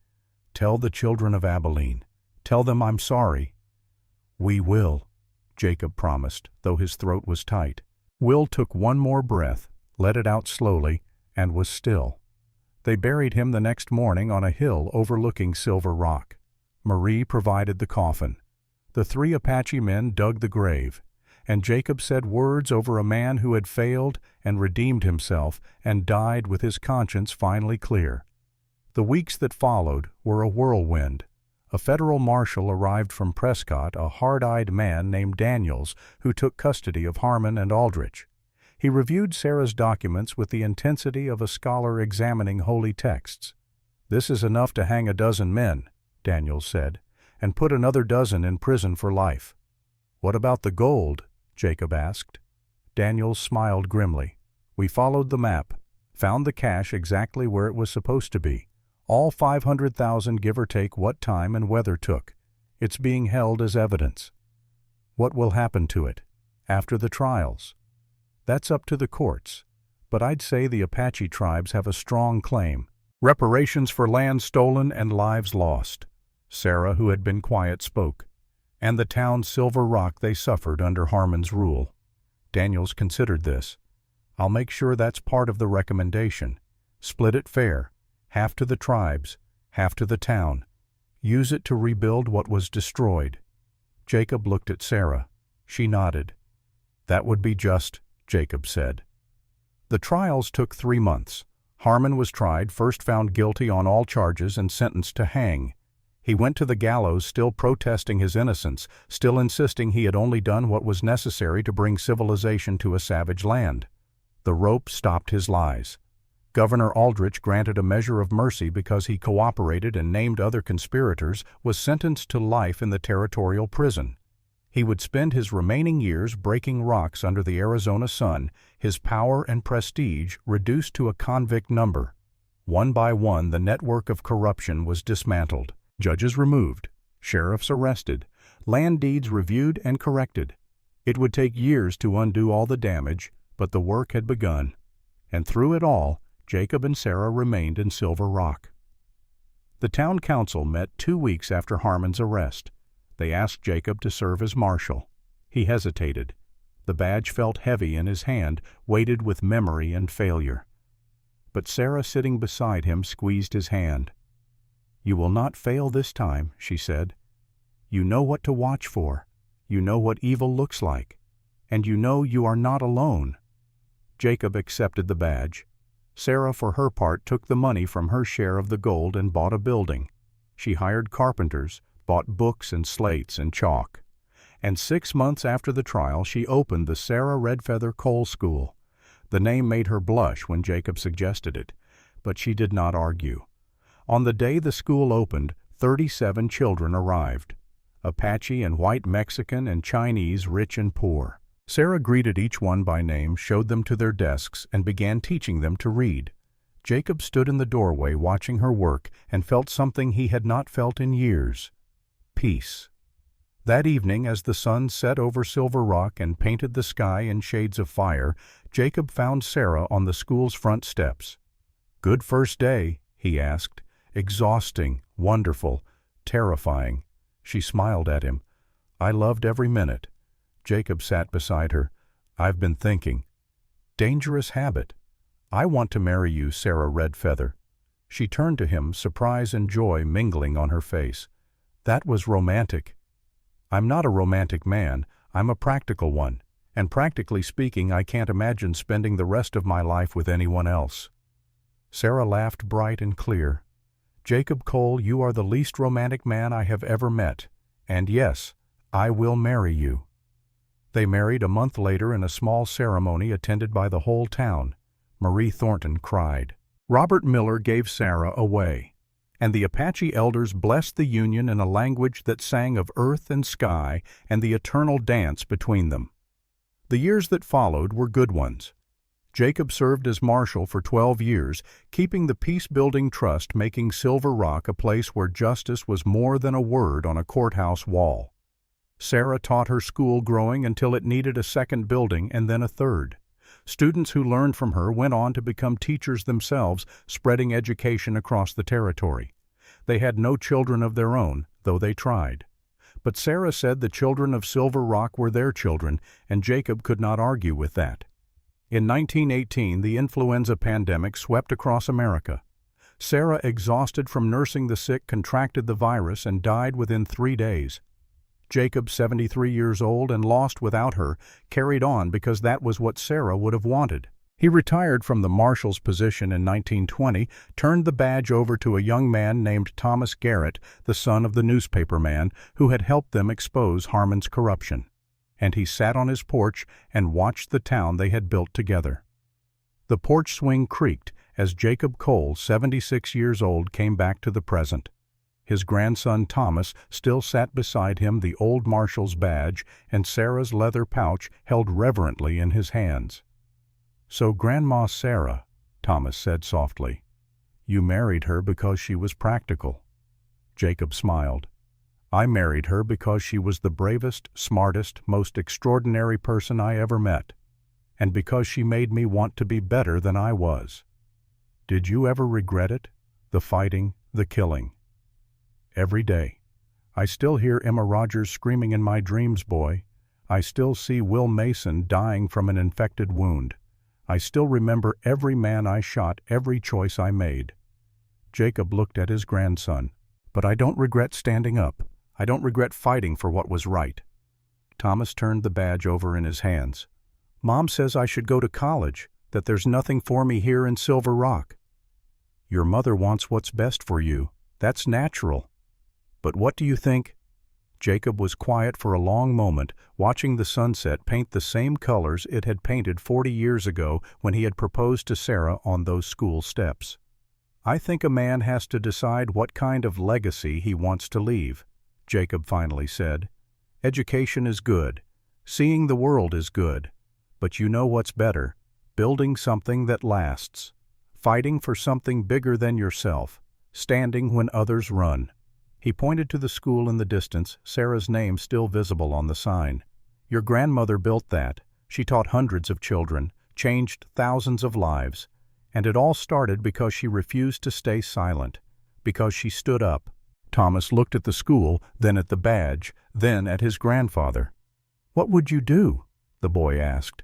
"Tell the children of Abilene. Tell them I'm sorry." "We will," Jacob promised, though his throat was tight. Will took one more breath, let it out slowly, and was still. They buried him the next morning on a hill overlooking Silver Rock. Marie provided the coffin. The 3 Apache men dug the grave, and Jacob said words over a man who had failed and redeemed himself and died with his conscience finally clear. The weeks that followed were a whirlwind. A federal marshal arrived from Prescott, a hard-eyed man named Daniels, who took custody of Harmon and Aldrich. He reviewed Sarah's documents with the intensity of a scholar examining holy texts. "This is enough to hang a dozen men," Daniels said, "and put another dozen in prison for life." "What about the gold?" Jacob asked. Daniels smiled grimly. "We followed the map, found the cache exactly where it was supposed to be. All 500,000, give or take what time and weather took. It's being held as evidence." "What will happen to it after the trials?" "That's up to the courts, but I'd say the Apache tribes have a strong claim. Reparations for land stolen and lives lost." Sarah, who had been quiet, spoke. "And the town's Silver Rock they suffered under Harmon's rule." Daniels considered this. "I'll make sure that's part of the recommendation. Split it fair. Half to the tribes, half to the town. Use it to rebuild what was destroyed." Jacob looked at Sarah. She nodded. "That would be just," Jacob said. The trials took 3 months. Harmon was tried, first found guilty on all charges and sentenced to hang. He went to the gallows still protesting his innocence, still insisting he had only done what was necessary to bring civilization to a savage land. The rope stopped his lies. Governor Aldrich, granted a measure of mercy because he cooperated and named other conspirators, was sentenced to life in the territorial prison. He would spend his remaining years breaking rocks under the Arizona sun, his power and prestige reduced to a convict number. One by one, the network of corruption was dismantled. Judges removed, sheriffs arrested, land deeds reviewed and corrected. It would take years to undo all the damage, but the work had begun. And through it all, Jacob and Sarah remained in Silver Rock. The town council met 2 weeks after Harmon's arrest. They asked Jacob to serve as marshal. He hesitated. The badge felt heavy in his hand, weighted with memory and failure. But Sarah, sitting beside him, squeezed his hand. "You will not fail this time," she said. "You know what to watch for. You know what evil looks like. And you know you are not alone." Jacob accepted the badge. Sarah, for her part, took the money from her share of the gold and bought a building. She hired carpenters, bought books and slates and chalk. And 6 months after the trial, she opened the Sarah Redfeather Coal School. The name made her blush when Jacob suggested it, but she did not argue. On the day the school opened, 37 children arrived. Apache and white Mexican and Chinese, rich and poor. Sarah greeted each one by name, showed them to their desks, and began teaching them to read. Jacob stood in the doorway watching her work and felt something he had not felt in years: peace. That evening, as the sun set over Silver Rock and painted the sky in shades of fire, Jacob found Sarah on the school's front steps. "Good first day?" he asked. "Exhausting, wonderful, terrifying." She smiled at him. "I loved every minute." Jacob sat beside her. "I've been thinking. Dangerous habit. I want to marry you, Sarah Redfeather." She turned to him, surprise and joy mingling on her face. "That was romantic." "I'm not a romantic man. I'm a practical one. And practically speaking, I can't imagine spending the rest of my life with anyone else." Sarah laughed bright and clear. "Jacob Cole, you are the least romantic man I have ever met. And yes, I will marry you." They married a month later in a small ceremony attended by the whole town. Marie Thornton cried. Robert Miller gave Sarah away, and the Apache elders blessed the union in a language that sang of earth and sky and the eternal dance between them. The years that followed were good ones. Jacob served as marshal for 12 years, keeping the peace-building trust, making Silver Rock a place where justice was more than a word on a courthouse wall. Sarah taught her school growing until it needed a second building and then a third. Students who learned from her went on to become teachers themselves, spreading education across the territory. They had no children of their own, though they tried. But Sarah said the children of Silver Rock were their children, and Jacob could not argue with that. In 1918, the influenza pandemic swept across America. Sarah, exhausted from nursing the sick, contracted the virus and died within 3 days. Jacob, 73 years old and lost without her, carried on because that was what Sarah would have wanted. He retired from the marshal's position in 1920, turned the badge over to a young man named Thomas Garrett, the son of the newspaperman who had helped them expose Harmon's corruption. And he sat on his porch and watched the town they had built together. The porch swing creaked as Jacob Cole, 76 years old, came back to the present. His grandson Thomas still sat beside him, the old marshal's badge and Sarah's leather pouch held reverently in his hands. "So Grandma Sarah," Thomas said softly, "you married her because she was practical." Jacob smiled. "I married her because she was the bravest, smartest, most extraordinary person I ever met, and because she made me want to be better than I was." "Did you ever regret it? The fighting, the killing?" "Every day. I still hear Emma Rogers screaming in my dreams, boy. I still see Will Mason dying from an infected wound. I still remember every man I shot, every choice I made." Jacob looked at his grandson. "But I don't regret standing up. I don't regret fighting for what was right." Thomas turned the badge over in his hands. "Mom says I should go to college, that there's nothing for me here in Silver Rock." "Your mother wants what's best for you. That's natural. But what do you think?" Jacob was quiet for a long moment, watching the sunset paint the same colors it had painted 40 years ago when he had proposed to Sarah on those school steps. "I think a man has to decide what kind of legacy he wants to leave," Jacob finally said. "Education is good. Seeing the world is good. But you know what's better? Building something that lasts. Fighting for something bigger than yourself. Standing when others run." He pointed to the school in the distance, Sarah's name still visible on the sign. "Your grandmother built that. She taught hundreds of children, changed thousands of lives. And it all started because she refused to stay silent, because she stood up." Thomas looked at the school, then at the badge, then at his grandfather. "What would you do?" the boy asked.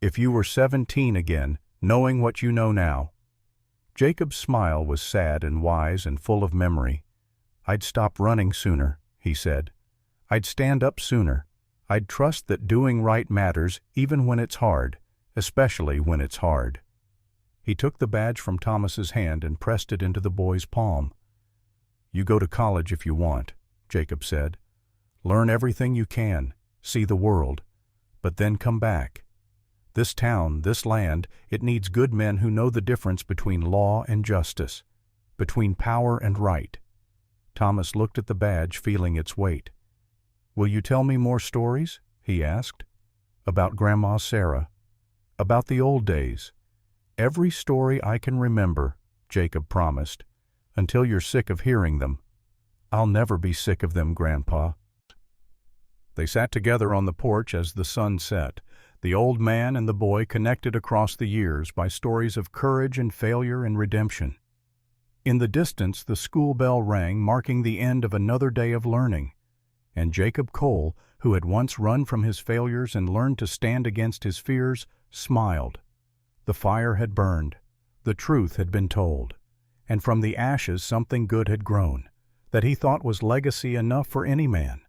"If you were 17 again, knowing what you know now?" Jacob's smile was sad and wise and full of memory. "I'd stop running sooner," he said. "I'd stand up sooner. I'd trust that doing right matters even when it's hard, especially when it's hard." He took the badge from Thomas's hand and pressed it into the boy's palm. "You go to college if you want," Jacob said. "Learn everything you can, see the world, but then come back. This town, this land, it needs good men who know the difference between law and justice, between power and right." Thomas looked at the badge, feeling its weight. "Will you tell me more stories?" he asked. "About Grandma Sarah? About the old days?" "Every story I can remember," Jacob promised, "until you're sick of hearing them." "I'll never be sick of them, Grandpa." They sat together on the porch as the sun set, the old man and the boy connected across the years by stories of courage and failure and redemption. In the distance, the school bell rang, marking the end of another day of learning. And Jacob Cole, who had once run from his failures and learned to stand against his fears, smiled. The fire had burned. The truth had been told. And from the ashes something good had grown, that he thought was legacy enough for any man.